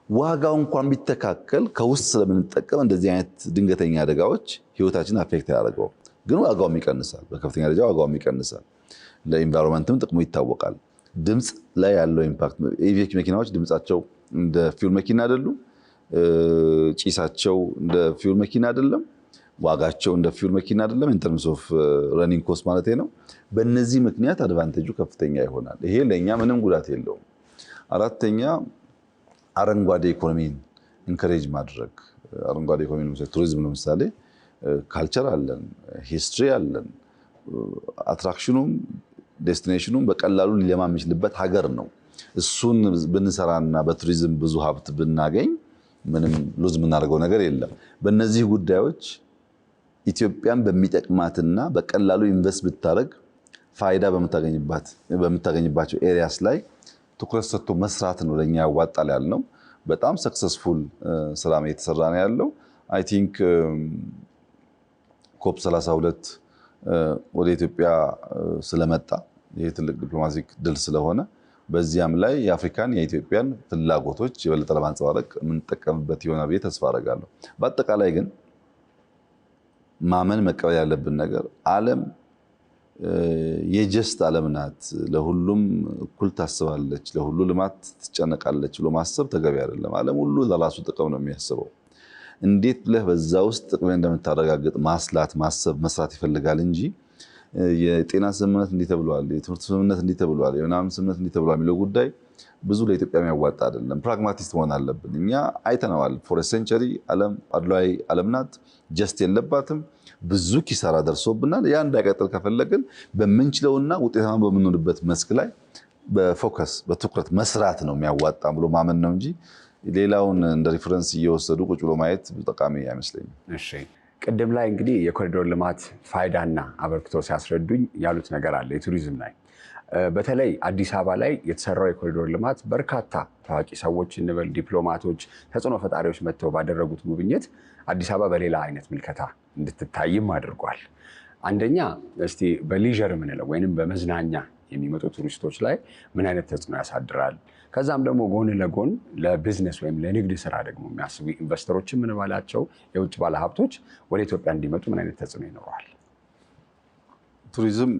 Speaker 1: ዋጋው እንኳን ቢተካከል ከውስጥ ስለምንጠቀም እንደዚህ አይነት ድንገተኛ አደጋዎች ህይወታችን አፌክት ያደርገው፣ ግን ዋጋውም ይቀንሳል። በከፍተኛ ደረጃ ዋጋውም ይቀንሳል። ለኢንቫይሮንመንትም ጥቅሙ ይታወቃል። ድምፅ ላይ ያለው ኢምፓክት፣ ኢቪ መኪናዎች ድምፃቸው እንደ ፊውል መኪና አይደሉም። ጭሳቸው እንደ ፊውል መኪና አይደለም። ዋጋቸው እንደ ፊውል መኪና አይደለም። ኢን ተርምስ ኦፍ ረኒንግ ኮስት ማለት ነው። በእነዚህ ምክንያት አድቫንቴጁ ከፍተኛ ይሆናል። ይሄ ለእኛ ምንም ጉዳት የለውም። አራተኛ አረንጓዴ ኢኮኖሚን ኢንከሬጅ ማድረግ። አረንጓዴ ኢኮኖሚ ቱሪዝም ለምሳሌ ካልቸር አለን፣ ሂስትሪ አለን። አትራክሽኑም ዴስቲኔሽኑም በቀላሉ ሊለማ የሚችልበት ሀገር ነው። እሱን ብንሰራና በቱሪዝም ብዙ ሀብት ብናገኝ ምንም ሉዝ የምናደርገው ነገር የለም። በእነዚህ ጉዳዮች ኢትዮጵያን በሚጠቅማትና በቀላሉ ኢንቨስት ብታደርግ ፋይዳ በምታገኝባቸው ኤሪያስ ላይ ትኩረት ሰጥቶ መስራት ነው ለኛ ያዋጣል ያልነው። በጣም ሰክሰስፉል ስራ እየተሰራ ነው ያለው። አይ ቲንክ ኮፕ 32 ወደ ኢትዮጵያ ስለመጣ ይሄ ትልቅ ዲፕሎማቲክ ድል ስለሆነ በዚያም ላይ የአፍሪካን የኢትዮጵያን ፍላጎቶች የበለጠ ለማንጸባረቅ የምንጠቀምበት ይሆናል ብዬ ተስፋ አደርጋለሁ። በአጠቃላይ ግን ማመን መቀበል ያለብን ነገር ዓለም የጀስት ዓለም ናት። ለሁሉም እኩል ታስባለች፣ ለሁሉ ልማት ትጨነቃለች ብሎ ማሰብ ተገቢ አይደለም። ዓለም ሁሉ ለራሱ ጥቅም ነው የሚያስበው። እንዴት ብለህ በዛ ውስጥ ጥቅም እንደምታረጋግጥ ማስላት፣ ማሰብ፣ መስራት ይፈልጋል እንጂ የጤና ስምምነት እንዲህ ተብሏል፣ የትምህርት ስምምነት እንዲህ ተብሏል፣ የምናምን ስምምነት እንዲህ ተብሏል የሚለው ጉዳይ ብዙ ለኢትዮጵያ የሚያዋጣ አይደለም። ፕራግማቲስት መሆን አለብን። እኛ አይተነዋል። ፎር ሴንቸሪ ዓለም አድሏዊ ዓለም ናት። ጀስት የለባትም። ብዙ ኪሳራ ደርሶብናል። ያ እንዳይቀጥል ከፈለግን በምንችለውና ውጤታማ በምንሆንበት መስክ ላይ በፎከስ በትኩረት መስራት ነው የሚያዋጣ ብሎ ማመን ነው እንጂ ሌላውን እንደ ሪፈረንስ እየወሰዱ ቁጭ ብሎ ማየት ጠቃሚ አይመስለኝም።
Speaker 2: እሺ፣ ቅድም ላይ እንግዲህ የኮሪዶር ልማት ፋይዳና አበርክቶ ሲያስረዱኝ ያሉት ነገር አለ የቱሪዝም ላይ በተለይ አዲስ አበባ ላይ የተሰራው የኮሪዶር ልማት በርካታ ታዋቂ ሰዎች እንበል ዲፕሎማቶች፣ ተጽዕኖ ፈጣሪዎች መጥተው ባደረጉት ጉብኝት አዲስ አበባ በሌላ አይነት ምልከታ እንድትታይም አድርጓል። አንደኛ እስቲ በሊዥር የምንለው ወይንም በመዝናኛ የሚመጡ ቱሪስቶች ላይ ምን አይነት ተጽዕኖ ያሳድራል? ከዛም ደግሞ ጎን ለጎን ለቢዝነስ ወይም ለንግድ ስራ ደግሞ የሚያስቡ ኢንቨስተሮችን ምንባላቸው የውጭ ባለሀብቶች ወደ ኢትዮጵያ እንዲመጡ ምን አይነት ተጽዕኖ ይኖረዋል?
Speaker 1: ቱሪዝም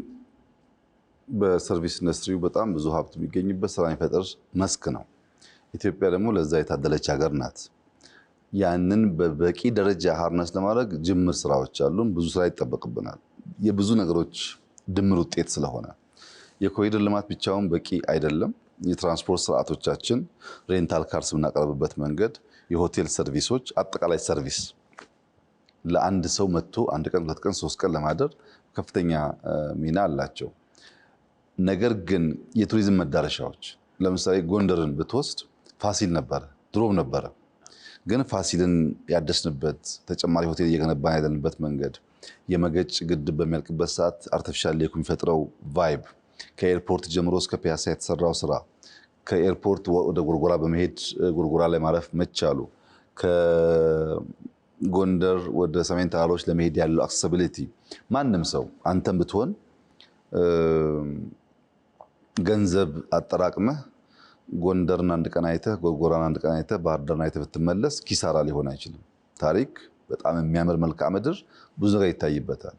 Speaker 1: በሰርቪስ ኢንዱስትሪው በጣም ብዙ ሀብት የሚገኝበት ስራ የሚፈጥር መስክ ነው። ኢትዮጵያ ደግሞ ለዛ የታደለች ሀገር ናት። ያንን በበቂ ደረጃ ሃርነስ ለማድረግ ጅምር ስራዎች አሉን። ብዙ ስራ ይጠበቅብናል። የብዙ ነገሮች ድምር ውጤት ስለሆነ የኮሪደር ልማት ብቻውን በቂ አይደለም። የትራንስፖርት ስርዓቶቻችን፣ ሬንታል ካርስ የምናቀርብበት መንገድ፣ የሆቴል ሰርቪሶች፣ አጠቃላይ ሰርቪስ ለአንድ ሰው መጥቶ 1 ቀን 2 ቀን 3 ቀን ለማደር ከፍተኛ ሚና አላቸው። ነገር ግን የቱሪዝም መዳረሻዎች ለምሳሌ ጎንደርን ብትወስድ ፋሲል ነበረ፣ ድሮም ነበረ። ግን ፋሲልን ያደስንበት ተጨማሪ ሆቴል እየገነባን ያለንበት መንገድ፣ የመገጭ ግድብ በሚያልቅበት ሰዓት አርቲፊሻል ሌክ የሚፈጥረው ቫይብ፣ ከኤርፖርት ጀምሮ እስከ ፒያሳ የተሰራው ስራ፣ ከኤርፖርት ወደ ጎርጎራ በመሄድ ጎርጎራ ላይ ማረፍ መቻሉ፣ ከጎንደር ወደ ሰሜን ተራሮች ለመሄድ ያለው አክሰሲቢሊቲ፣ ማንም ሰው አንተም ብትሆን ገንዘብ አጠራቅመህ ጎንደርን 1 ቀን አይተህ ጎርጎራን 1 ቀን አይተህ ባህር ዳርን አይተህ ብትመለስ ኪሳራ ሊሆን አይችልም። ታሪክ በጣም የሚያምር መልክዓ ምድር ብዙ ነገር ይታይበታል።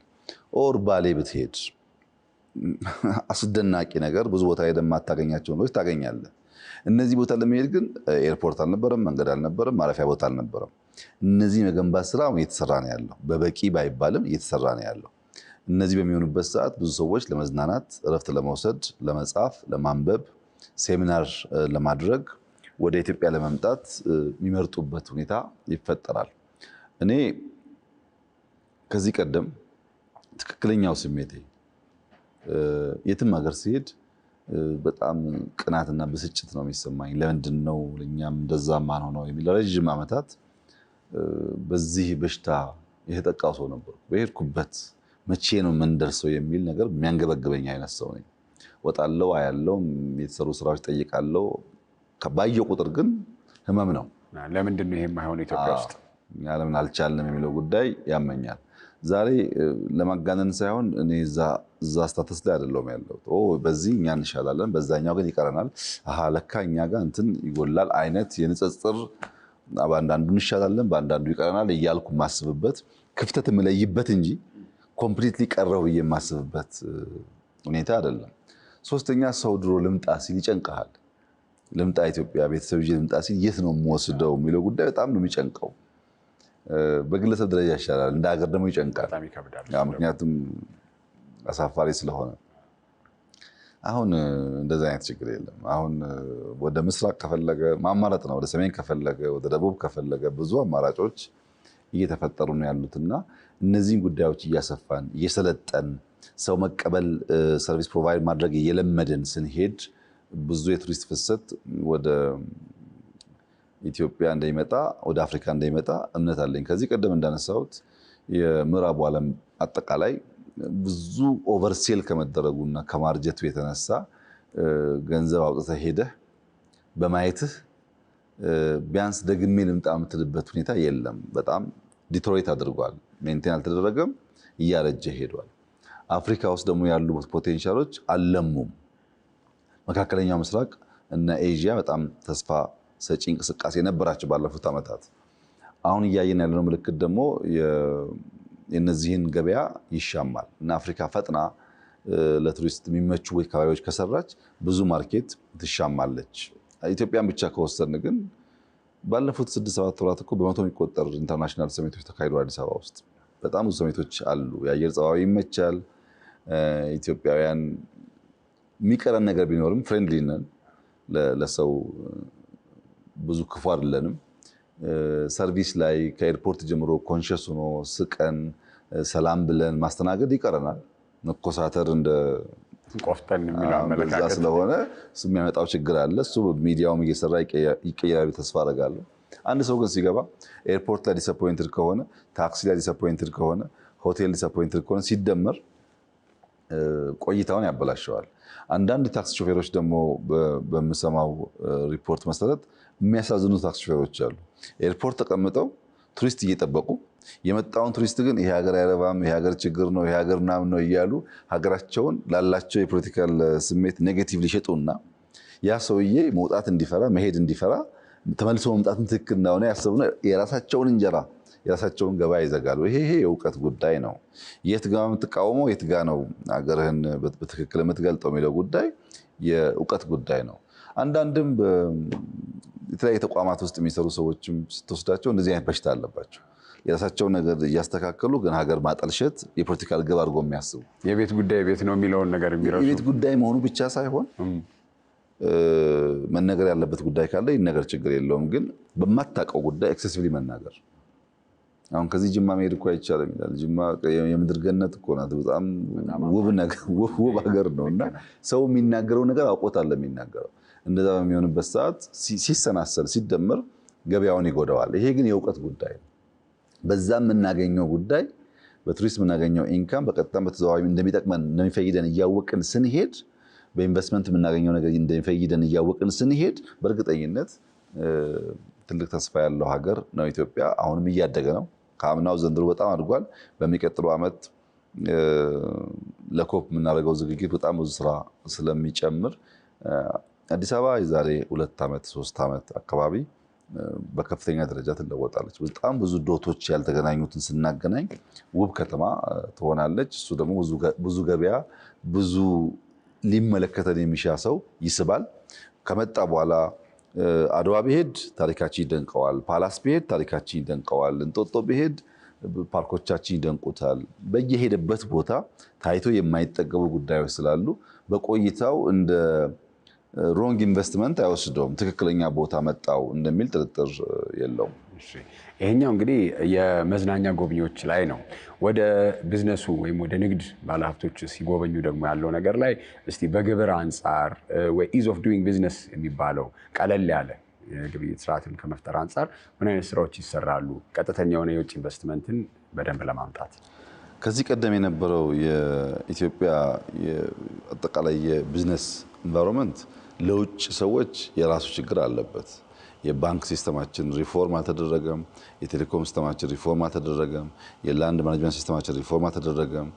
Speaker 1: ኦር ባሌ ብትሄድ አስደናቂ ነገር ብዙ ቦታ ሄደህ የማታገኛቸው ነገሮች ታገኛለህ። እነዚህ ቦታ ለመሄድ ግን ኤርፖርት አልነበረም፣ መንገድ አልነበረም፣ ማረፊያ ቦታ አልነበረም። እነዚህ መገንባት ስራ እየተሰራ ነው ያለው። በበቂ ባይባልም እየተሰራ ነው ያለው። እነዚህ በሚሆኑበት ሰዓት ብዙ ሰዎች ለመዝናናት፣ እረፍት ለመውሰድ፣ ለመጻፍ፣ ለማንበብ፣ ሴሚናር ለማድረግ ወደ ኢትዮጵያ ለመምጣት የሚመርጡበት ሁኔታ ይፈጠራል። እኔ ከዚህ ቀደም ትክክለኛው ስሜቴ የትም ሀገር ሲሄድ በጣም ቅናትና ብስጭት ነው የሚሰማኝ። ለምንድን ነው ለእኛም እንደዛ ማንሆነው የሚል ረዥም ዓመታት በዚህ በሽታ የተጠቃው ሰው ነበሩ። በሄድኩበት መቼ ነው የምንደርሰው የሚል ነገር የሚያንገበግበኝ አይነት ሰው ነኝ። ወጣለው፣ አያለው፣ የተሰሩ ስራዎች ጠይቃለው። ባየው ቁጥር ግን ህመም ነው።
Speaker 2: ለምንድን ነው ይሄ የማይሆነው ኢትዮጵያ ውስጥ
Speaker 1: ለምን አልቻልንም የሚለው ጉዳይ ያመኛል። ዛሬ ለማጋነን ሳይሆን እኔ እዛ ስታተስ ላይ አይደለሁም ያለሁት። በዚህ እኛ እንሻላለን፣ በዛኛው ግን ይቀረናል፣ ለካ እኛ ጋር እንትን ይጎላል አይነት የንጽጽር በአንዳንዱ እንሻላለን በአንዳንዱ ይቀረናል እያልኩ የማስብበት ክፍተት የምለይበት እንጂ ኮምፕሊትሊ ቀረው ብዬ የማስብበት ሁኔታ አይደለም። ሶስተኛ ሰው ድሮ ልምጣ ሲል ይጨንቀሃል። ልምጣ ኢትዮጵያ ቤተሰብ ይዤ ልምጣ ሲል የት ነው የምወስደው የሚለው ጉዳይ በጣም ነው የሚጨንቀው። በግለሰብ ደረጃ ይሻላል፣ እንደ ሀገር ደግሞ ይጨንቃል። ምክንያቱም አሳፋሪ ስለሆነ። አሁን እንደዛ አይነት ችግር የለም። አሁን ወደ ምስራቅ ከፈለገ ማማረጥ ነው፣ ወደ ሰሜን ከፈለገ፣ ወደ ደቡብ ከፈለገ ብዙ አማራጮች እየተፈጠሩ ነው ያሉትና እነዚህን ጉዳዮች እያሰፋን እየሰለጠን ሰው መቀበል ሰርቪስ ፕሮቫይድ ማድረግ እየለመድን ስንሄድ ብዙ የቱሪስት ፍሰት ወደ ኢትዮጵያ እንደሚመጣ ወደ አፍሪካ እንደሚመጣ እምነት አለኝ። ከዚህ ቀደም እንዳነሳሁት የምዕራቡ ዓለም አጠቃላይ ብዙ ኦቨርሴል ከመደረጉና ከማርጀቱ የተነሳ ገንዘብ አውጥተህ ሄደህ በማየትህ ቢያንስ ደግሜ ልምጣ የምትልበት ሁኔታ የለም። በጣም ዲቶሬት አድርጓል፣ ሜንቴን አልተደረገም፣ እያረጀ ሄዷል። አፍሪካ ውስጥ ደግሞ ያሉ ፖቴንሻሎች አልለሙም። መካከለኛው ምስራቅ እና ኤዥያ በጣም ተስፋ ሰጪ እንቅስቃሴ ነበራቸው ባለፉት ዓመታት። አሁን እያየን ያለነው ምልክት ደግሞ የነዚህን ገበያ ይሻማል እና አፍሪካ ፈጥና ለቱሪስት የሚመቹ አካባቢዎች ከሰራች ብዙ ማርኬት ትሻማለች። ኢትዮጵያን ብቻ ከወሰድን ግን ባለፉት 6-7 ወራት እኮ በመቶ የሚቆጠር ኢንተርናሽናል ሰሚቶች ተካሂደዋል አዲስ አበባ ውስጥ። በጣም ብዙ ሰሚቶች አሉ። የአየር ጸባዩ ይመቻል። ኢትዮጵያውያን የሚቀረን ነገር ቢኖርም ፍሬንድሊ ነን። ለሰው ብዙ ክፉ አይደለንም። ሰርቪስ ላይ ከኤርፖርት ጀምሮ ኮንሸስ ሆኖ ስቀን ሰላም ብለን ማስተናገድ ይቀረናል። መኮሳተር እንደ
Speaker 2: ቆፍጠን የሚለው
Speaker 1: በዛ ስለሆነ እሱ የሚያመጣው ችግር አለ። እሱ ሚዲያውም እየሰራ ይቀየራል ተስፋ አደርጋለሁ። አንድ ሰው ግን ሲገባ ኤርፖርት ላይ ዲስአፖይንትድ ከሆነ፣ ታክሲ ላይ ዲስአፖይንትድ ከሆነ፣ ሆቴል ዲስአፖይንትድ ከሆነ ሲደመር ቆይታውን ያበላሸዋል። አንዳንድ ታክሲ ሾፌሮች ደግሞ በምሰማው ሪፖርት መሰረት የሚያሳዝኑ ታክሲ ሾፌሮች አሉ። ኤርፖርት ተቀምጠው ቱሪስት እየጠበቁ የመጣውን ቱሪስት ግን ይሄ ሀገር አይረባም፣ ይሄ ሀገር ችግር ነው፣ ይሄ ሀገር ምናምን ነው እያሉ ሀገራቸውን ላላቸው የፖለቲካል ስሜት ኔጌቲቭ ሊሸጡና ያ ሰውዬ መውጣት እንዲፈራ መሄድ እንዲፈራ ተመልሶ መምጣትን ትክክል እንደሆነ ያስቡና የራሳቸውን እንጀራ የራሳቸውን ገበያ ይዘጋሉ። ይሄ የእውቀት ጉዳይ ነው። የት ጋ የምትቃወመው የት ጋ ነው ሀገርህን በትክክል የምትገልጠው የሚለው ጉዳይ የእውቀት ጉዳይ ነው። አንዳንድም የተለያዩ ተቋማት ውስጥ የሚሰሩ ሰዎችም ስትወስዳቸው እንደዚህ አይነት በሽታ አለባቸው። የራሳቸውን ነገር እያስተካከሉ ግን ሀገር ማጠልሸት የፖለቲካል ግብ አድርጎ የሚያስቡ
Speaker 2: የቤት ጉዳይ ቤት ነው የሚለውን ነገር የሚረሱ
Speaker 1: የቤት ጉዳይ መሆኑ ብቻ ሳይሆን መነገር ያለበት ጉዳይ ካለ ይነገር፣ ችግር የለውም። ግን በማታውቀው ጉዳይ ኤክሴሲቭሊ መናገር አሁን ከዚህ ጅማ መሄድ እኮ አይቻልም ይላል። ጅማ የምድር ገነት እኮ ናት። በጣም ውብ ሀገር ነው እና ሰው የሚናገረው ነገር አውቆታል የሚናገረው። እንደዛ በሚሆንበት ሰዓት ሲሰናሰል ሲደመር ገበያውን ይጎዳዋል። ይሄ ግን የእውቀት ጉዳይ ነው። በዛ የምናገኘው ጉዳይ በቱሪስት የምናገኘው ኢንካም በቀጥታም በተዘዋዋሪ እንደሚጠቅመን እንደሚፈይደን እያወቅን ስንሄድ፣ በኢንቨስትመንት የምናገኘው ነገር እንደሚፈይደን እያወቅን ስንሄድ በእርግጠኝነት ትልቅ ተስፋ ያለው ሀገር ነው ኢትዮጵያ። አሁንም እያደገ ነው። ከአምናው ዘንድሮ በጣም አድጓል። በሚቀጥለው ዓመት ለኮፕ የምናደርገው ዝግጅት በጣም ብዙ ስራ ስለሚጨምር አዲስ አበባ የዛሬ 2 ዓመት 3 ዓመት አካባቢ በከፍተኛ ደረጃ ትለወጣለች። በጣም ብዙ ዶቶች ያልተገናኙትን ስናገናኝ ውብ ከተማ ትሆናለች። እሱ ደግሞ ብዙ ገበያ፣ ብዙ ሊመለከተን የሚሻ ሰው ይስባል። ከመጣ በኋላ አድዋ ብሄድ ታሪካችን ይደንቀዋል። ፓላስ ብሄድ ታሪካችን ይደንቀዋል። እንጦጦ ብሄድ ፓርኮቻችን ይደንቁታል። በየሄደበት ቦታ ታይቶ የማይጠገቡ ጉዳዮች ስላሉ በቆይታው እንደ ሮንግ ኢንቨስትመንት አይወስደውም። ትክክለኛ ቦታ መጣው እንደሚል ጥርጥር የለውም።
Speaker 2: ይሄኛው እንግዲህ የመዝናኛ ጎብኚዎች ላይ ነው። ወደ ቢዝነሱ ወይም ወደ ንግድ ባለሀብቶች ሲጎበኙ ደግሞ ያለው ነገር ላይ እስቲ በግብር አንጻር ወይ ኢዝ ኦፍ ዱይንግ ቢዝነስ የሚባለው ቀለል ያለ የግብይት ስርዓትን ከመፍጠር አንጻር ምን አይነት ስራዎች ይሰራሉ? ቀጥተኛ የሆነ የውጭ ኢንቨስትመንትን በደንብ ለማምጣት
Speaker 1: ከዚህ ቀደም የነበረው የኢትዮጵያ አጠቃላይ የቢዝነስ ኢንቫይሮንመንት ለውጭ ሰዎች የራሱ ችግር አለበት። የባንክ ሲስተማችን ሪፎርም አልተደረገም። የቴሌኮም ሲስተማችን ሪፎርም አልተደረገም። የላንድ ማኔጅመንት ሲስተማችን ሪፎርም አልተደረገም።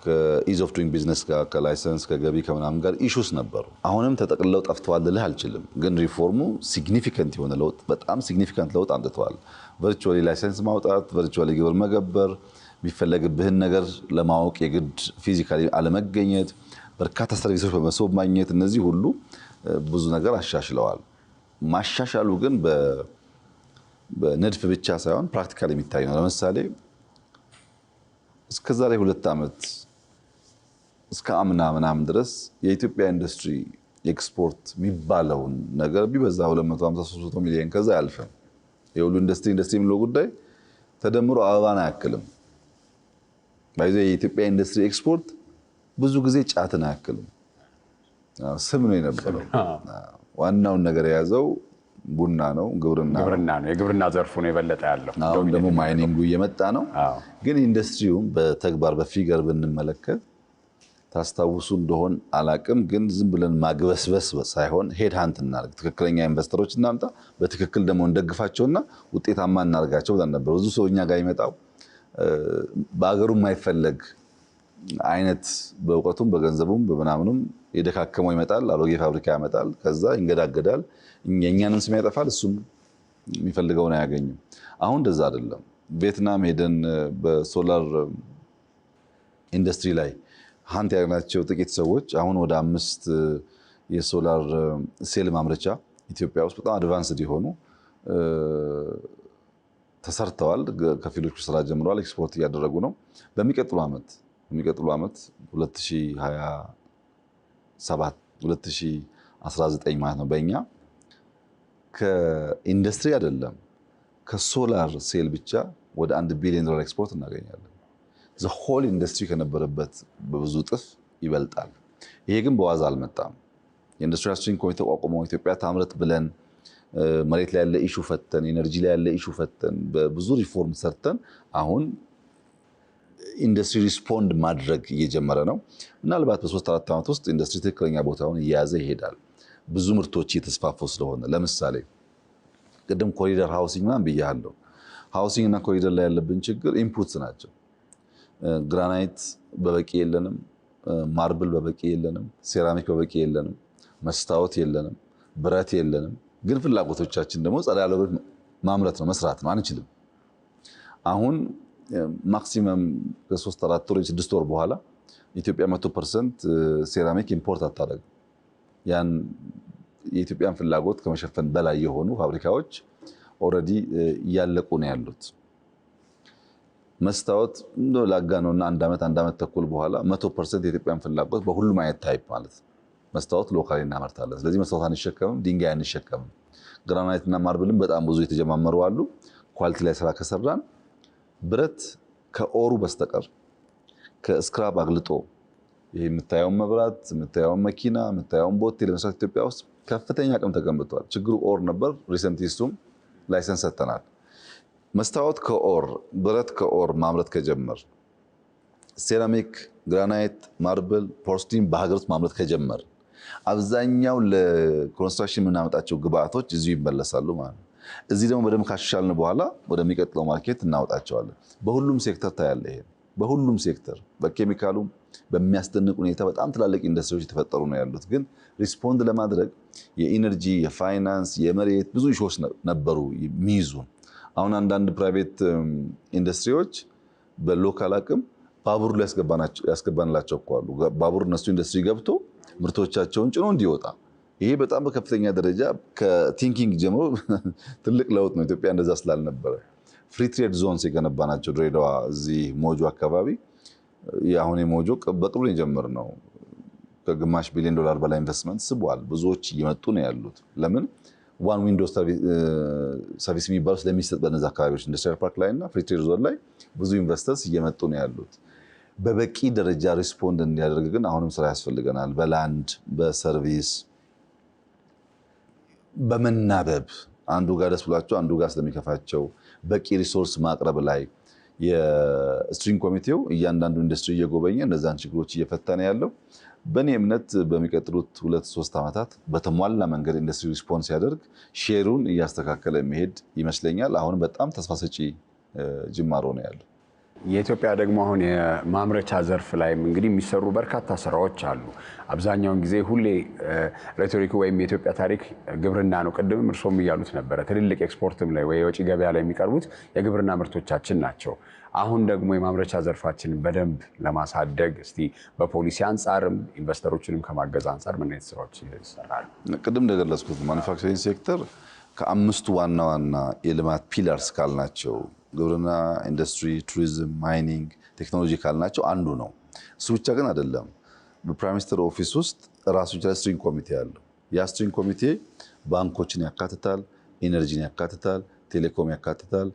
Speaker 1: ከኢዝ ኦፍ ዱይንግ ቢዝነስ ጋር ከላይሰንስ ከገቢ ከምናምን ጋር ኢሹስ ነበሩ። አሁንም ተጠቅልለው ጠፍተዋል ልልህ አልችልም። ግን ሪፎርሙ ሲግኒፊካንት የሆነ ለውጥ በጣም ሲግኒፊካንት ለውጥ አምጥተዋል። ቨርቹዋሊ ላይሰንስ ማውጣት፣ ቨርቹዋሊ ግብር መገበር፣ የሚፈለግብህን ነገር ለማወቅ የግድ ፊዚካሊ አለመገኘት፣ በርካታ ሰርቪሶች በመሶብ ማግኘት፣ እነዚህ ሁሉ ብዙ ነገር አሻሽለዋል። ማሻሻሉ ግን በንድፍ ብቻ ሳይሆን ፕራክቲካሊ የሚታይ ነው። ለምሳሌ እስከዛሬ 2 ዓመት እስከ አምና ምናምን ድረስ የኢትዮጵያ ኢንዱስትሪ ኤክስፖርት የሚባለውን ነገር ቢበዛ 250-300 ሚሊዮን ከዛ አያልፍም። የሁሉ ኢንዱስትሪ የሚለው ጉዳይ ተደምሮ አበባን አያክልም። ባይዘ የኢትዮጵያ ኢንዱስትሪ ኤክስፖርት ብዙ ጊዜ ጫትን አያክልም። ስም ነው የነበረው። ዋናውን ነገር የያዘው ቡና ነው፣ ግብርና
Speaker 2: ነው። የግብርና ዘርፉ ነው የበለጠ ያለው።
Speaker 1: አሁን ደግሞ ማይኒንጉ እየመጣ ነው። ግን ኢንዱስትሪውም በተግባር በፊገር ብንመለከት ታስታውሱ እንደሆን አላቅም፣ ግን ዝም ብለን ማግበስበስ ሳይሆን ሄድ ሃንት እናርግ፣ ትክክለኛ ኢንቨስተሮች እናምጣ፣ በትክክል ደግሞ እንደግፋቸውና ውጤታማ እናርጋቸው ብለን ነበር። ብዙ ሰው እኛ ጋር ይመጣው በአገሩ የማይፈለግ አይነት በእውቀቱም በገንዘቡም በምናምኑም የደካከመው ይመጣል፣ አሮጌ ፋብሪካ ያመጣል፣ ከዛ ይንገዳገዳል፣ የእኛንን ስም ያጠፋል፣ እሱም የሚፈልገውን አያገኝም። አሁን እንደዛ አይደለም። ቪየትናም ሄደን በሶላር ኢንዱስትሪ ላይ ሀንት ያገናቸው ጥቂት ሰዎች አሁን ወደ 5 የሶላር ሴል ማምረቻ ኢትዮጵያ ውስጥ በጣም አድቫንስድ የሆኑ ተሰርተዋል። ከፊሎቹ ስራ ጀምረዋል፣ ኤክስፖርት እያደረጉ ነው። በሚቀጥሉ ዓመት 2027 19 ማለት ነው በእኛ ከኢንዱስትሪ አይደለም ከሶላር ሴል ብቻ ወደ $1 ቢሊዮን ኤክስፖርት እናገኛለን። ሆል ኢንዱስትሪ ከነበረበት በብዙ እጥፍ ይበልጣል። ይሄ ግን በዋዛ አልመጣም። የኢንዱስትሪ ስትሪንግ ኮሚቴ ተቋቁሞ ኢትዮጵያ ታምረት ብለን መሬት ላይ ያለ ኢሹ ፈተን፣ ኤነርጂ ላይ ያለ ኢሹ ፈተን፣ በብዙ ሪፎርም ሰርተን አሁን ኢንዱስትሪ ሪስፖንድ ማድረግ እየጀመረ ነው። ምናልባት በ3-4 ዓመት ውስጥ ኢንዱስትሪ ትክክለኛ ቦታውን እየያዘ ይሄዳል። ብዙ ምርቶች እየተስፋፉ ስለሆነ ለምሳሌ ቅድም ኮሪደር ሃውሲንግ ምናምን ብያለሁ። ሃውሲንግ እና ኮሪደር ላይ ያለብን ችግር ኢንፑትስ ናቸው። ግራናይት በበቂ የለንም፣ ማርብል በበቂ የለንም፣ ሴራሚክ በበቂ የለንም፣ መስታወት የለንም፣ ብረት የለንም። ግን ፍላጎቶቻችን ደግሞ ጸዳ ያለ ብረት ማምረት ነው መስራት ነው፣ አንችልም። አሁን ማክሲመም ከ3-4 ወር 6 ወር በኋላ ኢትዮጵያ 100% ሴራሚክ ኢምፖርት አታደርግም። ያን የኢትዮጵያን ፍላጎት ከመሸፈን በላይ የሆኑ ፋብሪካዎች ኦልሬዲ እያለቁ ነው ያሉት። መስታወት እንደው ላጋነውና አንድ ዓመት ተኩል በኋላ 100% የኢትዮጵያን ፍላጎት በሁሉም አይነት ታይፕ ማለት መስታወት ሎካሊ እናመርታለን። ስለዚህ መስታወት አንሸከምም፣ ድንጋይ አንሸከምም። ግራናይት እና ማርብልም በጣም ብዙ የተጀማመሩ አሉ። ኳሊቲ ላይ ስራ ከሰራን ብረት ከኦሩ በስተቀር ከስክራፕ አግልጦ ይሄ የምታየውን መብራት፣ የምታየውን መኪና፣ የምታየውን ቦቴ ለመስራት ኢትዮጵያ ውስጥ ከፍተኛ አቅም ተገንብቷል። ችግሩ ኦር ነበር። ሪሰንትሊ እሱም ላይሰንስ ሰጥተናል። መስታወት ከኦር ብረት ከኦር ማምረት ከጀመር ሴራሚክ፣ ግራናይት፣ ማርብል፣ ፖርስሊን በሀገር ውስጥ ማምረት ከጀመር አብዛኛው ለኮንስትራክሽን የምናመጣቸው ግብአቶች እዚሁ ይመለሳሉ ማለት ነው። እዚህ ደግሞ በደንብ ካሻሻልን በኋላ ወደሚቀጥለው ማርኬት እናወጣቸዋለን። በሁሉም ሴክተር ታያለ። ይሄ በሁሉም ሴክተር በኬሚካሉም በሚያስደንቅ ሁኔታ በጣም ትላልቅ ኢንዱስትሪዎች የተፈጠሩ ነው ያሉት። ግን ሪስፖንድ ለማድረግ የኢነርጂ፣ የፋይናንስ፣ የመሬት ብዙ ኢሹዎች ነበሩ የሚይዙ። አሁን አንዳንድ ፕራይቬት ኢንዱስትሪዎች በሎካል አቅም ባቡር ላይ ያስገባንላቸው እኮ አሉ። ባቡር እነሱ ኢንዱስትሪ ገብቶ ምርቶቻቸውን ጭኖ እንዲወጣ። ይሄ በጣም በከፍተኛ ደረጃ ከቲንኪንግ ጀምሮ ትልቅ ለውጥ ነው። ኢትዮጵያ እንደዛ ስላልነበረ ፍሪ ትሬድ ዞንስ የገነባናቸው ድሬዳዋ፣ እዚህ ሞጆ አካባቢ የአሁን የሞጆ በቅርቡ የጀመርነው ከግማሽ $1 ቢሊዮን በላይ ኢንቨስትመንት ስቧል። ብዙዎች እየመጡ ነው ያሉት። ለምን ዋን ዊንዶው ሰርቪስ የሚባሉ ስለሚሰጥ በነዛ አካባቢዎች ኢንዱስትሪያል ፓርክ ላይ እና ፍሪ ትሬድ ዞን ላይ ብዙ ኢንቨስተርስ እየመጡ ነው ያሉት። በበቂ ደረጃ ሪስፖንድ እንዲያደርግ ግን አሁንም ስራ ያስፈልገናል። በላንድ በሰርቪስ በመናበብ አንዱ ጋር ደስ ብሏቸው አንዱ ጋር ስለሚከፋቸው በቂ ሪሶርስ ማቅረብ ላይ የስትሪንግ ኮሚቴው እያንዳንዱ ኢንዱስትሪ እየጎበኘ እነዛን ችግሮች እየፈታ ነው ያለው። በእኔ እምነት በሚቀጥሉት 2-3 ዓመታት በተሟላ መንገድ ኢንዱስትሪ ሪስፖንስ ሲያደርግ ሼሩን እያስተካከለ መሄድ ይመስለኛል። አሁን በጣም ተስፋ ሰጪ ጅማሮ ነው ያለው።
Speaker 2: የኢትዮጵያ ደግሞ አሁን የማምረቻ ዘርፍ ላይ እንግዲህ የሚሰሩ በርካታ ስራዎች አሉ። አብዛኛውን ጊዜ ሁሌ ሬቶሪኩ ወይም የኢትዮጵያ ታሪክ ግብርና ነው። ቅድምም እርሶም እያሉት ነበረ። ትልልቅ ኤክስፖርትም ላይ ወይ የውጭ ገበያ ላይ የሚቀርቡት የግብርና ምርቶቻችን ናቸው። አሁን ደግሞ የማምረቻ ዘርፋችንን በደንብ ለማሳደግ እስቲ በፖሊሲ አንጻርም ኢንቨስተሮችንም ከማገዝ አንጻር ምን አይነት ስራዎች ይሰራሉ?
Speaker 1: ቅድም እንደገለጽኩት ማኑፋክቸሪንግ ሴክተር ከ5 ዋና ዋና የልማት ፒላርስ ካልናቸው ግብርና፣ ኢንዱስትሪ፣ ቱሪዝም፣ ማይኒንግ፣ ቴክኖሎጂ ካልናቸው አንዱ ነው። እሱ ብቻ ግን አይደለም። በፕራይም ሚኒስትር ኦፊስ ውስጥ ራሱ የቻለ ስትሪንግ ኮሚቴ አለው። ያ ስትሪንግ ኮሚቴ ባንኮችን ያካትታል፣ ኢነርጂን ያካትታል፣ ቴሌኮም ያካትታል፣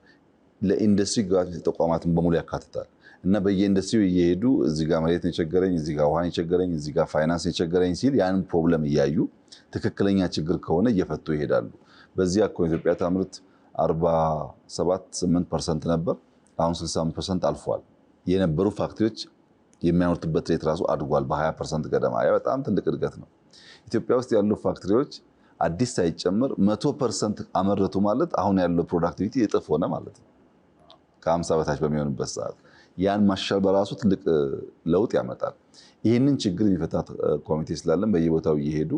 Speaker 1: ለኢንዱስትሪ ግብዓት ተቋማትን በሙሉ ያካትታል እና በየኢንዱስትሪው እየሄዱ እዚህ ጋር መሬት ነው የቸገረኝ፣ እዚህ ጋር ውሃ ነው የቸገረኝ፣ እዚህ ጋር ፋይናንስ ነው የቸገረኝ ሲል ያንን ፕሮብለም እያዩ ትክክለኛ ችግር ከሆነ እየፈቱ ይሄዳሉ። በዚህ አኮ ኢትዮጵያ ታምርት 47-8% ነበር። አሁን 65% አልፏል። የነበሩ ፋክተሪዎች የሚያመርቱበት ሬት ራሱ አድጓል በ20% ገደማ። ያ በጣም ትልቅ እድገት ነው። ኢትዮጵያ ውስጥ ያሉ ፋክተሪዎች አዲስ ሳይጨምር 100% አመረቱ ማለት አሁን ያለው ፕሮዳክቲቪቲ እጥፍ ሆነ ማለት ነው። ከ50 በታች በሚሆንበት ሰዓት ያን ማሻሻል በራሱ ትልቅ ለውጥ ያመጣል። ይህንን ችግር የሚፈታ ኮሚቴ ስላለን በየቦታው እየሄዱ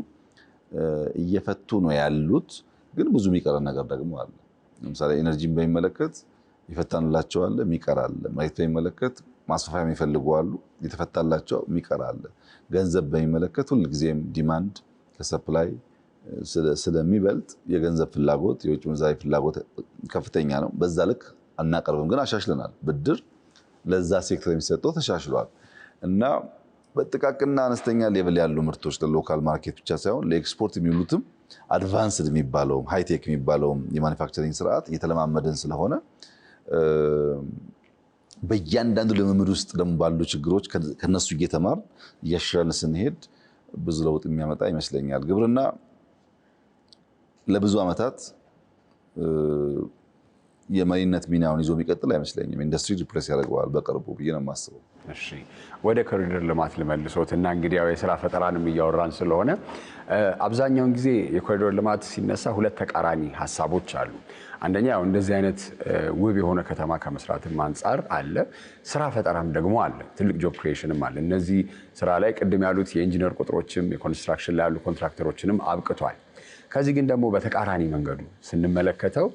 Speaker 1: እየፈቱ ነው ያሉት። ግን ብዙ የሚቀረን ነገር ደግሞ አለ። ለምሳሌ ኤነርጂን በሚመለከት ይፈታንላቸው አለ፣ የሚቀር አለ። መሬት በሚመለከት ማስፋፋያ የሚፈልጉ አሉ፣ የተፈታላቸው የሚቀር አለ። ገንዘብ በሚመለከት ሁልጊዜም ዲማንድ ከሰፕላይ ስለሚበልጥ የገንዘብ ፍላጎት፣ የውጭ ምንዛሪ ፍላጎት ከፍተኛ ነው። በዛ ልክ አናቀርብም፣ ግን አሻሽለናል። ብድር ለዛ ሴክተር የሚሰጠው ተሻሽሏል እና በጥቃቅንና አነስተኛ ሌቭል ያሉ ምርቶች ለሎካል ማርኬት ብቻ ሳይሆን ለኤክስፖርት የሚውሉትም አድቫንስድ የሚባለውም ሃይቴክ የሚባለውም የማኒፋክቸሪንግ ስርዓት እየተለማመደን ስለሆነ በእያንዳንዱ ልምምድ ውስጥ ደግሞ ባሉ ችግሮች ከነሱ እየተማር እያሻሻልን ስንሄድ ብዙ ለውጥ የሚያመጣ ይመስለኛል። ግብርና ለብዙ ዓመታት የመሪነት ሚናውን ይዞ የሚቀጥል አይመስለኝም። ኢንዱስትሪ ሪፕሌስ ያደርገዋል በቅርቡ ብዬ ነው የማስበው።
Speaker 2: እሺ ወደ ኮሪደር ልማት ልመልሶት እና እንግዲህ ያው የስራ ፈጠራንም እያወራን ስለሆነ አብዛኛውን ጊዜ የኮሪደር ልማት ሲነሳ ሁለት ተቃራኒ ሀሳቦች አሉ። አንደኛ ያው እንደዚህ አይነት ውብ የሆነ ከተማ ከመስራትም አንጻር አለ፣ ስራ ፈጠራም ደግሞ አለ፣ ትልቅ ጆብ ክሪኤሽንም አለ። እነዚህ ስራ ላይ ቅድም ያሉት የኢንጂነር ቁጥሮችም የኮንስትራክሽን ላይ ያሉ ኮንትራክተሮችንም አብቅቷል። ከዚህ ግን ደግሞ በተቃራኒ መንገዱ ስንመለከተው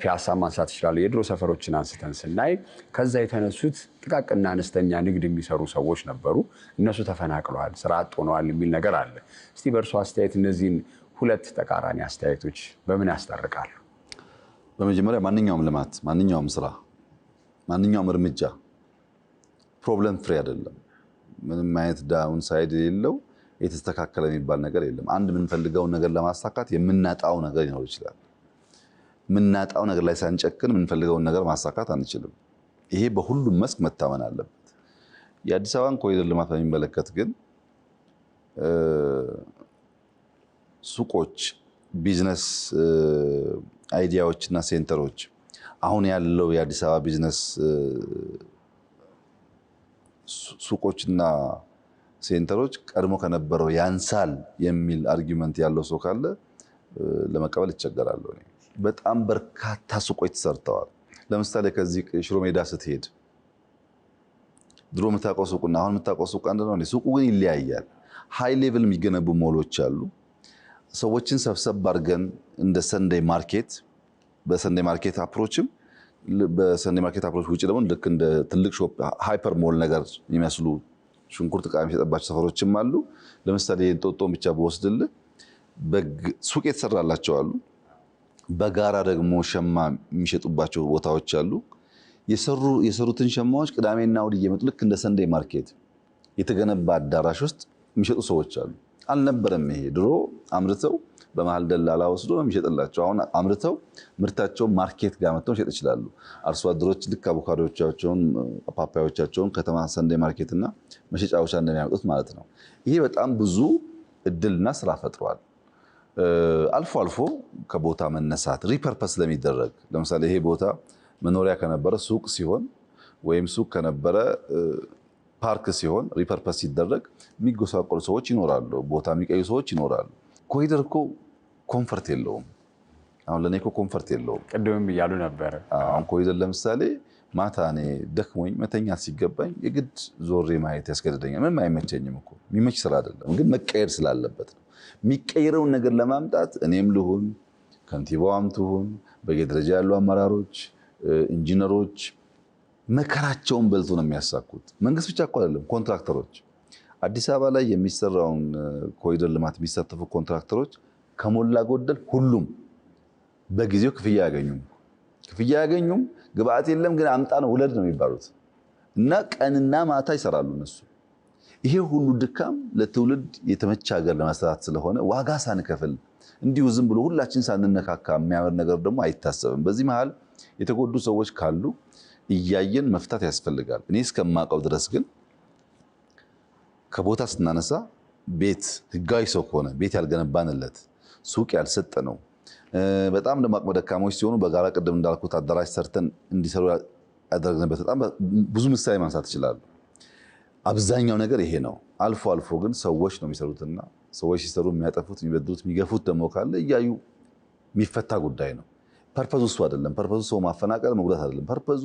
Speaker 2: ፒያሳ ማንሳት ይችላል። የድሮ ሰፈሮችን አንስተን ስናይ ከዛ የተነሱት ጥቃቅንና አነስተኛ ንግድ የሚሰሩ ሰዎች ነበሩ። እነሱ ተፈናቅለዋል፣ ስራ አጥ ሆነዋል የሚል ነገር አለ። እስቲ በእርሱ አስተያየት እነዚህን ሁለት ተቃራኒ አስተያየቶች በምን ያስታርቃሉ?
Speaker 1: በመጀመሪያ ማንኛውም ልማት፣ ማንኛውም ስራ፣ ማንኛውም እርምጃ ፕሮብለም ፍሪ አይደለም። ምንም አይነት ዳውን ሳይድ የሌለው የተስተካከለ የሚባል ነገር የለም። አንድ የምንፈልገውን ነገር ለማሳካት የምናጣው ነገር ሊኖር ይችላል። የምናጣው ነገር ላይ ሳንጨክን የምንፈልገውን ነገር ማሳካት አንችልም። ይሄ በሁሉም መስክ መታመን አለበት። የአዲስ አበባን ኮሪደር ልማት በሚመለከት ግን ሱቆች፣ ቢዝነስ አይዲያዎች እና ሴንተሮች አሁን ያለው የአዲስ አበባ ቢዝነስ ሱቆችና ሴንተሮች ቀድሞ ከነበረው ያንሳል የሚል አርጊመንት ያለው ሰው ካለ ለመቀበል ይቸገራል። በጣም በርካታ ሱቆች ተሰርተዋል። ለምሳሌ ከዚህ ሽሮ ሜዳ ስትሄድ ድሮ የምታውቀው ሱቅና አሁን የምታውቀው ሱቅ አንድ ነው። ሱቁ ግን ይለያያል። ሃይ ሌቭል የሚገነቡ ሞሎች አሉ። ሰዎችን ሰብሰብ አድርገን እንደ ሰንደይ ማርኬት በሰንደይ ማርኬት አፕሮችም በሰንደይ ማርኬት አፕሮች ውጭ ደግሞ ልክ እንደ ትልቅ ሾፕ ሃይፐር ሞል ነገር የሚመስሉ ሽንኩርት ዕቃ የሚሸጥባቸው ሰፈሮችም አሉ። ለምሳሌ የእንጦጦን ብቻ በወስድልህ ሱቅ የተሰራላቸው አሉ። በጋራ ደግሞ ሸማ የሚሸጡባቸው ቦታዎች አሉ። የሰሩትን ሸማዎች ቅዳሜና እሑድ እየመጡ ልክ እንደ ሰንደይ ማርኬት የተገነባ አዳራሽ ውስጥ የሚሸጡ ሰዎች አሉ። አልነበረም ይሄ ድሮ አምርተው በመሃል ደላላ ወስዶ ነው የሚሸጥላቸው። አሁን አምርተው ምርታቸውን ማርኬት ጋር መጥተው መሸጥ ይችላሉ። አርሶ አደሮች ልክ አቮካዶቻቸውን፣ ፓፓያዎቻቸውን ከተማ ሰንደይ ማርኬትና መሸጫዎች እንደሚያመጡት ማለት ነው። ይሄ በጣም ብዙ እድልና ስራ ፈጥሯል። አልፎ አልፎ ከቦታ መነሳት ሪፐርፐስ ለሚደረግ ለምሳሌ ይሄ ቦታ መኖሪያ ከነበረ ሱቅ ሲሆን ወይም ሱቅ ከነበረ ፓርክ ሲሆን ሪፐርፐስ ሲደረግ የሚጎሳቆሉ ሰዎች ይኖራሉ። ቦታ የሚቀዩ ሰዎች ይኖራሉ። ኮሪደር እኮ ኮንፈርት የለውም። አሁን ለኔ እኮ ኮንፈርት የለውም።
Speaker 2: ቅድምም እያሉ ነበር።
Speaker 1: አሁን ኮሪደር ለምሳሌ ማታ እኔ ደክሞኝ መተኛት ሲገባኝ የግድ ዞሬ ማየት ያስገድደኛል። ምንም አይመቸኝም እኮ የሚመች ስራ አይደለም፣ ግን መቀየር ስላለበት ነው። የሚቀየረውን ነገር ለማምጣት እኔም ልሁን ከንቲባዋም ትሁን በየደረጃ ያሉ አመራሮች፣ ኢንጂነሮች መከራቸውን በልቶ ነው የሚያሳኩት። መንግስት ብቻ እኮ አይደለም፣ ኮንትራክተሮች አዲስ አበባ ላይ የሚሰራውን ኮሪደር ልማት የሚሳተፉ ኮንትራክተሮች ከሞላ ጎደል ሁሉም በጊዜው ክፍያ ያገኙም። ግብአት የለም ግን አምጣ ነው ውለድ ነው የሚባሉት እና ቀንና ማታ ይሰራሉ እነሱ። ይሄ ሁሉ ድካም ለትውልድ የተመቸ ሀገር ለመስራት ስለሆነ ዋጋ ሳንከፍል እንዲሁ ዝም ብሎ ሁላችን ሳንነካካ የሚያምር ነገር ደግሞ አይታሰብም። በዚህ መሃል የተጎዱ ሰዎች ካሉ እያየን መፍታት ያስፈልጋል። እኔ እስከማውቀው ድረስ ግን ከቦታ ስናነሳ ቤት ህጋዊ ሰው ከሆነ ቤት ያልገነባንለት ሱቅ ያልሰጠ ነው። በጣም ደግሞ አቅመ ደካሞች ሲሆኑ በጋራ ቅድም እንዳልኩት አዳራሽ ሰርተን እንዲሰሩ ያደረግንበት በጣም ብዙ ምሳሌ ማንሳት ይችላሉ። አብዛኛው ነገር ይሄ ነው። አልፎ አልፎ ግን ሰዎች ነው የሚሰሩትና ሰዎች ሲሰሩ የሚያጠፉት፣ የሚበድሉት፣ የሚገፉት ደግሞ ካለ እያዩ የሚፈታ ጉዳይ ነው። ፐርፐዙ እሱ አይደለም። ፐርፐዙ ሰው ማፈናቀል መጉዳት አይደለም። ፐርፐዙ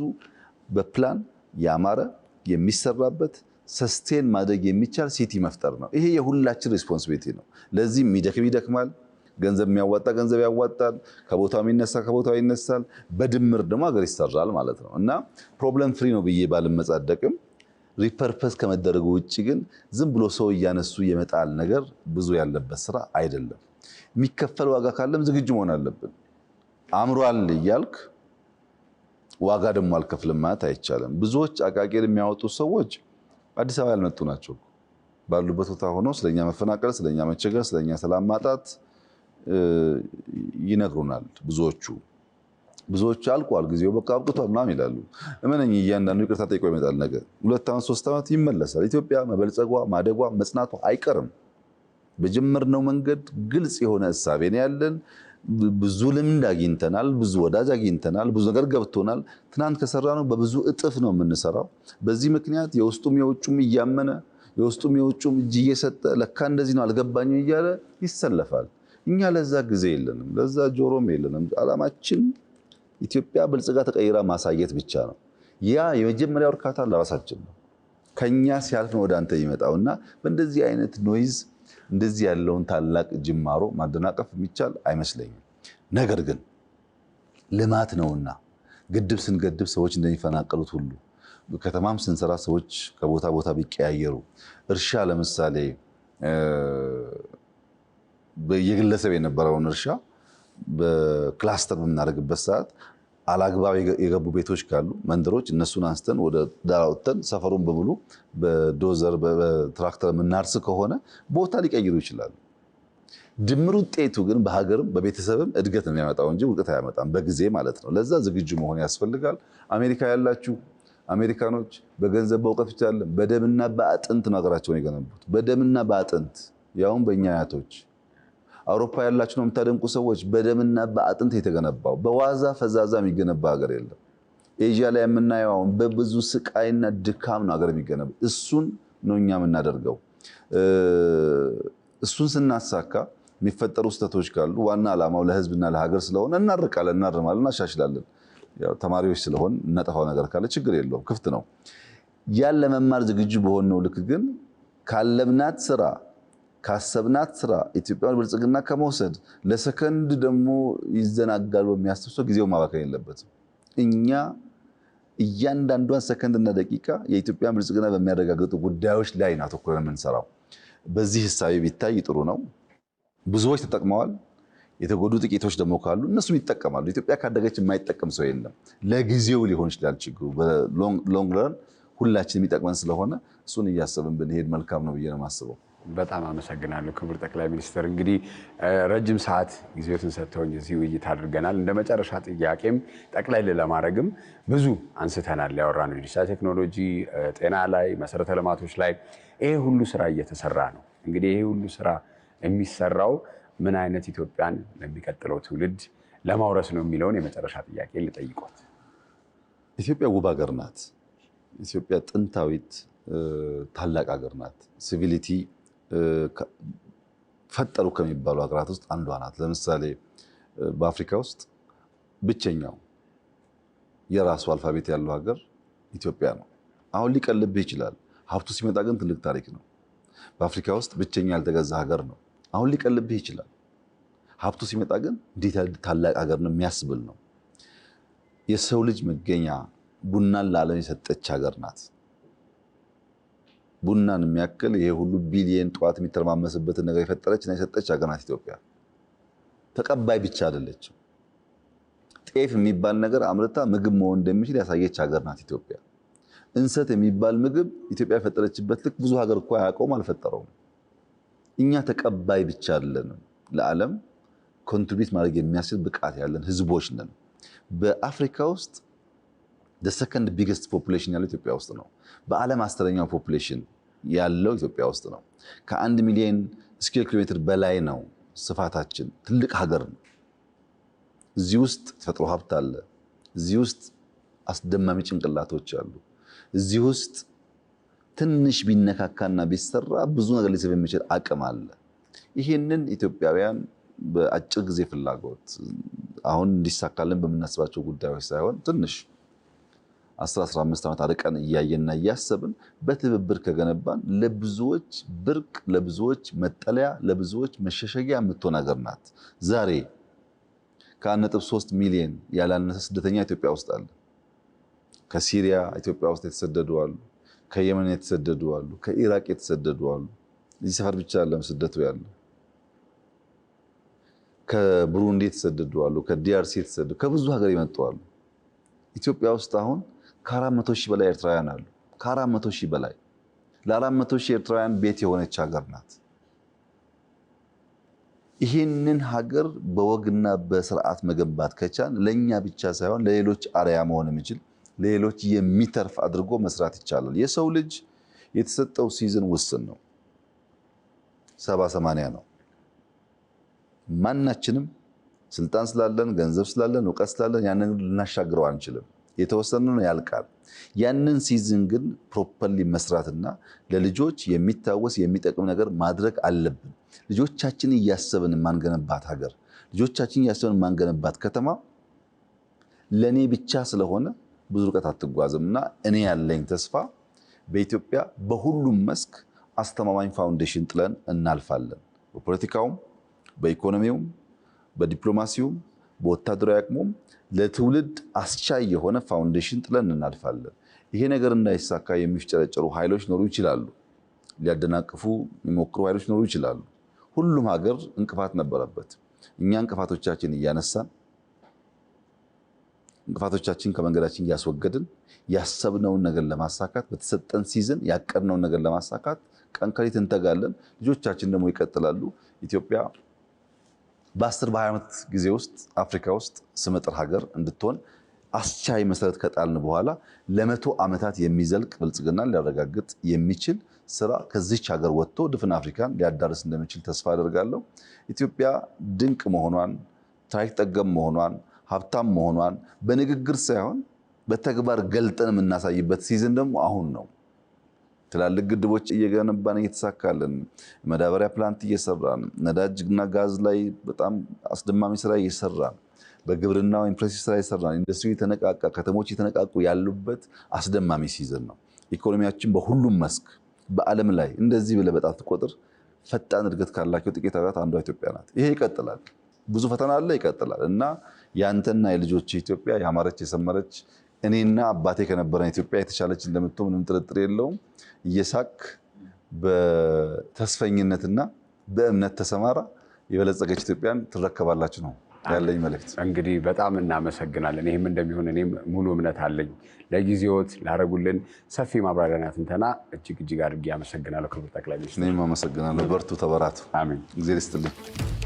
Speaker 1: በፕላን ያማረ የሚሰራበት ሰስቴን ማድረግ የሚቻል ሲቲ መፍጠር ነው። ይሄ የሁላችን ሪስፖንሲቢሊቲ ነው። ለዚህ የሚደክም ይደክማል፣ ገንዘብ የሚያዋጣ ገንዘብ ያዋጣል፣ ከቦታው የሚነሳ ከቦታው ይነሳል። በድምር ደግሞ ሀገር ይሰራል ማለት ነው እና ፕሮብለም ፍሪ ነው ብዬ ባልመጻደቅም ሪፐርፐስ ከመደረጉ ውጭ ግን ዝም ብሎ ሰው እያነሱ የመጣል ነገር ብዙ ያለበት ስራ አይደለም። የሚከፈል ዋጋ ካለም ዝግጁ መሆን አለብን። አምሯል እያልክ ዋጋ ደግሞ አልከፍልም ማለት አይቻልም። ብዙዎች አቃቂር የሚያወጡ ሰዎች አዲስ አበባ ያልመጡ ናቸው። ባሉበት ቦታ ሆነው ስለኛ መፈናቀል፣ ስለኛ መቸገር፣ ስለኛ ሰላም ማጣት ይነግሩናል። ብዙዎቹ አልቋል፣ ጊዜው በቃ አብቅቷል ምናምን ይላሉ። እመነኝ እያንዳንዱ ይቅርታ ጠይቆ ይመጣል። ነገ 2 ዓመት 3 ዓመት ይመለሳል። ኢትዮጵያ መበልጸጓ ማደጓ መጽናቷ አይቀርም። በጀመርነው መንገድ ግልጽ የሆነ እሳቤ ነው ያለን። ብዙ ልምድ አግኝተናል፣ ብዙ ወዳጅ አግኝተናል፣ ብዙ ነገር ገብቶናል። ትናንት ከሰራነው በብዙ እጥፍ ነው የምንሰራው። በዚህ ምክንያት የውስጡም የውጩም እያመነ የውስጡም የውጩም እጅ እየሰጠ ለካ እንደዚህ ነው አልገባኝም እያለ ይሰለፋል። እኛ ለዛ ጊዜ የለንም፣ ለዛ ጆሮም የለንም። ዓላማችን ኢትዮጵያ ብልጽጋ ተቀይራ ማሳየት ብቻ ነው። ያ የመጀመሪያው እርካታ ለራሳችን ነው። ከኛ ሲያልፍ ነው ወደ አንተ ይመጣውና በእንደዚህ አይነት ኖይዝ እንደዚህ ያለውን ታላቅ ጅማሮ ማደናቀፍ የሚቻል አይመስለኝም። ነገር ግን ልማት ነውና ግድብ ስንገድብ ሰዎች እንደሚፈናቀሉት ሁሉ ከተማም ስንሰራ ሰዎች ከቦታ ቦታ ቢቀያየሩ፣ እርሻ ለምሳሌ የግለሰብ የነበረውን እርሻ በክላስተር በምናደርግበት ሰዓት አላግባብ የገቡ ቤቶች ካሉ መንደሮች፣ እነሱን አንስተን ወደ ዳር አውጥተን ሰፈሩን በሙሉ በዶዘር በትራክተር የምናርስ ከሆነ ቦታ ሊቀይሩ ይችላሉ። ድምር ውጤቱ ግን በሀገርም በቤተሰብም እድገት ነው የሚያመጣው እንጂ ውድቀት አያመጣም፣ በጊዜ ማለት ነው። ለዛ ዝግጁ መሆን ያስፈልጋል። አሜሪካ ያላችሁ አሜሪካኖች በገንዘብ በእውቀት ብቻ አይደለም፣ በደምና በአጥንት ነው ሀገራቸውን የገነቡት። በደምና በአጥንት ያውም በእኛ አያቶች። አውሮፓ ያላችሁ ነው የምታደንቁ ሰዎች፣ በደምና በአጥንት የተገነባው በዋዛ ፈዛዛ የሚገነባ ሀገር የለም። ኤዥያ ላይ የምናየው አሁን በብዙ ስቃይና ድካም ነው ሀገር የሚገነባው። እሱን ነው እኛ የምናደርገው። እሱን ስናሳካ የሚፈጠሩ ስህተቶች ካሉ ዋና ዓላማው ለሕዝብና ለሀገር ስለሆነ እናርቃለን፣ እናርማለን፣ እናሻሽላለን። ያው ተማሪዎች ስለሆን እናጠፋው ነገር ካለ ችግር የለውም፣ ክፍት ነው። ያን ለመማር ዝግጁ በሆነው ልክ ግን ካለምናት ስራ ካሰብናት ስራ ኢትዮጵያን ብልጽግና ከመውሰድ ለሰከንድ ደግሞ ይዘናጋል በሚያስብ ሰው ጊዜው ማባከን የለበትም። እኛ እያንዳንዷን ሰከንድና ደቂቃ የኢትዮጵያን ብልጽግና በሚያረጋግጡ ጉዳዮች ላይ ነው አተኩረን የምንሰራው። በዚህ ሂሳቤ ቢታይ ጥሩ ነው። ብዙዎች ተጠቅመዋል። የተጎዱ ጥቂቶች ደግሞ ካሉ እነሱም ይጠቀማሉ። ኢትዮጵያ ካደገች የማይጠቀም ሰው የለም። ለጊዜው ሊሆን ይችላል ችግሩ፣ በሎንግ ረን ሁላችን የሚጠቅመን ስለሆነ እሱን እያሰብን ብንሄድ መልካም ነው ብዬ ነው የማስበው።
Speaker 2: በጣም አመሰግናለሁ ክቡር ጠቅላይ ሚኒስትር። እንግዲህ ረጅም ሰዓት ጊዜዎትን ሰጥተውኝ እዚህ ውይይት አድርገናል። እንደ መጨረሻ ጥያቄም ጠቅላይ ለማድረግም ብዙ አንስተናል። ያወራነው ዲጂታል ቴክኖሎጂ፣ ጤና ላይ፣ መሰረተ ልማቶች ላይ ይሄ ሁሉ ስራ እየተሰራ ነው። እንግዲህ ይሄ ሁሉ ስራ የሚሰራው ምን አይነት ኢትዮጵያን ለሚቀጥለው ትውልድ ለማውረስ ነው የሚለውን የመጨረሻ ጥያቄ ልጠይቆት።
Speaker 1: ኢትዮጵያ ውብ ሀገር ናት። ኢትዮጵያ ጥንታዊት ታላቅ ሀገር ናት። ሲቪሊቲ ፈጠሩ ከሚባሉ ሀገራት ውስጥ አንዷ ናት። ለምሳሌ በአፍሪካ ውስጥ ብቸኛው የራሱ አልፋቤት ያለው ሀገር ኢትዮጵያ ነው። አሁን ሊቀልብህ ይችላል። ሀብቱ ሲመጣ ግን ትልቅ ታሪክ ነው። በአፍሪካ ውስጥ ብቸኛ ያልተገዛ ሀገር ነው። አሁን ሊቀልብህ ይችላል። ሀብቱ ሲመጣ ግን እንዴት ታላቅ ሀገር ነው የሚያስብል ነው። የሰው ልጅ መገኛ ቡናን ለዓለም የሰጠች ሀገር ናት። ቡናን የሚያክል ይሄ ሁሉ ቢሊየን ጠዋት የሚተረማመስበትን ነገር የፈጠረች እና የሰጠች ሀገር ናት ኢትዮጵያ። ተቀባይ ብቻ አይደለችም። ጤፍ የሚባል ነገር አምርታ ምግብ መሆን እንደሚችል ያሳየች ሀገር ናት ኢትዮጵያ። እንሰት የሚባል ምግብ ኢትዮጵያ የፈጠረችበት ልክ ብዙ ሀገር እኮ አያውቀውም፣ አልፈጠረውም። እኛ ተቀባይ ብቻ አይደለንም፣ ለዓለም ኮንትሪቢዩት ማድረግ የሚያስችል ብቃት ያለን ህዝቦች ነን። በአፍሪካ ውስጥ ሰከንድ ቢገስት ፖፑሌሽን ያለው ኢትዮጵያ ውስጥ ነው። በዓለም 10ኛው ፖፑሌሽን ያለው ኢትዮጵያ ውስጥ ነው። ከ1 ሚሊዮን ስኩዌር ኪሎ ሜትር በላይ ነው ስፋታችን። ትልቅ ሀገር ነው። እዚህ ውስጥ ተፈጥሮ ሀብት አለ። እዚህ ውስጥ አስደማሚ ጭንቅላቶች አሉ። እዚህ ውስጥ ትንሽ ቢነካካና ቢሰራ ብዙ ነገር ሊስብ የሚችል አቅም አለ። ይሄንን ኢትዮጵያውያን በአጭር ጊዜ ፍላጎት አሁን እንዲሳካልን በምናስባቸው ጉዳዮች ሳይሆን ትንሽ 10-15 ዓመት አርቀን እያየና እያሰብን በትብብር ከገነባን ለብዙዎች ብርቅ፣ ለብዙዎች መጠለያ፣ ለብዙዎች መሸሸጊያ የምትሆን ሀገር ናት። ዛሬ ከ1.3 ሚሊዮን ያላነሰ ስደተኛ ኢትዮጵያ ውስጥ አለ። ከሲሪያ ኢትዮጵያ ውስጥ የተሰደዱ አሉ። ከየመን የተሰደዱ አሉ። ከኢራቅ የተሰደዱ አሉ። እዚህ ሰፈር ብቻ አይደለም ስደቱ ያለው። ከብሩንዲ የተሰደዱ አሉ። ከዲአርሲ የተሰደዱ ከብዙ ሀገር የመጡ አሉ። ኢትዮጵያ ውስጥ አሁን ከ400 ሺህ በላይ ኤርትራውያን አሉ። ከ400 ሺህ በላይ ለ400 ሺህ ኤርትራውያን ቤት የሆነች ሀገር ናት። ይህንን ሀገር በወግና በስርዓት መገንባት ከቻል ለኛ ብቻ ሳይሆን ለሌሎች አርያ መሆን የሚችል ለሌሎች የሚተርፍ አድርጎ መስራት ይቻላል። የሰው ልጅ የተሰጠው ሲዝን ውስን ነው፣ 70-80 ነው። ማናችንም ስልጣን ስላለን ገንዘብ ስላለን እውቀት ስላለን ያንን ልናሻግረው አንችልም። የተወሰነ ነው፣ ያልቃል። ያንን ሲዝን ግን ፕሮፐርሊ መስራትና ለልጆች የሚታወስ የሚጠቅም ነገር ማድረግ አለብን። ልጆቻችን እያሰብን ማንገነባት ሀገር፣ ልጆቻችን እያሰብን ማንገነባት ከተማ ለኔ ብቻ ስለሆነ ብዙ ርቀት አትጓዝምና እኔ ያለኝ ተስፋ በኢትዮጵያ በሁሉም መስክ አስተማማኝ ፋውንዴሽን ጥለን እናልፋለን። በፖለቲካውም፣ በኢኮኖሚውም፣ በዲፕሎማሲውም፣ በወታደራዊ አቅሙም ለትውልድ አስቻይ የሆነ ፋውንዴሽን ጥለን እናልፋለን። ይሄ ነገር እንዳይሳካ የሚፍጨረጨሩ ኃይሎች ኖሩ ይችላሉ። ሊያደናቅፉ የሚሞክሩ ኃይሎች ኖሩ ይችላሉ። ሁሉም ሀገር እንቅፋት ነበረበት። እኛ እንቅፋቶቻችን እያነሳን እንቅፋቶቻችን ከመንገዳችን እያስወገድን ያሰብነውን ነገር ለማሳካት በተሰጠን ሲዝን ያቀድነውን ነገር ለማሳካት ቀን ከሌት እንተጋለን። ልጆቻችን ደግሞ ይቀጥላሉ። ኢትዮጵያ በ10 በ20 ዓመት ጊዜ ውስጥ አፍሪካ ውስጥ ስመጥር ሀገር እንድትሆን አስቻይ መሰረት ከጣልን በኋላ ለ100 ዓመታት የሚዘልቅ ብልጽግናን ሊያረጋግጥ የሚችል ስራ ከዚች ሀገር ወጥቶ ድፍን አፍሪካን ሊያዳርስ እንደሚችል ተስፋ አደርጋለሁ። ኢትዮጵያ ድንቅ መሆኗን፣ ታሪክ ጠገም መሆኗን፣ ሀብታም መሆኗን በንግግር ሳይሆን በተግባር ገልጠን የምናሳይበት ሲዝን ደግሞ አሁን ነው። ትላልቅ ግድቦች እየገነባን እየተሳካልን፣ መዳበሪያ ፕላንት እየሰራን፣ ነዳጅና ጋዝ ላይ በጣም አስደማሚ ስራ እየሰራን፣ በግብርናው ኢምፕሬሲቭ ስራ እየሰራን፣ ኢንዱስትሪ የተነቃቃ ከተሞች የተነቃቁ ያሉበት አስደማሚ ሲዝን ነው። ኢኮኖሚያችን በሁሉም መስክ በዓለም ላይ እንደዚህ ብለህ በጣት ቁጥር ፈጣን እድገት ካላቸው ጥቂት ሀገራት አንዷ ኢትዮጵያ ናት። ይሄ ይቀጥላል። ብዙ ፈተና አለ፣ ይቀጥላል እና ያንተና የልጆች ኢትዮጵያ ያማረች የሰመረች እኔና አባቴ ከነበረን ኢትዮጵያ የተሻለች እንደምትሆን ምንም ጥርጥር የለውም። እየሳክ በተስፈኝነትና በእምነት ተሰማራ፣ የበለጸገች ኢትዮጵያን ትረከባላችሁ ነው ያለኝ መልእክት።
Speaker 2: እንግዲህ በጣም እናመሰግናለን። ይህም እንደሚሆን እኔም ሙሉ እምነት አለኝ። ለጊዜዎት ላደረጉልን ሰፊ ማብራሪያና ትንተና እጅግ አድርጌ አመሰግናለሁ ክቡር ጠቅላይ ሚኒስትር።
Speaker 1: እኔም አመሰግናለሁ። በርቱ፣ ተበራቱ።
Speaker 2: አሜን።
Speaker 1: እግዚአብሔር ይስጥልኝ።